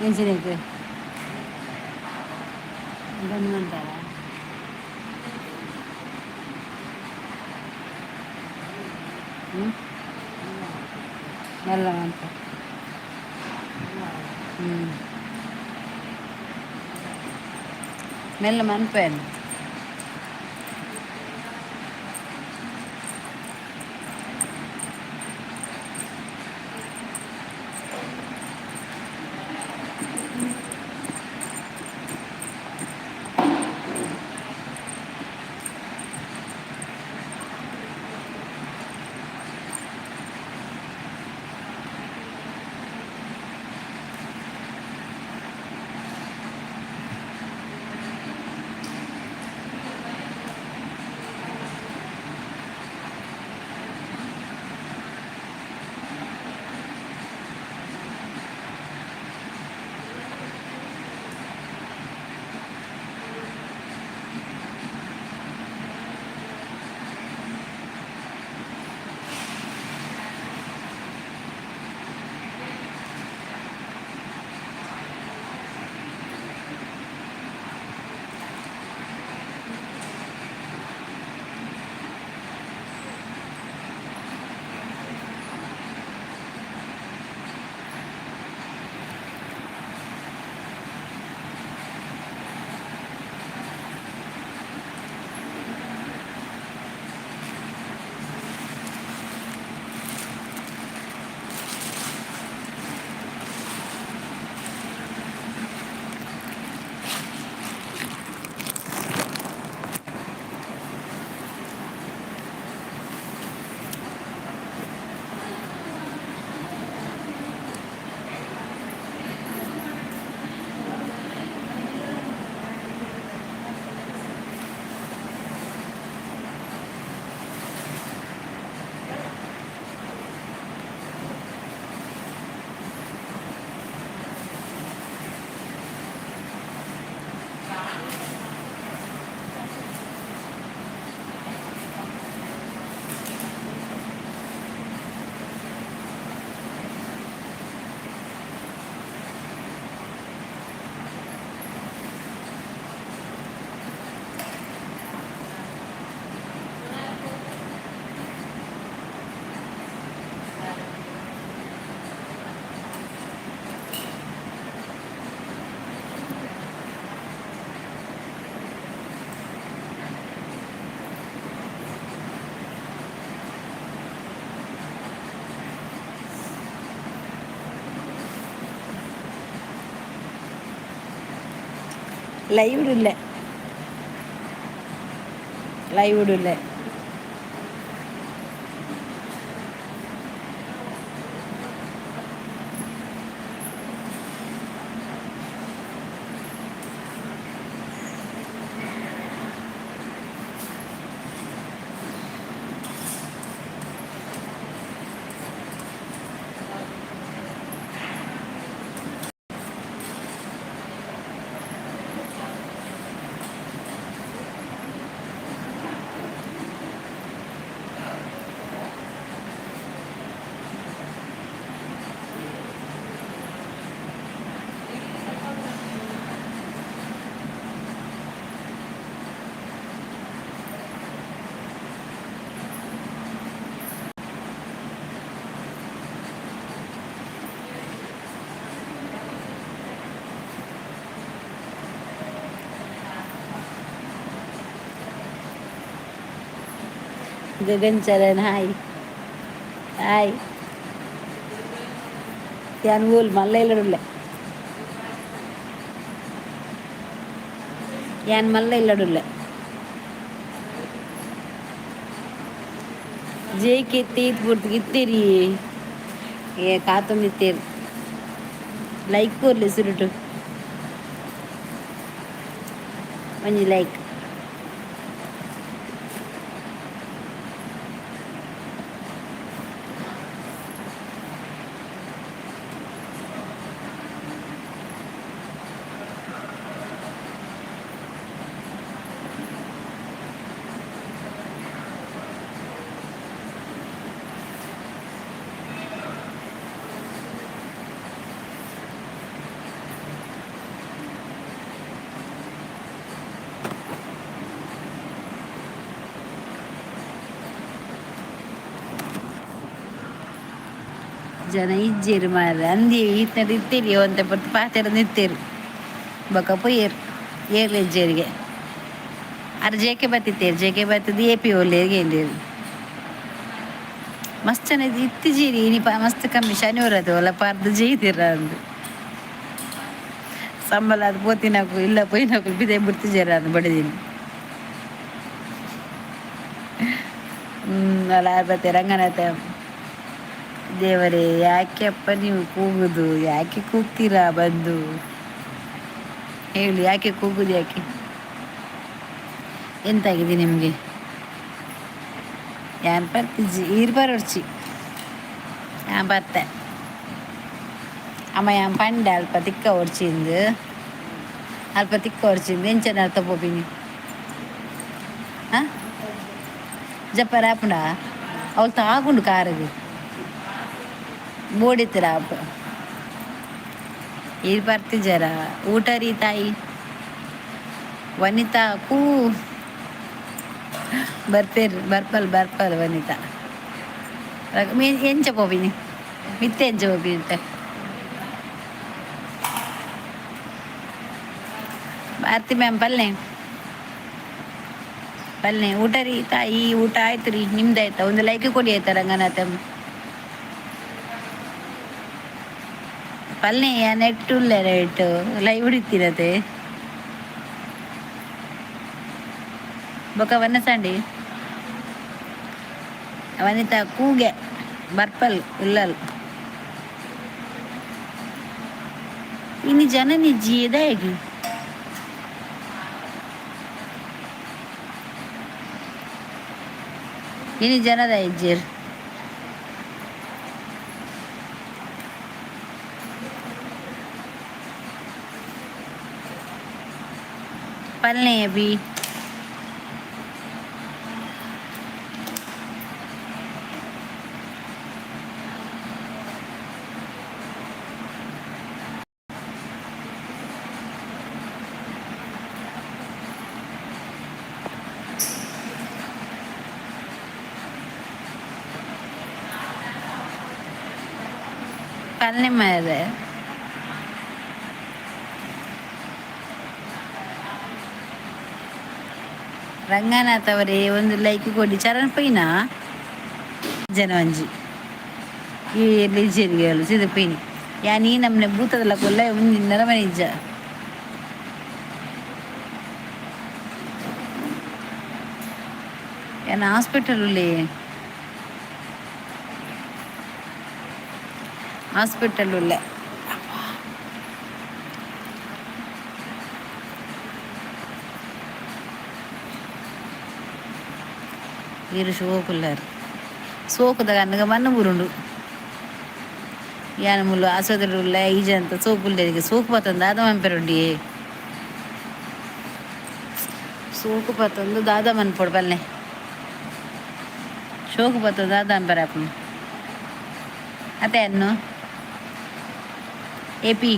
ఏం చేయకు ధన్యవాదాలు. మెల్లమంట మెల్లమనిపోయాను. ಲೈವ್ಡುಲ್ಲ ಲೈವ್ಡುಲ್ಲ गगनचरण हाय हाय त्यान बोल मला इल्लडुल्ले यान मला इल्लडुल्ले ಜೇಕೆ ತೀತ್ ಬುಡ್ತಿಗಿತ್ತೀರಿ ಏ ಕಾತೊಂದಿತ್ತೇರು ಲೈಕ್ ಕೊರ್ಲಿ ಸುರುಟು ಒಂಜಿ ಲೈಕ್ ಜನ ಇಜ್ಜೇರು ಮಾರ್ರೆ ಅಂದಿ ಈತ್ನಡು ಇತ್ತೀರಿ ಒಂತೆ ಪತ್ತು ಪಾತೆರ ನಿತ್ತೇರು ಬೊಕ ಪೊಯ್ಯೇರು ಏರ್ಲ ಇಜ್ಜೇರಿಗೆ ಅರ್ ಜೇಕೆ ಬತ್ತಿತ್ತೇರು ಜೇಕೆ ಬತ್ತದು ಎ ಪಿ ಒಲ್ಲೇರಿಗೆ ಏಂಡೇರು ಮಸ್ತ್ ಜನ ಇತ್ತಿಜೀರಿ ಇನಿ ಮಸ್ತ್ ಕಮ್ಮಿ ಶನಿವಾರ ಅದು ಒಲ್ಲ ಪಾರ್ದು ಜೈದಿರ ಅಂದು ಸಂಬಳ ಅದು ಪೋತಿನಾಕು ಇಲ್ಲ ಪೊಯ್ನಾಕು ಬಿದೆ ಬಿಡ್ತಿಜಾರ ಅದು ಬಡದಿನಿ ಅಲ್ಲ ಬತ್ತೆ ರಂಗನಾಥ ದೇವರೇ ಯಾಕೆಪ್ಪ ನೀವು ಕೂಗುದು ಯಾಕೆ ಕೂಗ್ತೀರಾ ಬಂದು ಹೇಳಿ ಯಾಕೆ ಕೂಗುದು ಯಾಕೆ ಎಂತಾಗಿದೆ ನಿಮಗೆ ಯಾನ್ ಬರ್ತಿಜ್ಜಿ ಈರ್ ಬರೋಡ್ಚಿ ഞാൻ ಬರ್ತೆ ಅಮ್ಮ ಯಾನ್ ಪಂಡೆ ಅಲ್ಪ ತಿಕ್ಕ ಹೊಡ್ಚಿಂದು ಅಲ್ಪ ತಿಕ್ಕ ಹೊಡ್ಚಿಂದು ಎಂಚನ ಅರ್ಥ ಪೋಪಿನಿ ಹಾಂ ಜಪ್ಪ ರಾಪುಂಡ ಅವಳು ತಾಗುಂಡು ಕಾರಿಗೆ ಬೋಡಿತ್ತರ ಅಪ್ಪ ಈರ್ ಬರ್ತಿಜಾರ ಊಟ ರೀ ತಾಯಿ ವನಿತಾ ಕೂ ಬರ್ಪಲ್ ವನಿತಾ ಎಂಚ ಪೋಪಿನಿ ಮಿತ್ತೆ ಎಂಚ ಪೋಪಿ ಅಂತ ಭಾರತಿ ಮ್ಯಾಮ್ ಪಲ್ಲೆ ಊಟ ರೀ ತಾಯಿ ಊಟ ಆಯ್ತು ರೀ ನಿಮ್ದಾಯ್ತಾ ಒಂದು ಲೈಕ್ ಕೊಡಿ ಆಯ್ತಾ ರಂಗನಾಥ ಪಲ್ಲೆ ನೆಟ್ಟುಲ್ಲ ರೇಟು ಲೈವ್ ಹಿಡಿತೀರತೆ ಬೊಕ ವನ್ನಸಂಡಿ ವನಿತಾ ಕೂಗೆ ಬರ್ಪಲ್ ಉಲ್ಲಲ್ ಇನ್ನು ಜನ ನಿಜ್ಜಿಯದ ಹೇಗೆ ಇನ್ನು ಜನದ ಹೆಜ್ಜೇರು ಪಲ್ಲೆ ಬಿ ಪಲ್ಲೆ ಮಾರೆ ರಂಗನಾಥ್ ಅವರೇ ಒಂದು ಲೈಕ್ ಕೊಡಿ ಚರಣ್ ಪೈನ ಜನ ಒಂಜಿ ಈ ಲಿಜರಿಗೆ ಹೇಳು ಸಿದ ಪೈನಿ ಯಾ ನೀ ನಮ್ಮನೆ ಭೂತದಲ್ಲ ಕೊಲ್ಲ ಒಂದು ನರಮನೆ ಇಜ್ಜ ಏನು ಹಾಸ್ಪಿಟಲಲ್ಲಿ ಹಾಸ್ಪಿಟಲಲ್ಲೇ వీరు సోకున్నారు సోకుదగన్నగా మన్న ఊరుండు యానములు ఆసుపత్రులు ఈజంతా సోకులు తిరిగి సోకుపోతుంది దాదా పంపారండి సోకుపోతుంది దాదా మన పొడపల్ని సోకుపోతుంది దాదా పంపారు అప్పుడు అతే అన్ను ఏపీ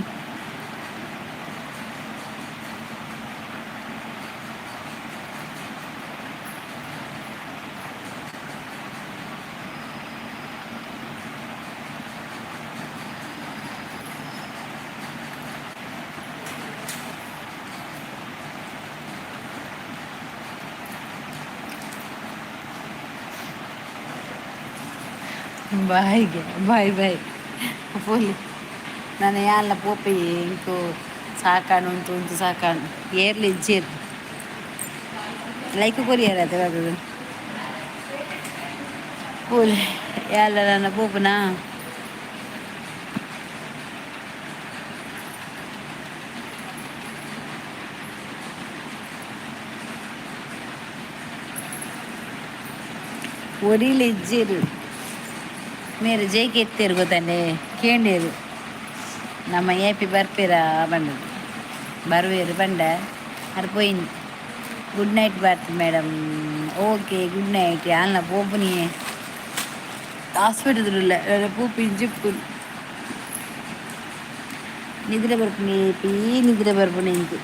ಬಾಯ್ ಬಾಯ್ ಬಾಯ್ ಪೋಲಿ ನಾನು ಯಾಲ್ಲ ಪೋಪಿ ಇಂಕು ಸಾಕಾಣು ಉಂಟು ಸಾಕಾಣು ಏರ್ಲಿ ಇಜ್ಜೇರು ಲೈಕ್ ಕೊರಿಯರ್ ಅದು ಪೋಲಿ ಯಾಲ್ಲ ನನ್ನ ಪೋಪುನಾ ಒರಿಲಿ ಇಜ್ಜೇರು మీరు జైకి ఎత్తిరుగుతండి కేండీరు ನಮ್ಮ ఏపీ ಬರ್ಪೀರ ಬಂದದ್ದು ಬರುವೇರು ಬಂಡ ಅದು పోయింది good night Bharati madam okay good night వాళ్ళ పోపుని హాస్పిటల్ పూపి చెప్పు నిద్ర బరుపుని ఏపీ నిద్ర బరుపుని ఇంకు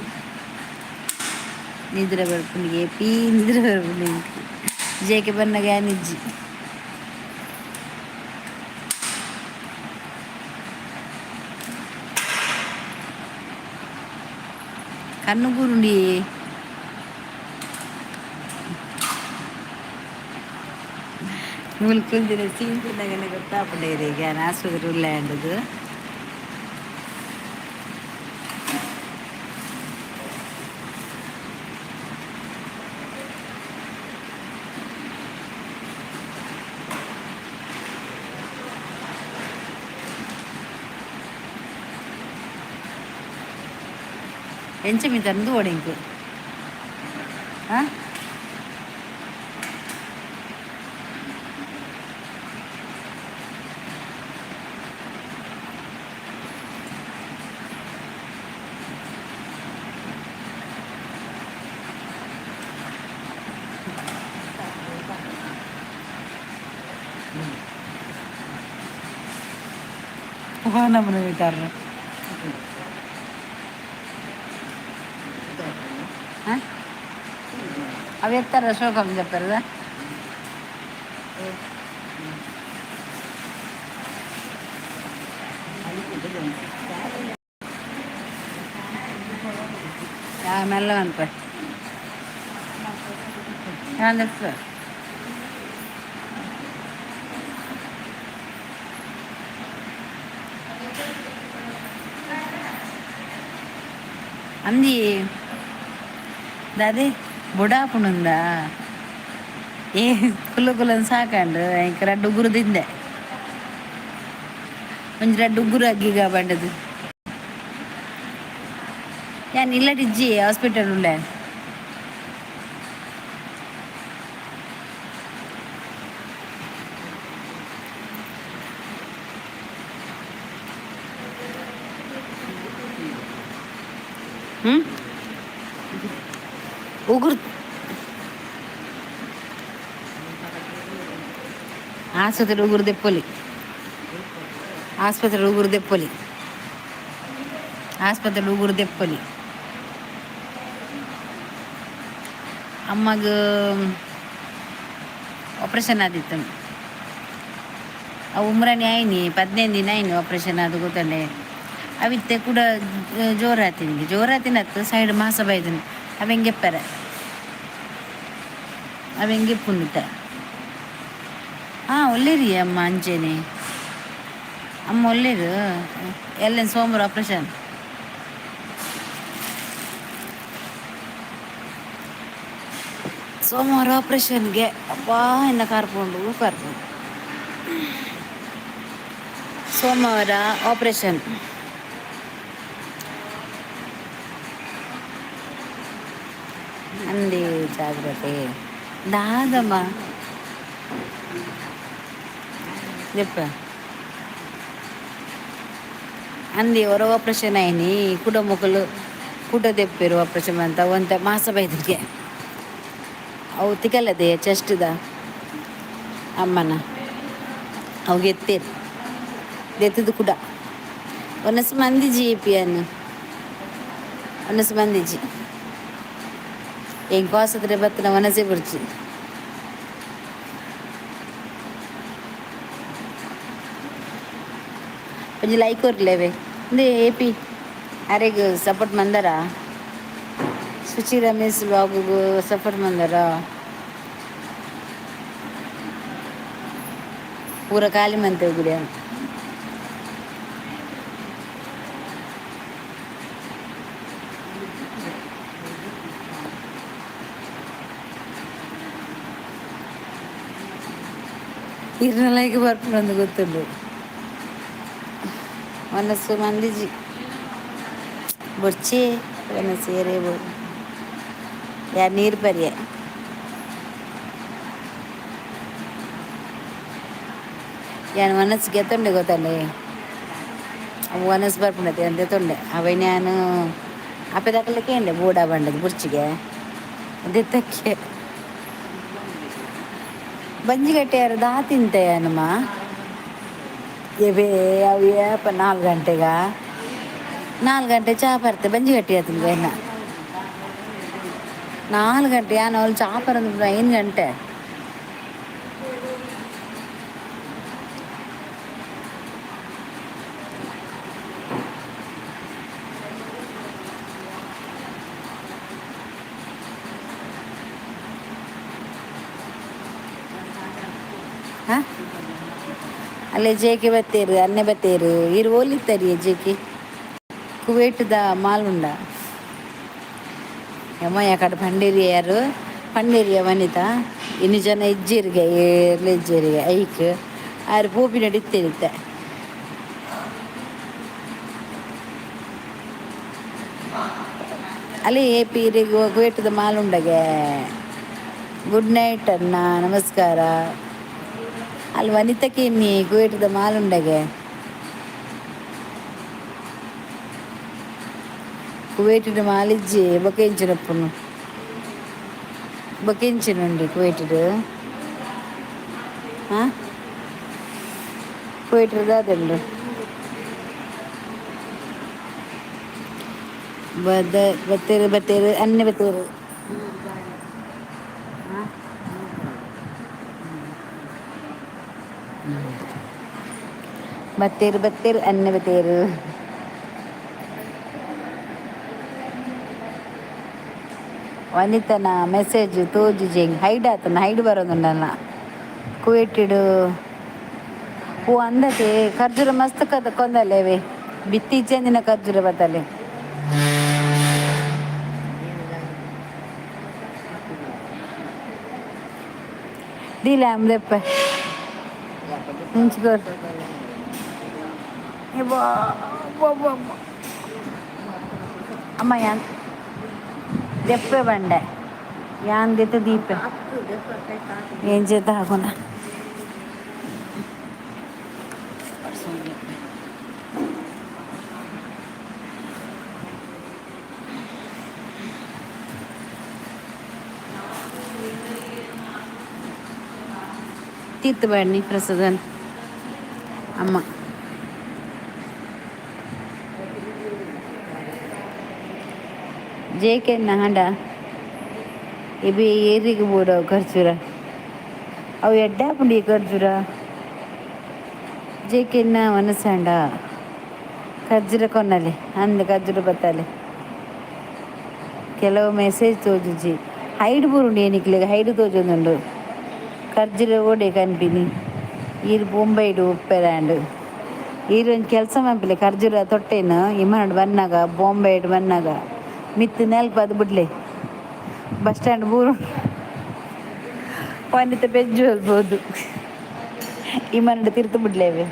నిద్ర బరుపుని ఏపీ నిద్ర బరుపుని ఇంకు జేకి బన్నగా నిజ్జి കണ്ണുകൂരുണ്ടി മുൽക്കുന്തിന് സീൻസിനങ്ങനെ ಗೊತ್ತಾಪಡೇರಿಗಾನ ಆಸ್ಪತ್ರೆ ಉಳ್ಳಾಂಡದು ಎಂಚ ಮೀ ತಂದು ಓಡಿಂಕು ಹಾಂ నమ్మను కారణం అవి ఎత్తారా శోకం చెప్పారు కదా మెల్ల అనిపోయి తెలుసు ಅಂದಿ ಅದೇ ಬುಡಾಪುಣುಂದ ಏ ಕುಲ್ಲನ್ ಸಾಕಂಡು ಇಂಕ ರಡ್ಡು ಉಗುರು ತಿಂದೆ ಒಂಜಿ ರಡ್ಡು ಉಗುರು ಅಗ್ಗಿಗ ಬಂಡದು ಯಾನ್ ಇಲ್ಲಡಿಜ್ಜಿ ಹಾಸ್ಪಿಟಲ್ ಉಳ್ಳೆ ಉಗುರು ಆಸ್ಪತ್ರೆ ಉಗುರು ದೆಪ್ಪೊಲಿ ಆಸ್ಪತ್ರೆ ಉಗುರು ದೆಪ್ಪೊಲಿ ಆಸ್ಪತ್ರೆ ಉಗುರು ದೆಪ್ಪೊಲಿ ಅಮ್ಮಗ ಆಪ್ರೇಷನ್ ಆದಿತ್ತು ಉಮ್ರಾನಿ ಆಯ್ನಿ 15 ದಿನ ಆಯ್ನಿ ಆಪ್ರೇಷನ್ ಅದು ಗೊತ್ತಂಡೆ ಅವಿತ್ತೆ ಕೂಡ ಜೋರಾತಿನತ್ತು ಸೈಡ್ ಮಾಸ ಬೈದನು ಅವೆಂಗೆಪ್ಪರ ಅವೆಂಗೆಪ್ಪುಂಡಿತ ಹಾಂ ಒಳ್ಳೇರಿ ಅಮ್ಮ ಅಂಚೆನೆ ಅಮ್ಮ ಒಳ್ಳೇರು ಎಲ್ಲೇನು ಸೋಮವಾರ ಆಪ್ರೇಷನ್ ಸೋಮವಾರ ಆಪ್ರೇಷನ್ಗೆ ಅಪ್ಪ ಇನ್ನು ಕಾರ್ಕೊಂಡು ಸೋಮವಾರ ಆಪ್ರೇಷನ್ ಅಂದಿ ಜಾಗ್ರತೆ దాదమ్మ చెప్ప అంది ఎవరో ఆపరేషన్ అయినాయి కుట మొక్కలు కుట తెప్పారు ఆపరేషన్ అంతా ಒಂತ ಮಾಸ ಬೈದಿಗೆ ಅವು ತಿಕ್ಕಲ್ಲದೆ ಚೆಸ್ಟ್ದ ಅಮ್ಮನ ಅವು ಎತ್ತೇರು ಎತ್ತದು ಕೂಡ ಒನ್ನಸ ಮಂದಿ ಜಿ ಅನ್ನು ಒನ್ನಸ ಮಂದಿ ಜಿ ಹೆಂಗೆ ಕಾಸದ್ರೆ ಬತ್ತನ ಒನಸೆ ಬಿಡ್ಚಿ కొంచెం లైక్ కొరలేవే ఇది ఏపీ అరే సపోర్ట్ మందరా సుచి రమేష్ బాబు సపోర్ట్ మందరా పూర కాలి మంతే గుడి ಇರ್ನಲಾಗಿ ಬರ್ಪುನೊಂದು ಗೊತ್ತುಂಡು ಮನಸ್ಸು ಮಂದಿಜಿ ಬೊಚ್ಚಿ ಮನಸ್ಸು ಏರೇ ಯಾರು ನೀರು ಪರಿಯ ಯಾನು ಮನಸ್ಸಿಗೆ ತೊಂಡೆ ಗೊತ್ತಂಡೆ ಅವು ಮನಸ್ಸು ಬರ್ಪುಣತೆ ಅಂತ ತೊಂಡೆ ಅವೈ ನಾನು ಅಪ್ಪೆ ತಗೊಳ್ಳಕ್ಕೆ ಏನ್ಲೆ ಬೋಡ ಬಂಡದು ಬುರ್ಚಿಗೆ ಅದೇ ತಕ್ಕೆ ಬಂಜಿಗಟ್ಟೆ ಯಾರು ದಾ ತಿಂತೆ ಏನಮ್ಮ ಇವೇ ಅವು ಏಪ 4 ಗಂಟೆಗೆ 4 ಗಂಟೆ ಚಹಾ ಬರ್ತೆ ಬಂಜಿ ಗಟ್ಟಿ ಆತಂಗ ಇನ್ನು 4 ಗಂಟೆ ಯಾನು ಅವ್ಳು ಚಹಾ ಬರೋದು 5 ಗಂಟೆ ಹಾಂ ಅಲ್ಲೇ ಜೇಕೆ ಬತ್ತೇರು ಅನ್ನೆ ಬತ್ತೇರು ಇರು ಓಲಿತ್ತರಿ ಜೇಕೆ ಕುವೇಟ್ದ ಮಾಲುಂಡ ಯಮ್ಮ ಯಾಕಡೆ ಪಂಡೇರಿ ಯಾರು ಪಂಡೇರಿಯ ವನಿತ ಇನ್ನು ಜನ ಇಜ್ಜಿರಿಗೆ ಏರ್ಲ ಇಜ್ಜಿರಿಗೆ ಐಕ್ ಆರು ಪೂಪಿ ನಡೀತಿರುತ್ತೆ ಅಲ್ಲಿ ಏಪಿರಿಗೆ ಕುವೇಟ್ದ ಮಾಲುಂಡಗೆ ಗುಡ್ ನೈಟ್ ಅನ್ನ ನಮಸ್ಕಾರ ಅಲ್ಲಿ ವನಿತಕ್ಕೆ ಇನ್ನಿ ಕುವೇಟ್ದ ಮಾಲುಂಡಗೆ కువేటుడు మాలిజ్జి బొకేయించినప్పుడు బొకేయించినండి కువేటుడు కువేటుడు దాదండు బత్తేరు అన్ని బత్తేరు బత్తేరు అన్ని బత్తేరు ವನಿತನ ಮೆಸೇಜ್ ತೋಜುಜಿ ಹೈಡ್ ಆತನ ಹೈಡ್ ಬರೋದುಂಡಲ್ಲ ಕುವೇಟಿಡು ಹೂ ಅಂದತೆ ಖರ್ಜೂರ ಮಸ್ತ್ ಕೊಂದಲ್ಲೇವೆ ಬಿತ್ತಿ ಚೆಂದಿನ ಖರ್ಜೂರ ಬತ್ತಲೆ ದಿಲ್ಲ ಅಮ್ದೆಪ್ಪ ಹಿಂಚ್ಕೋರ್ ಅಮ್ಮ ಯಾನ್ దెప్పే బండే యాన్ దితే దీపే ఏం చేద్దా ఆగునా తీర్తుబడిని ప్రసాదన్ అమ్మ ಜೇಕೆ ಹಾಂಡ ಇಬಿ ಏರಿಗೆ ಬೋಡವು ಖರ್ಚುರ ಅವು ಎಡ್ಡಾಪುಂಡಿ ಖರ್ಜುರ ಜೇಕೆನ್ನ ಮನಸ್ಸಾಂಡ ಖರ್ಜುರ ಕೊನ್ನಲೆ ಅಂದ ಖರ್ಜುರ ಬತ್ತಲೆ ಕೆಲವು ಮೆಸೇಜ್ ತೋಜುಜಿ ಹೈಡ್ ಬುರುಂಡು ಏನಿಕ್ಲೆಗ್ ಹೈಡ್ ತೋಜೊಂದುಂಡು ಖರ್ಜುರ ಓಡೆ ಕನ್ಪಿನಿ ಈರು ಬೊಂಬೈಡು ಉಪ್ಪೆದಾಂಡು ಈರೊಂದು ಕೆಲಸ ಮಂಪಿಲೆ ಖರ್ಜುರ ತೊಟ್ಟೆನು ಇಮ್ಮನಡು ಬನ್ನಾಗ ಬಾಂಬೆಡು ಬನ್ನಾಗ ಮಿತ್ತು ನೆಲ್ಪದು ಬಿಡ್ಲೆ ಬಸ್ ಸ್ಟ್ಯಾಂಡ್ ವನಿತ ಬೆಜ್ಜು ಹೇಳ್ಬೋದು ಇಮನ ತಿರ್ತು ಬಿಡ್ಲೇವೆ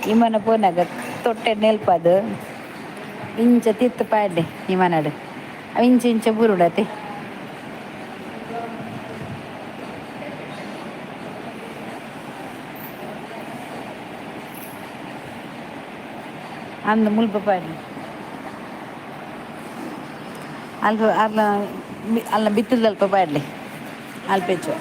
ಇಮನ ಪೋನಾಗ ತೊಟ್ಟೆ ನೆಲ್ಪದು ಇಂಚ ತಿತ್ತು ಪಾಡ್ಡೆ ಇಮನಡು ಇಂಚ ಇಂಚ ಬುರುಡತೆ ಅಂದು ಮುಲ್ಪ ಪಾಡ್ಡೆ ಅಲ್ಪ ಅಲ್ಲ ಅಲ್ಲ ಬಿತ್ತದ ಅಲ್ಪ ಪಾಡ್ಲೆ ಅಲ್ಪೆಚ್ಚು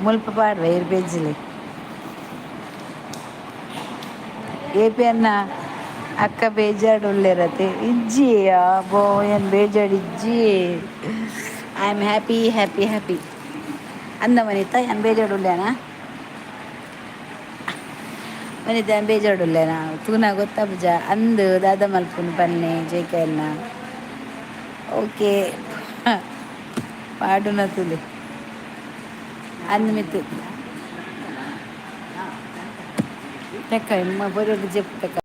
ಮುಲ್ಪ ಪಾಡ್ರೆ ಇರು ಬೆಜ್ಜಿಲಿ ಏಪಿ ಅನ್ನ ಅಕ್ಕ ಬೇಜಾಡು ಉಳ್ಳೇರತ್ತೆ ಇಜ್ಜಿ ಬೋ ಏನು ಬೇಜಾಡು ಇಜ್ಜಿ I am happy happy happy ಅಂದ ವನಿತ ಏನು ಬೇಜಾಡು ಉಳ್ಳೇನಾ ವನಿತ ಏನು ಬೇಜಾಡು ಉಳ್ಳೇನಾ ತೂನ ಗೊತ್ತಬ್ಜ ಅಂದು ದಾದ ಮಲ್ಪುನ ಪನ್ನೆ ಜೇಕೆಯನ್ನ ಓಕೆ ಪಾಡುನ ತುಲೆ ಅಂದು ಮಿತ್ತು ತೆಕ್ಕ ಬರೋದು ಜೆಪ್ ತೆಕ್ಕ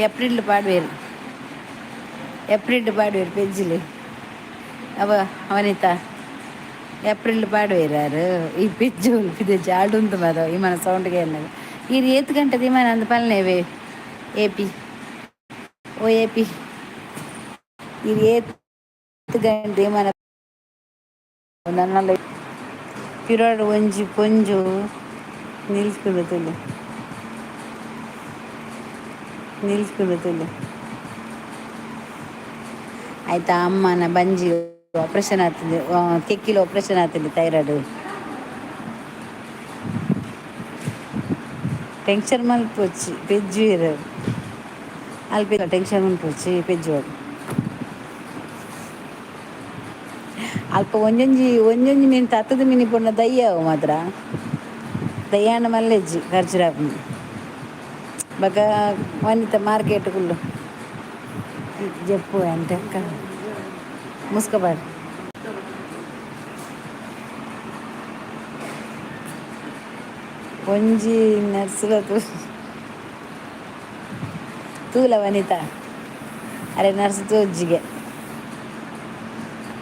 ಏಪ್ರಿಲ್ ಪಾಡುವೇರು ಏಪ್ರಿಲ್ ಪಾಡುವೇರು ಪೆಜ್ಜಿಲಿ ಅವ ಅವನಿತ ಏಪ್ರಿಲ್ ಪಾಡುವೇರಾರು ಈ ಪೆಜ್ಜು ಇದು ಜಾಡು ಉಂಟು ಮದ ವಿಮಾನ ಸೌಂಡ್ಗೆ ಅನ್ನೋದು ಈ ಏತ್ ಗಂಟೆದ ವಿಮಾನ ಅಂದು ಪಲ್ನೇವೆ ಎಪಿ ಓ ಎಪಿ ಈ ಏತ್ ಗಂಟೆ ವಿಮಾನ ನನ್ನ ಪಿರಾಡು ಒಂಜಿ ಪೊಂಜು ನಿಲ್ಸ್ಕೊಳ್ತಲ್ಲ ನಿಲ್ಸ್ಕೊಳ್ತಲ್ಲ ಆಯ್ತಾ ಅಮ್ಮನ ಬಂಜಿ ಆಪ್ರೇಷನ್ ಆಗ್ತದೆ ಕೆಕ್ಕಿಲು ಆಪ್ರೇಷನ್ ಆಗ್ತದೆ ಥೈರಾಯ್ಡ್ ಟೆನ್ಷನ್ ಮಲ್ಪೊಚ್ಚಿ ಪೆಜ್ಜು ಇರ ಅಲ್ಪ ಟೆನ್ಷನ್ ಮಲ್ಪೊಚ್ಚಿ ಪೆಜ್ಜು ಅಲ್ಪ ಒಂಜೊಂಜಿ ಒಂಜೊಂಜಿ ಮೀನು ತತ್ತದ ಮೀನು ಪೊಣ್ಣ ದಯ್ಯವು ಮಾತ್ರ ದಯ್ಯಾನ ಮಲ್ಲೆಜ್ಜಿ ಖರ್ಚುರಾಪು ಬಗ ವನಿತ ಮಾರ್ಕೆಟ್ ಕುಲ್ಲು ಜಪ್ಪು ಅಂತ ಮುಸ್ಕಬಾರ್ದು ಒಂಜಿ ನರ್ಸ್ಲ ತೂಲ ವನಿತ ಅರೆ ನರ್ಸ್ ತೋಜ್ಜಿಗೆ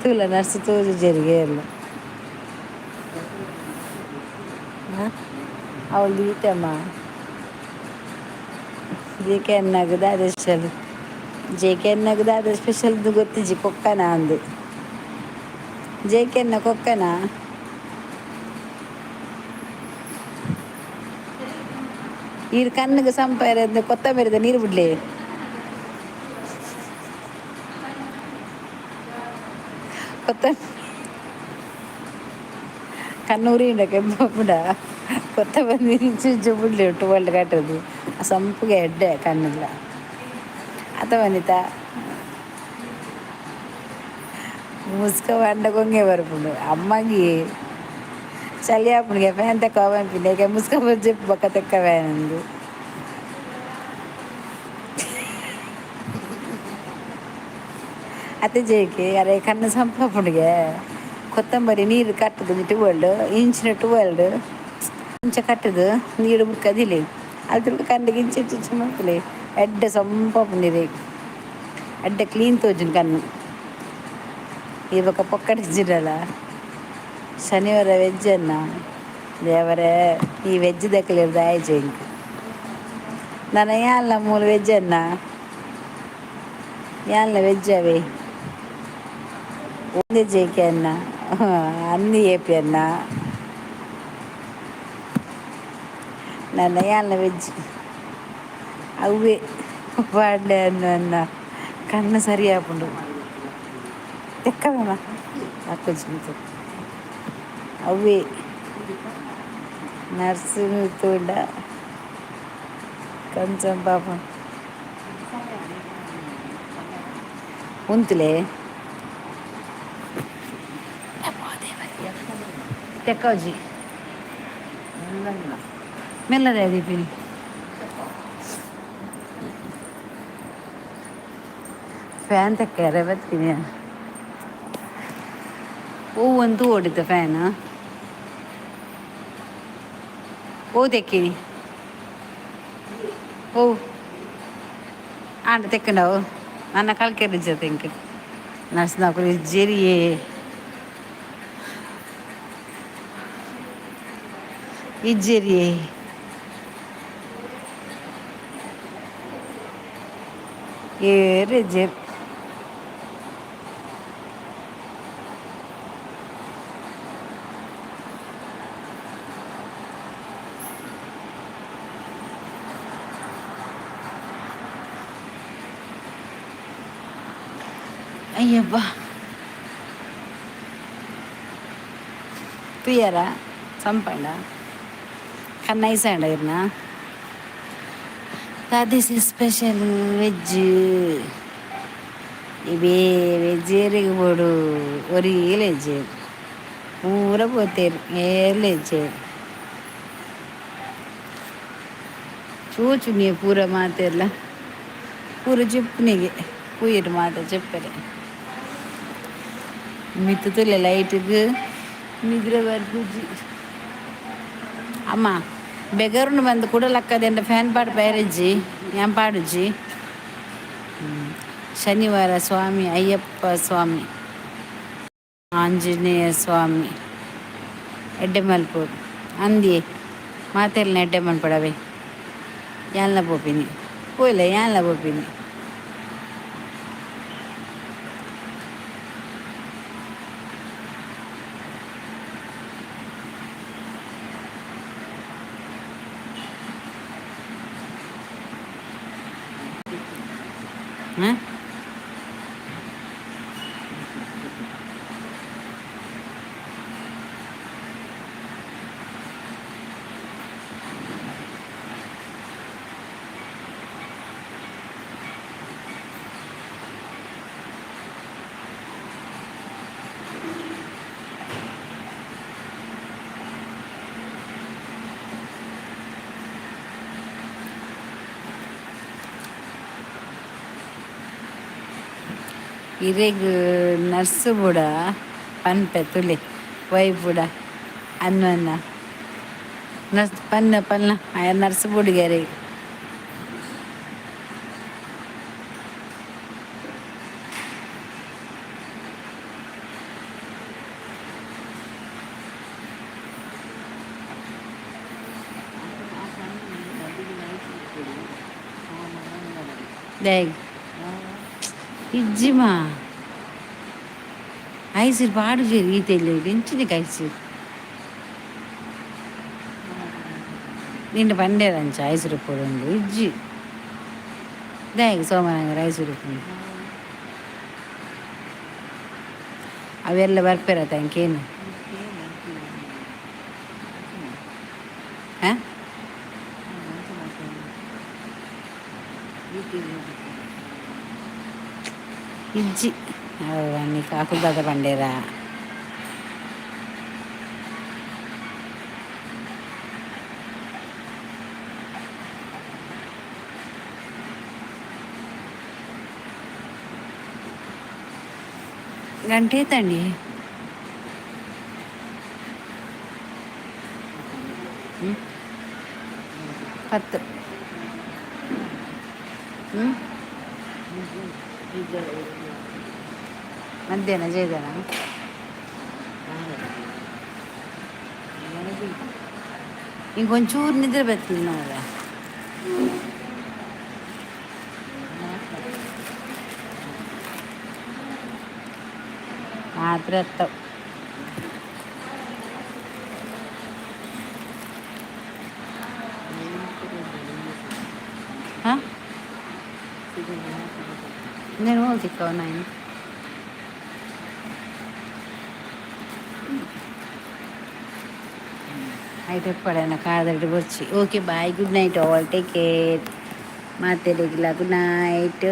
ತೂಲ ನರ್ಸ್ ತೋಜು ಜರಿಗೆ ಎಲ್ಲ ಅವಳು ಈಟಮ್ಮ ಜೆ ಕೆ ಎನ್ನಾಗದ ಅದೇ ಸ್ಪೆಷಲ್ ಜೆ ಕೆ ಎನ್ನಾಗದ ಅದೇ ಸ್ಪೆಷಲ್ದು ಗೊತ್ತಿಜ್ಜಿ ಕೊಕ್ಕನ ಅಂದು ಜೆ ಕೆ ಎನ್ನ ಕೊಕ್ಕನ ಈರು ಕಣ್ಣಿಗೆ ಸಂಪಾರ ಕೊತ್ತಂಬರಿದ ನೀರು ಬಿಡ್ಲಿ ಕೊತ್ತ ಕಣ್ಣೂರಿ ಕೆಂಪುಡ ಕೊತ್ತಂಬರಿ ಚುಚ್ಚು ಬಿಡ್ಲಿ ಉಂಟು ಒಳ್ಳೆ ಕಟ್ಟದು ಆ ಸಂಪಿಗೆ ಎಡ್ಡೆ ಕಣ್ಣಿಲ್ಲ ಅಥವಾ ವನಿತ ಮುಸ್ಕ ಬಂಡ ಗೊಂಗೆ ಬರ್ಪುಂಡು ಅಮ್ಮಗೆ ಚಳಿ ಹಾಪುಣಿಗೆ ಫ್ಯಾನ್ ತೆಕ್ಕ ಬಂಪಿಂಡೆ ಮುಸ್ಕ ಬಜ್ಜಿ ಬೊಕ್ಕ ತೆಕ್ಕ ಫ್ಯಾನಂದು ಅತ್ತೆ ಜೇಕೆ ಅರೆ ಕಣ್ಣು ಸಂಪಾಪುಣಿಗೆ ಕೊತ್ತಂಬರಿ ನೀರು ಕಟ್ಟದು ಟುವಲ್ಡು ಇಂಚಿನ ಟುವಲ್ಡು ಇಂಚ ಕಟ್ಟದು ನೀರು ಬುಕ್ಕದಿಲ್ಲ ಅದ್ರ ಕಣ್ಣಿಗೆ ಇಂಚು ಮಾಡ್ತಲೆ ಎಡ್ಡೆ ಸಂಪಾಪುಂಡಿದೆ ಎಡ್ಡೆ ಕ್ಲೀನ್ ತೋಜುನ್ ಕಣ್ಣು ಇವಾಗ ಪೊಕ್ಕಡಿಸಿರಲ್ಲ ಶನಿವಾರ ವೆಜ್ ಅನ್ನ ದೇವರೇ ಈ ವೆಜ್ ದಕ್ಕಲಿರ್ದು ಆಯ್ತು ಇಂಕ ನಾನು ಯಾಲ್ಲ ಮೂಲ ವೆಜ್ ಅನ್ನ ಯಾಲ್ಲ ವೆಜ್ ಅವೇ ಒಂದೇ ಜೇಕೆ ಅನ್ನ ಅನ್ನಿ ಏಪಿ ಅನ್ನ ನನ್ನ ಯಾಲ್ಲ ವೆಜ್ ಅವೇ ಬಾಡ್ಲೆ ಅನ್ನ ಕಣ್ಣು ಸರಿ ಹಾಪುಂಡು ತೆಕ್ಕವೇಮ ಅಕ್ಕಜಿಂತು ಅವೇ ನರ್ಸು ತೋಂಡ కొంచెం పాపం ఉంతులే తెక్కవజీ మెల్లదే దీపిని ಫ್ಯಾನ್ ತೆಕ್ಕಾರೆ ಬರ್ತೀನಿ. ಒಂದು ಓಡಿತು ಫ್ಯಾನ್. ಓ ತೆಕ್ಕೀನಿ. ಓ ಆಂಡ ತೆಕ್ಕಂಡವು ನನ್ನ ಕಲ್ಕೆರಿಜ್ಜ ತೆಂಕ್ ನರ್ಸ್ನಾಕು ಜೆರಿಯೇ ಇಜ್ಜೆರಿಯೇ ಏರೆ ಜೆರ್ ಅಯ್ಯಬ್ಬ ತುಯ್ಯಾರ ಸಂಪಂಡ ಕನ್ನೈಸಂಡ ಇರ್ನ ದಿಸ್ ಇಸ್ ಸ್ಪೆಷಲ್ ವೆಜ್ ಇವೇ ವೆಜ್ಜೇರಿಗೆ ಬೋಡು ಒರಿ ಲೆಜ್ಜೆ ಪೂರ ಪೋತೇರು ಏರ್ಲೆಜ್ಜೆ ಚೂಚು ನೀವು ಪೂರ ಮಾತೆಲ್ಲ ಪೂರ ಚೆಪ್ಪನಿಗೆ ಪೂಯರು ಮಾತ చెప్పರೆ ಮಿತ್ತುತ್ತಲೆ ಲೈಟ್ಗೆ ನಿದ್ರೆ ಬರ್ಪುಜಿ ಅಮ್ಮ ಬೆಗರುನು ಬಂದು ಕುಡಲಕ್ಕದೆಂಡ ಫ್ಯಾನ್ ಪಾಡು ಬೇರೆಜ್ಜಿ ഞാൻ ಪಾಡುಜಿ ಶನಿವಾರ ಸ್ವಾಮಿ ಅಯ್ಯಪ್ಪ ಸ್ವಾಮಿ ಆಂಜನೇಯ ಸ್ವಾಮಿ ಎಡ್ಡೆ ಮಲ್ಪೋಡು ಅಂದಿ ಮಾತೆಲ್ಲ ಎಡ್ಡೆ ಮಲ್ಪಡವೆ ಯಾನ್ಲ ಪೋಪಿನಿ ಪೋಯ್ಲ ಯಾನ್ಲ ಪೋಪಿನಿ ಹಾಂ ಇರೆಗ್ ನರ್ಸ್ ಬುಡ ಪನ್ಪೆ ತುಲೆ ವೈ ಬುಡ ಅನ್ನ ನರ್ಸ್ ಪನ್ನ ಆಯ ನರ್ಸ್ ಬುಡಿಗೆರೆ ದೇಗ್ ಇಜ್ಜಿಮಾ ಐಸಿರ್ ಪಾಡು ಜೇರಿ ಈತೆಲ್ಲ ಎಂಚಿನ ಕೈಸಿರ್ ನಿಂಡು ಪಂಡೇರಂಚ ಐಸಿರು ಪೋಡುಂಡು ಇಜ್ಜಿ ದೇಗ್ ಸೋಮನಗರ ಐಸಿರು ಪೋಂಡು ಅವೆಲ್ಲ ಬರ್ಪೇರ ತಂಕೇನು ಹಾಂ ಇಜ್ಜಿ ಅన్నీ కాకుదాద పండేరా గంటే తండి పత్తు ಮಧ್ಯಾಹ್ನ ಜಯದಾನ ఇంకొంచూరు నిద్ర పెట్టుకున్నాం కదా మాత్రం ఎత్తావు నేను తిక్కవు నాయన అయితే ఎప్పుడైనా కాదడికి వచ్చి okay bye good night all take care మా తెలుగులా గుడ్ నైట్